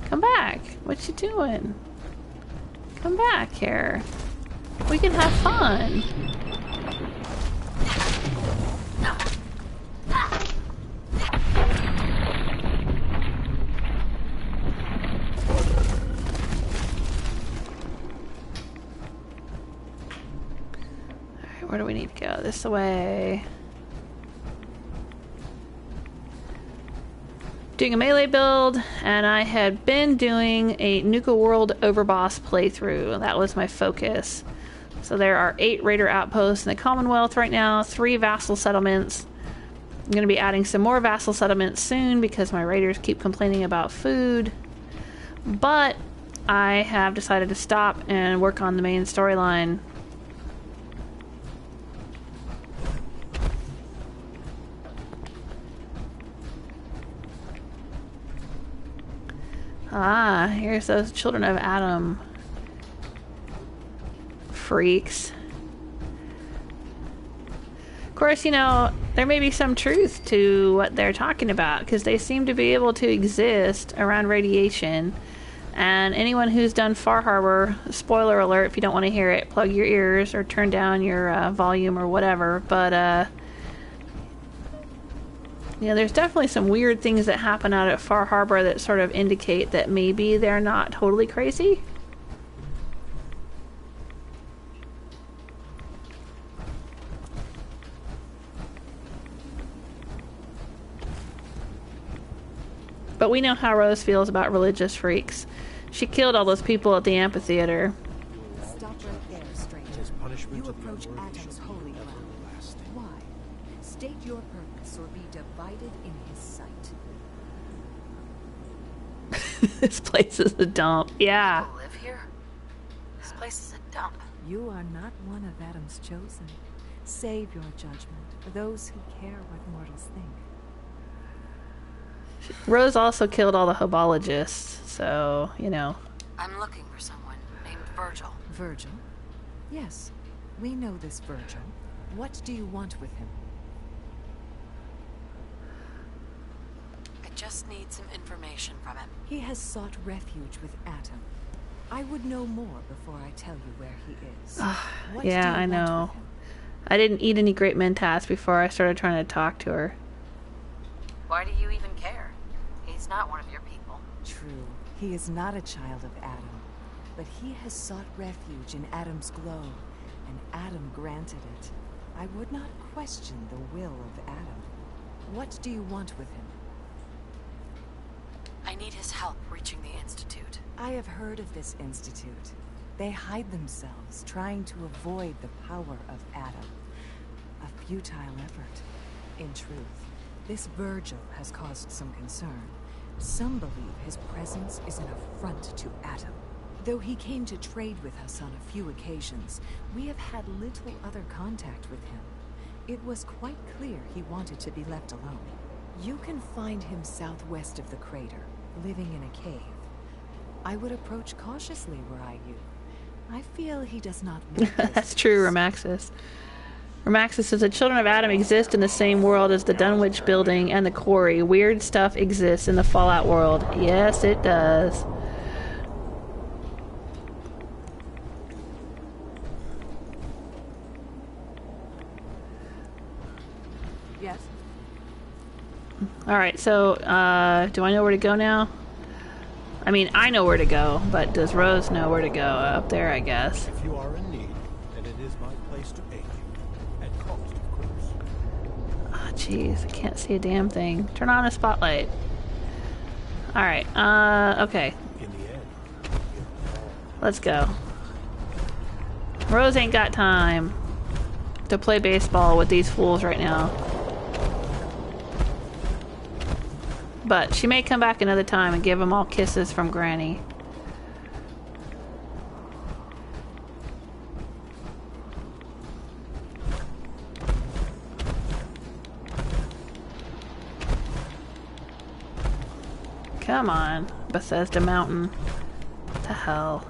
Come back. What you doing? Come back here. We can have fun. Where do we need to go? This way. Doing a melee build, and I had been doing a Nuka-World overboss playthrough. That was my focus. So there are 8 raider outposts in the Commonwealth right now, 3 vassal settlements. I'm going to be adding some more vassal settlements soon because my raiders keep complaining about food. But I have decided to stop and work on the main storyline. Ah, here's those children of Adam freaks. Of course, you know, there may be some truth to what they're talking about because they seem to be able to exist around radiation. And anyone who's done Far Harbor, spoiler alert, if you don't want to hear it, plug your ears or turn down your volume or whatever. But, yeah, there's definitely some weird things that happen out at Far Harbor that sort of indicate that maybe they're not totally crazy. But we know how Rose feels about religious freaks. She killed all those people at the amphitheater. Stop right there, stranger. You approach Atom's holy ground. Why? State your purpose or be divided in his sight. This place is a dump. Yeah. People live here? This place is a dump. You are not one of Adam's chosen. Save your judgment for those who care what mortals think. Rose also killed all the hobologists, so, you know. I'm looking for someone named Virgil. Virgil? Yes, we know this Virgil. What do you want with him? I just need some information from him. He has sought refuge with Atom. I would know more before I tell you where he is. What Yeah, do you I want know. with him? I didn't eat any great mentats before I started trying to talk to her. Why do you even care? He's not one of your people. True, he is not a child of Adam, but he has sought refuge in Adam's glow, and Adam granted it. I would not question the will of Adam. What do you want with him? I need his help reaching the Institute. I have heard of this institute. They hide themselves, trying to avoid the power of Adam. A futile effort. In truth, this Virgil has caused some concern. Some believe his presence is an affront to Adam. Though he came to trade with us on a few occasions, we have had little other contact with him. It was quite clear he wanted to be left alone. You can find him southwest of the crater, living in a cave. I would approach cautiously were I you. I feel he does not want this. That's true, Ramaxis. Ramaxis says the children of Adam exist in the same world as the Dunwich building and the quarry. Weird stuff exists in the Fallout world. Yes, it does. Yes. Alright, so, do I know where to go now? I mean, I know where to go, but does Rose know where to go? Up there, I guess. If you are in need, then it is my place to aid you. At cost, of course. Ah, jeez, I can't see a damn thing. Turn on a spotlight. Alright, okay. In the end, Let's go. Rose ain't got time to play baseball with these fools right now. But she may come back another time and give them all kisses from Granny. Come on, Bethesda Mountain. What the hell?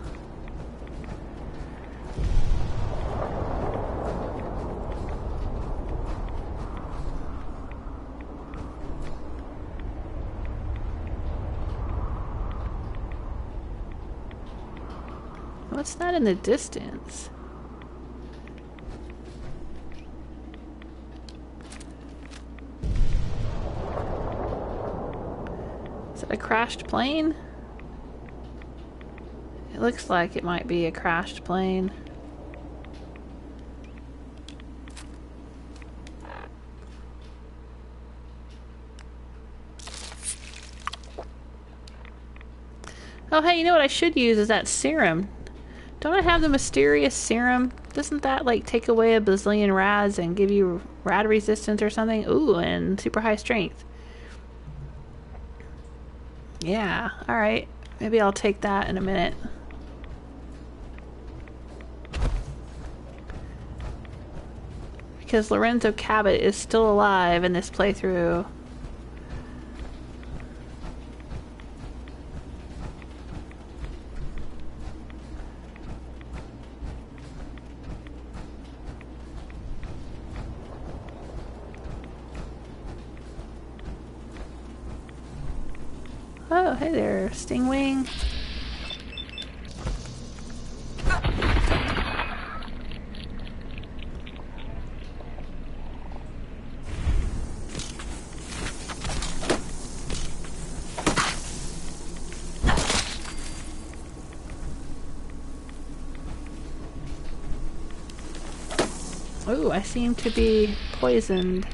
What's that in the distance? Is it a crashed plane? It looks like it might be a crashed plane. Oh, hey, you know what I should use is that serum. Don't I have the mysterious serum? Doesn't that, like, take away a bazillion rads and give you rad resistance or something? Ooh, and super high strength. Yeah, alright. Maybe I'll take that in a minute. Because Lorenzo Cabot is still alive in this playthrough. Oh, hey there, Stingwing. Ooh, I seem to be poisoned.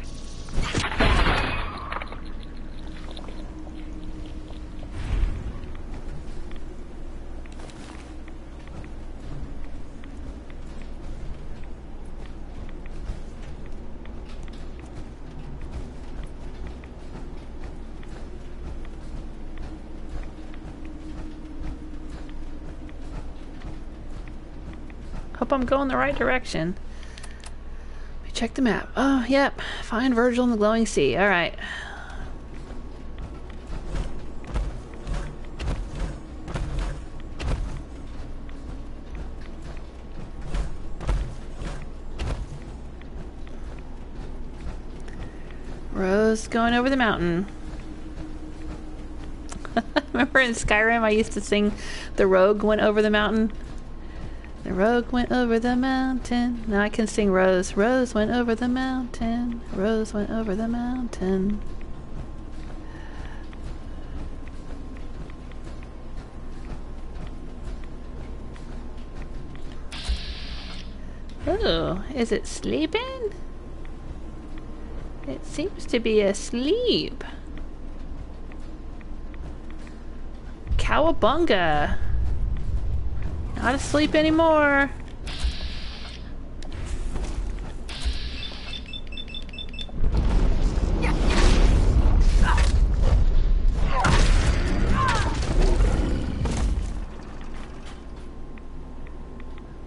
Hope I'm going the right direction. Let me check the map. Oh, yep. Find Virgil in the glowing sea. Alright. Rose going over the mountain. Remember in Skyrim I used to sing The Rogue Went Over the Mountain? The rogue went over the mountain. Now I can sing Rose. Rose went over the mountain. Rose went over the mountain. Oh, is it sleeping? It seems to be asleep. Cowabunga. Not asleep anymore.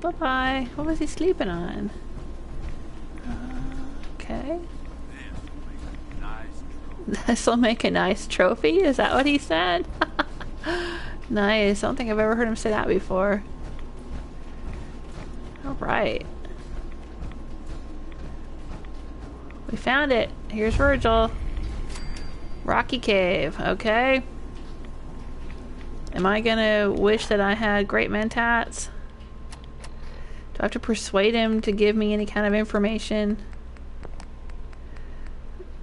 Bye-bye. What was he sleeping on? Okay. This'll make a nice trophy? Is that what he said? Nice. I don't think I've ever heard him say that before. Alright. We found it. Here's Virgil. Rocky Cave. Okay. Am I gonna wish that I had great mentats? Do I have to persuade him to give me any kind of information?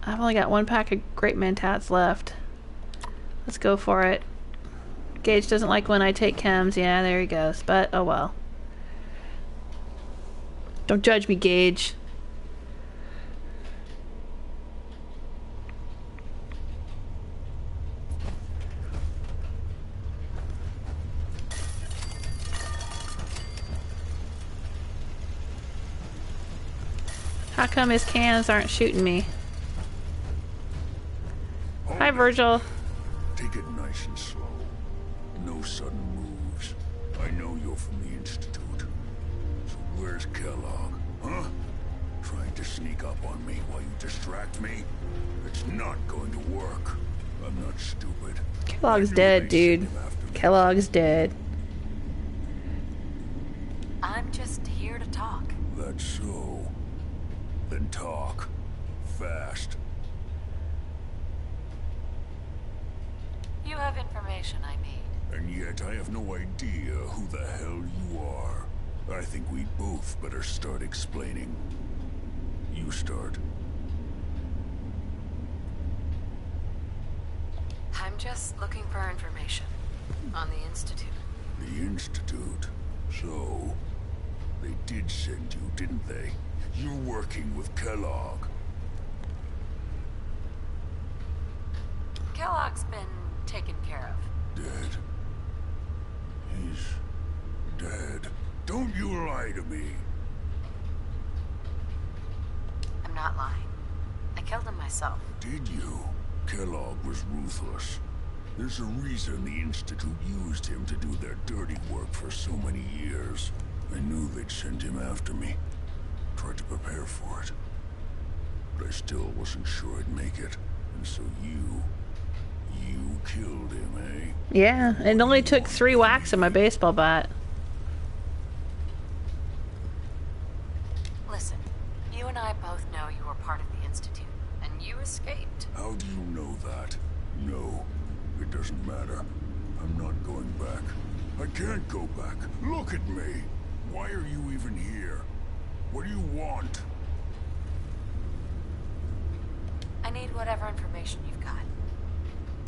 I've only got one pack of great mentats left. Let's go for it. Gage doesn't like when I take chems. Yeah, there he goes. But, oh well. Don't judge me, Gage. How come his cans aren't shooting me? Hi, Virgil. Take it nice and slow. No sudden moves. I know you're from the Institute. So where's Kellogg? Huh? Trying to sneak up on me while you distract me? It's not going to work. I'm not stupid. Kellogg's dead, dude. Kellogg's dead. I'm just here to talk. That's so. Then talk. Fast. You have information I need. And yet I have no idea who the hell you are. I think we both better start explaining. You start. I'm just looking for information on the Institute. The Institute? So, they did send you, didn't they? You're working with Kellogg. Kellogg's been taken care of. Dead. He's dead. Don't you lie to me. I'm not lying. I killed him myself. Did you? Kellogg was ruthless. There's a reason the Institute used him to do their dirty work for so many years. I knew they'd send him after me. Tried to prepare for it. But I still wasn't sure I'd make it. And so you killed him, eh? Yeah, it only took 3 whacks of my baseball bat. Listen, you and I both know you were part of the Institute, and you escaped. How do you know that? No, it doesn't matter. I'm not going back. I can't go back. Look at me. Why are you even here? What do you want? I need whatever information you've got.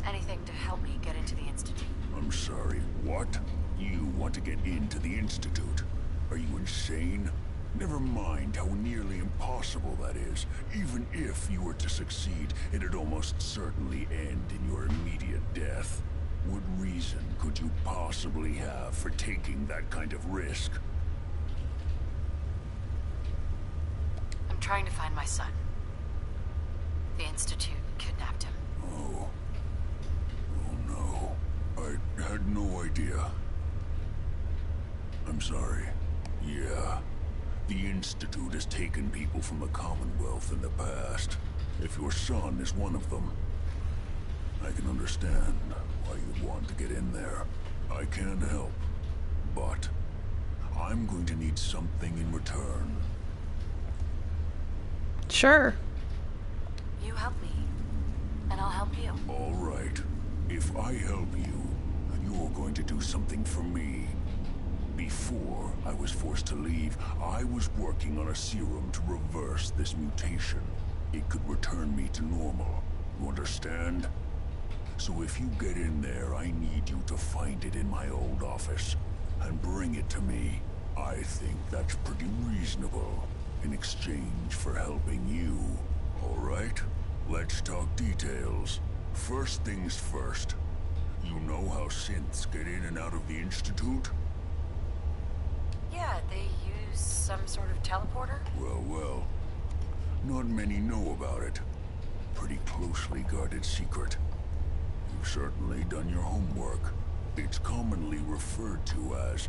Anything to help me get into the Institute. I'm sorry, what? You want to get into the Institute? Are you insane? Never mind how nearly impossible that is. Even if you were to succeed, it'd almost certainly end in your immediate death. What reason could you possibly have for taking that kind of risk? I'm trying to find my son. The Institute kidnapped him. Oh. Oh no. I had no idea. I'm sorry. Yeah. The Institute has taken people from the Commonwealth in the past. If your son is one of them, I can understand why you'd want to get in there. I can help, but I'm going to need something in return. Sure. You help me, and I'll help you. All right. If I help you, you're going to do something for me. Before I was forced to leave, I was working on a serum to reverse this mutation. It could return me to normal. You understand? So if you get in there, I need you to find it in my old office and bring it to me. I think that's pretty reasonable in exchange for helping you. All right? Let's talk details. First things first. You know how synths get in and out of the Institute? Yeah, they use some sort of teleporter? Well. Not many know about it. Pretty closely guarded secret. You've certainly done your homework. It's commonly referred to as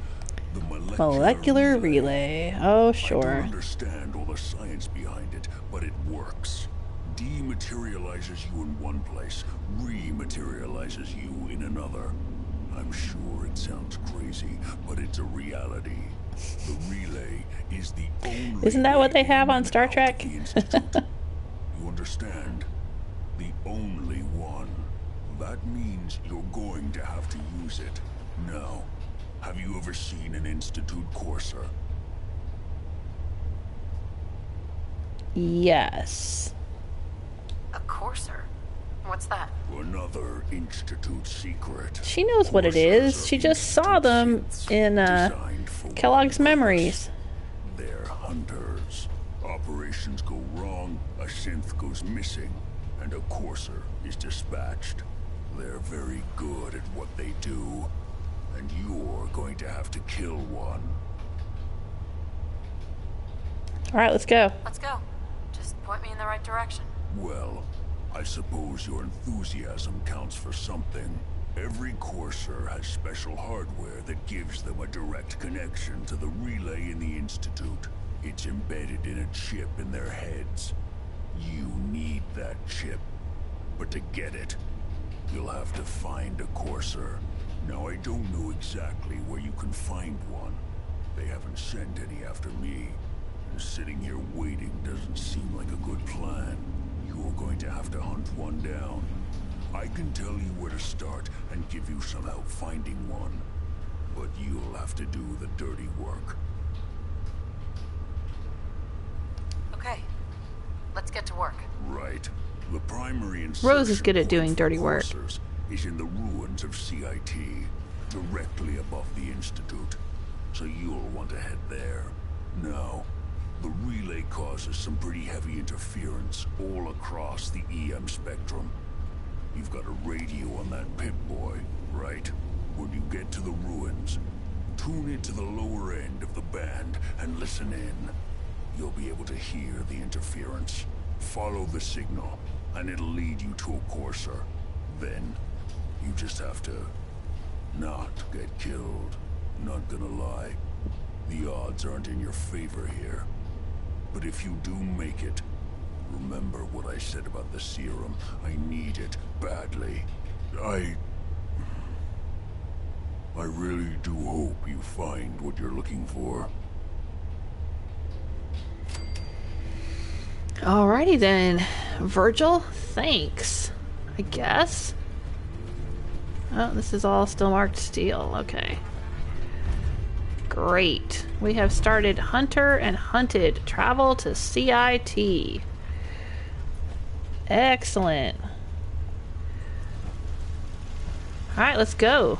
the molecular relay. Oh, sure. I don't understand all the science behind it, but it works. Dematerializes you in one place, rematerializes you in another. I'm sure it sounds crazy, but it's a reality. The relay is the only... Isn't that what they have on Star Trek? You understand? The only one. That means you're going to have to use it. Now, have you ever seen an Institute courser? Yes. A courser? What's that? Another Institute secret. She knows what it is. She just saw them in Kellogg's memories. They're hunters. Operations go wrong, a synth goes missing, and a courser is dispatched. They're very good at what they do, and you're going to have to kill one. Alright, let's go. Let's go. Just point me in the right direction. Well, I suppose your enthusiasm counts for something. Every courser has special hardware that gives them a direct connection to the relay in the Institute. It's embedded in a chip in their heads. You need that chip. But to get it, you'll have to find a courser. Now, I don't know exactly where you can find one. They haven't sent any after me. And sitting here waiting doesn't seem like a good plan. You're going to have to hunt one down. I can tell you where to start and give you some help finding one. But you'll have to do the dirty work. Okay. Let's get to work. Right. The primary Rose is good at doing dirty work. Is in the ruins of CIT, directly above the Institute. So you'll want to head there. Now, the relay causes some pretty heavy interference all across the EM spectrum. You've got a radio on that Pip-Boy, right? When you get to the ruins, tune it to the lower end of the band and listen in. You'll be able to hear the interference. Follow the signal, and it'll lead you to a courser. Then, you just have to not get killed. Not gonna lie, the odds aren't in your favor here. But if you do make it, remember what I said about the serum. I need it badly. I really do hope you find what you're looking for. Alrighty then. Virgil, thanks. I guess. Oh, this is all still marked steel. Okay. Great. We have started Hunter and Hunted. Travel to CIT. Excellent. Alright, let's go.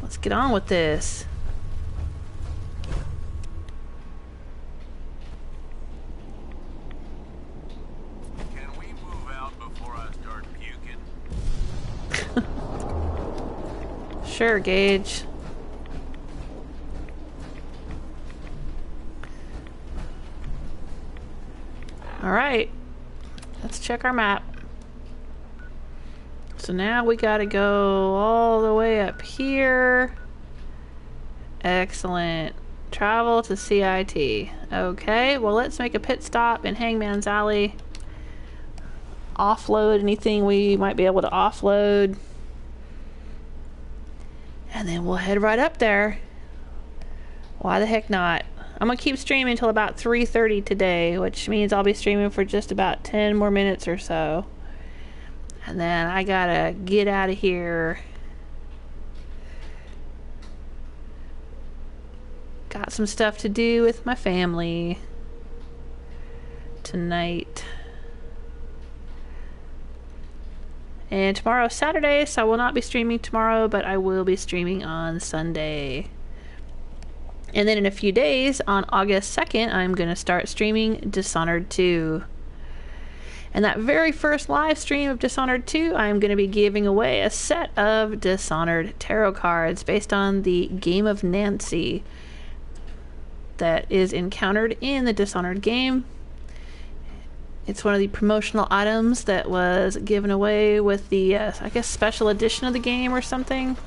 Let's get on with this. Sure, Gage. Alright. Let's check our map. So now we gotta go all the way up here. Excellent. Travel to CIT. Okay, well let's make a pit stop in Hangman's Alley. Offload anything we might be able to offload. And then we'll head right up there. Why the heck not? I'm gonna keep streaming until about 3:30 today, which means I'll be streaming for just about 10 more minutes or so. And then I gotta get out of here. Got some stuff to do with my family tonight. And tomorrow's Saturday, so I will not be streaming tomorrow, but I will be streaming on Sunday. And then in a few days, on August 2nd, I'm going to start streaming Dishonored 2. And that very first live stream of Dishonored 2, I'm going to be giving away a set of Dishonored tarot cards based on the Game of Nancy that is encountered in the Dishonored game. It's one of the promotional items that was given away with the, I guess, special edition of the game or something.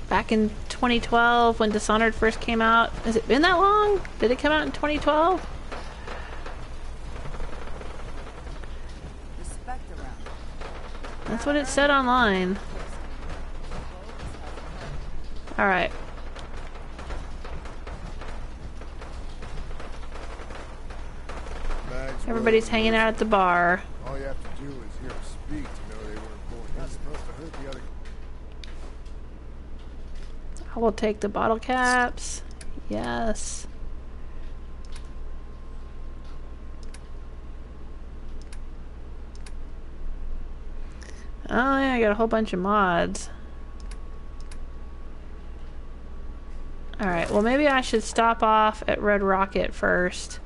Back in 2012 when Dishonored first came out. Has it been that long? Did it come out in 2012? That's what it said online. Alright. Everybody's hanging out at the bar. All you have to do is hear them speak to know they weren't born. Not supposed to hurt the other. I will take the bottle caps. Yes. Oh yeah, I got a whole bunch of mods. Alright, well maybe I should stop off at Red Rocket first.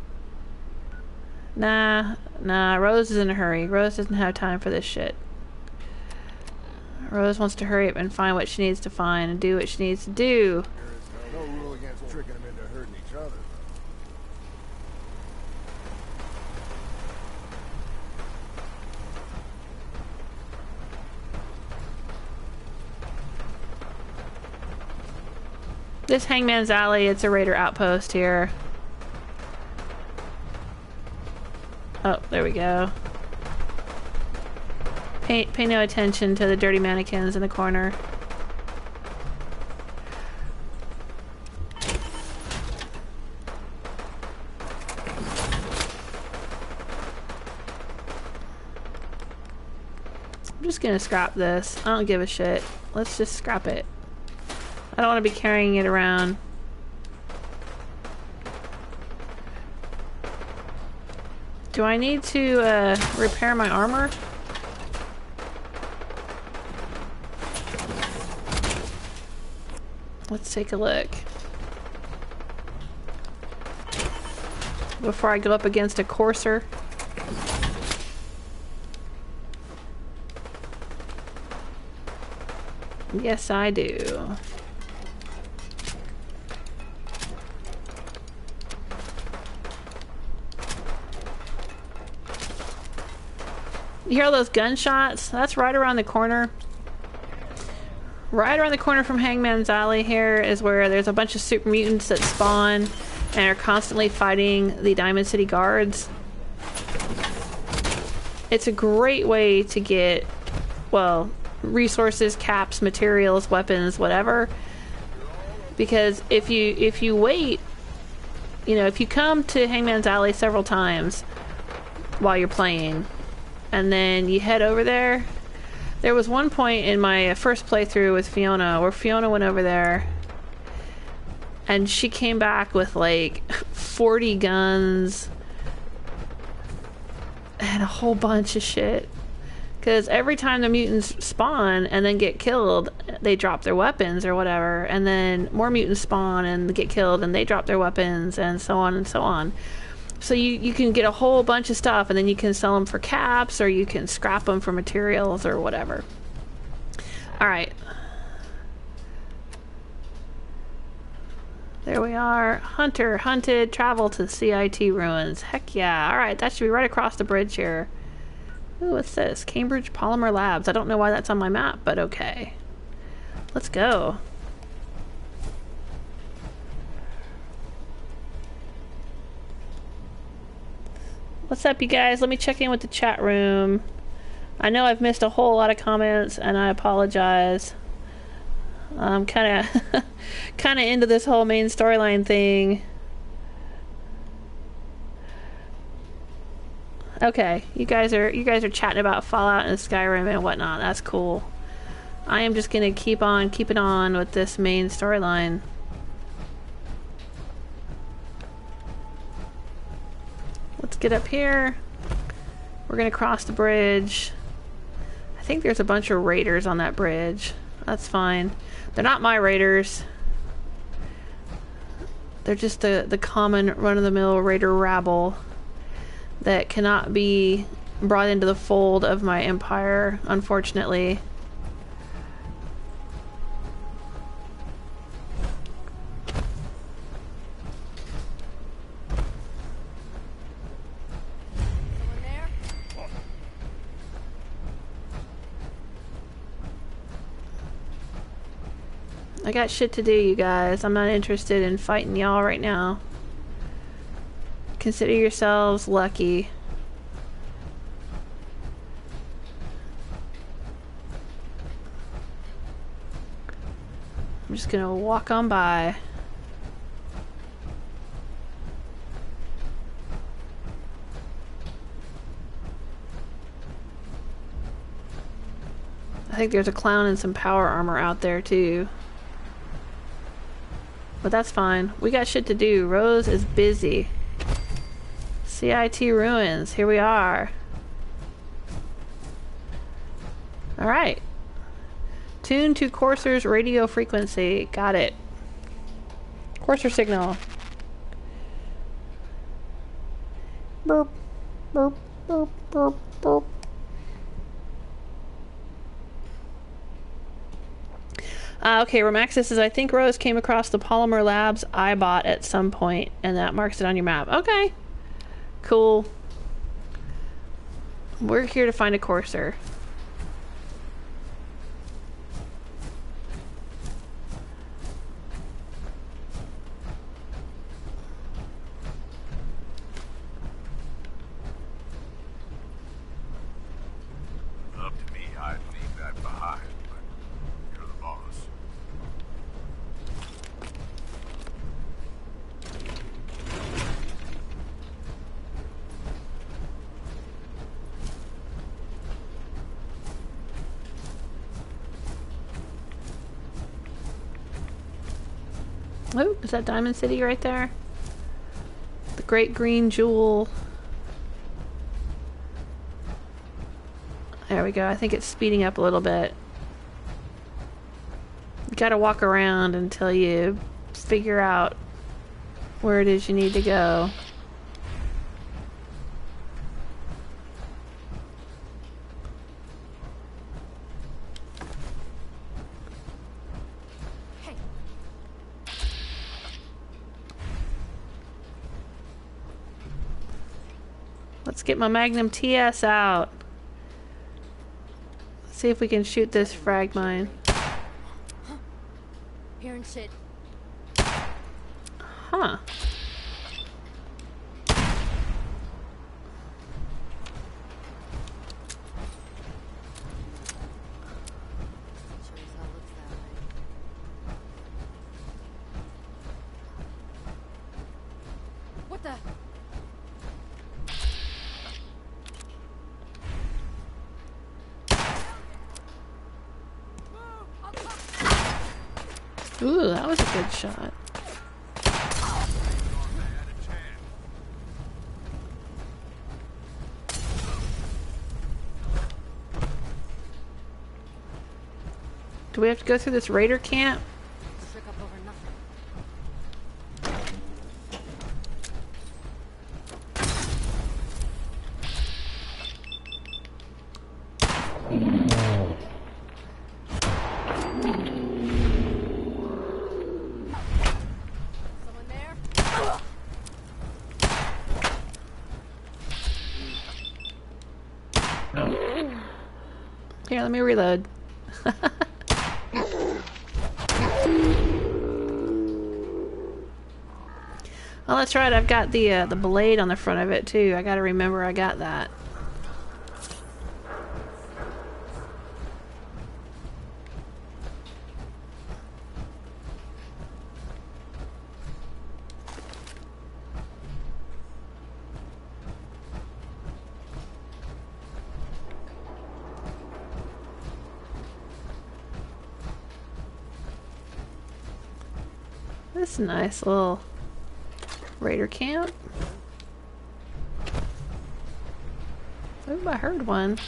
Nah, Rose is in a hurry. Rose doesn't have time for this shit. Rose wants to hurry up and find what she needs to find and do what she needs to do. There is no rule against tricking them into hurting each other. This Hangman's Alley, it's a raider outpost here. Oh, there we go. Pay no attention to the dirty mannequins in the corner. I'm just gonna scrap this. I don't give a shit. Let's just scrap it. I don't want to be carrying it around. Do I need to repair my armor? Let's take a look. Before I go up against a courser. Yes, I do. You hear all those gunshots? That's right around the corner. Right around the corner from Hangman's Alley here is where there's a bunch of super mutants that spawn and are constantly fighting the Diamond City guards. It's a great way to get, well, resources, caps, materials, weapons, whatever. Because if you wait, you know, if you come to Hangman's Alley several times while you're playing, and then you head over there. There was one point in my first playthrough with Fiona where Fiona went over there and she came back with like 40 guns and a whole bunch of shit. Because every time the mutants spawn and then get killed, they drop their weapons or whatever. And then more mutants spawn and get killed and they drop their weapons and so on and so on. So you can get a whole bunch of stuff and then you can sell them for caps or you can scrap them for materials or whatever. Alright. There we are. Hunter, hunted, travel to CIT ruins. Heck yeah. Alright, that should be right across the bridge here. Ooh, what's this? Cambridge Polymer Labs. I don't know why that's on my map, but okay. Let's go. What's up, you guys? Let me check in with the chat room. I know I've missed a whole lot of comments, and I apologize. I'm kind of into this whole main storyline thing. Okay, you guys are chatting about Fallout and Skyrim and whatnot. That's cool. I am just gonna keep on keeping on with this main storyline. Let's get up here. We're gonna cross the bridge. I think there's a bunch of raiders on that bridge. That's fine. They're not my raiders. They're just the common run-of-the-mill raider rabble that cannot be brought into the fold of my empire, unfortunately. I got shit to do, you guys. I'm not interested in fighting y'all right now. Consider yourselves lucky. I'm just gonna walk on by. I think there's a clown and some power armor out there too. But that's fine. We got shit to do. Rose is busy. CIT ruins. Here we are. Alright. Tune to Courser's radio frequency. Got it. Courser signal. Burp. Burp. Burp. Burp. Burp. Okay, Romaxis says, I think Rose came across the Polymer Labs I bought at some point, and that marks it on your map. Okay. Cool. We're here to find a Courser. Up to me, I'd leave that behind, but you're the boss. Oh, is that Diamond City right there? The Great Green Jewel. There we go. I think it's speeding up a little bit. You gotta walk around until you figure out where it is you need to go. Let's get my Magnum TS out. Let's see if we can shoot this frag mine. Hearing shit. Huh. What the? Ooh, that was a good shot. Do we have to go through this raider camp? Trick up over nothing. Here, let me reload. Oh, that's right. I've got the blade on the front of it too. I gotta remember I got that. This is a nice little raider camp. Oh, I heard one.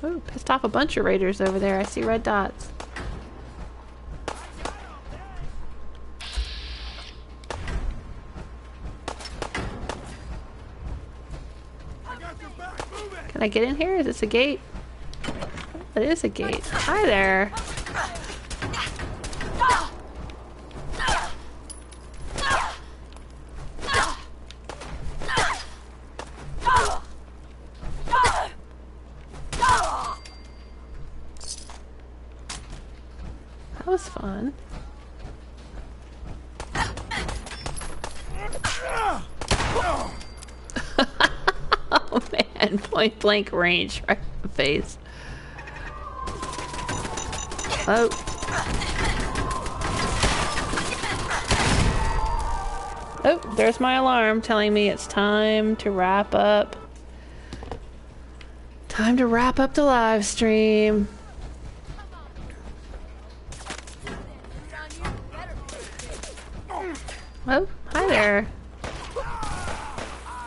Oh, pissed off a bunch of raiders over there. I see red dots. Can I get in here? Is this a gate? It is a gate. Hi there. That was fun. Oh man, point blank range right in the face. Oh. Oh, there's my alarm telling me it's time to wrap up. Time to wrap up the live stream. Oh, hi there.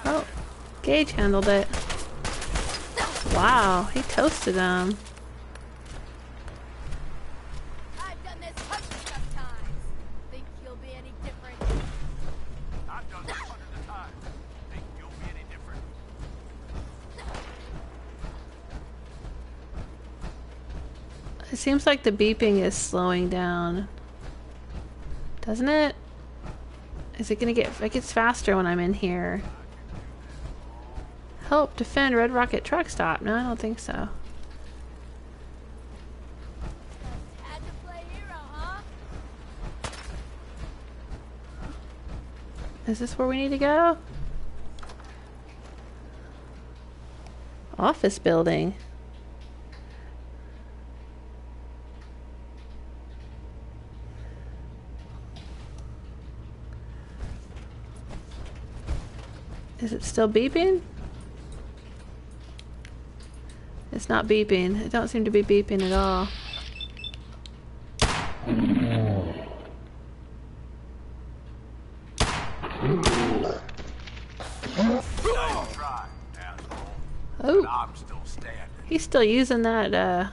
Oh, Gage handled it. Wow, he toasted him. I've done this hundreds of times. Think you'll be any different? I've done this hundreds of times. Think you'll be any different? It seems like the beeping is slowing down. Doesn't it? Is it gonna get... It gets faster when I'm in here. Help defend Red Rocket truck stop. No, I don't think so. Had to play hero, huh? Is this where we need to go? Office building. Is it still beeping? It's not beeping. It don't seem to be beeping at all. Oh, he's still using that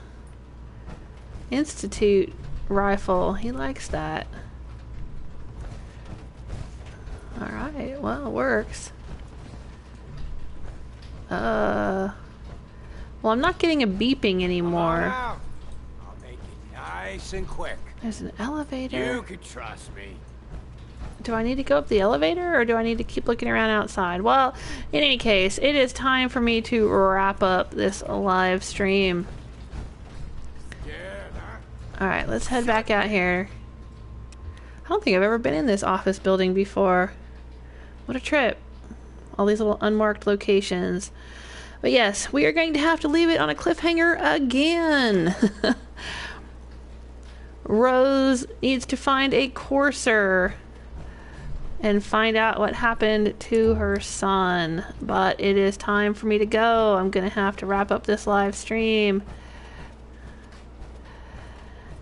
Institute rifle. He likes that. Alright, well, it works. Well, I'm not getting a beeping anymore. I'll make it nice and quick. There's an elevator. You can trust me. Do I need to go up the elevator or do I need to keep looking around outside? Well, in any case, it is time for me to wrap up this live stream. Alright, let's head back out here. I don't think I've ever been in this office building before. What a trip. All these little unmarked locations. But yes, we are going to have to leave it on a cliffhanger again. Rose needs to find a courser and find out what happened to her son. But it is time for me to go. I'm going to have to wrap up this live stream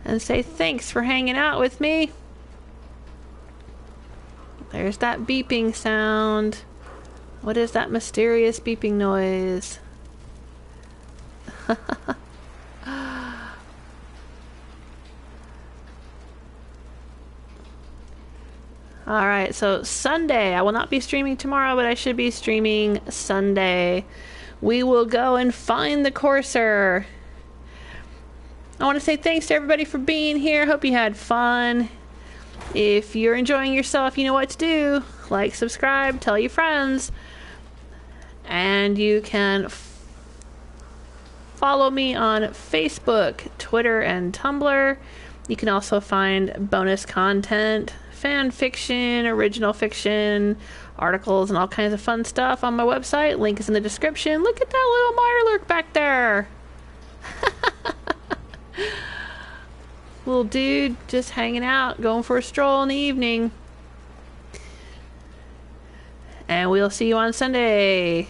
and say thanks for hanging out with me. There's that beeping sound. What is that mysterious beeping noise? Alright, so Sunday. I will not be streaming tomorrow, but I should be streaming Sunday. We will go and find the courser. I want to say thanks to everybody for being here. Hope you had fun. If you're enjoying yourself, you know what to do. Like, subscribe, tell your friends. And you can follow me on Facebook, Twitter, and Tumblr. You can also find bonus content, fan fiction, original fiction, articles, and all kinds of fun stuff on my website. Link is in the description. Look at that little Mirelurk back there. Little dude just hanging out, going for a stroll in the evening. And we'll see you on Sunday.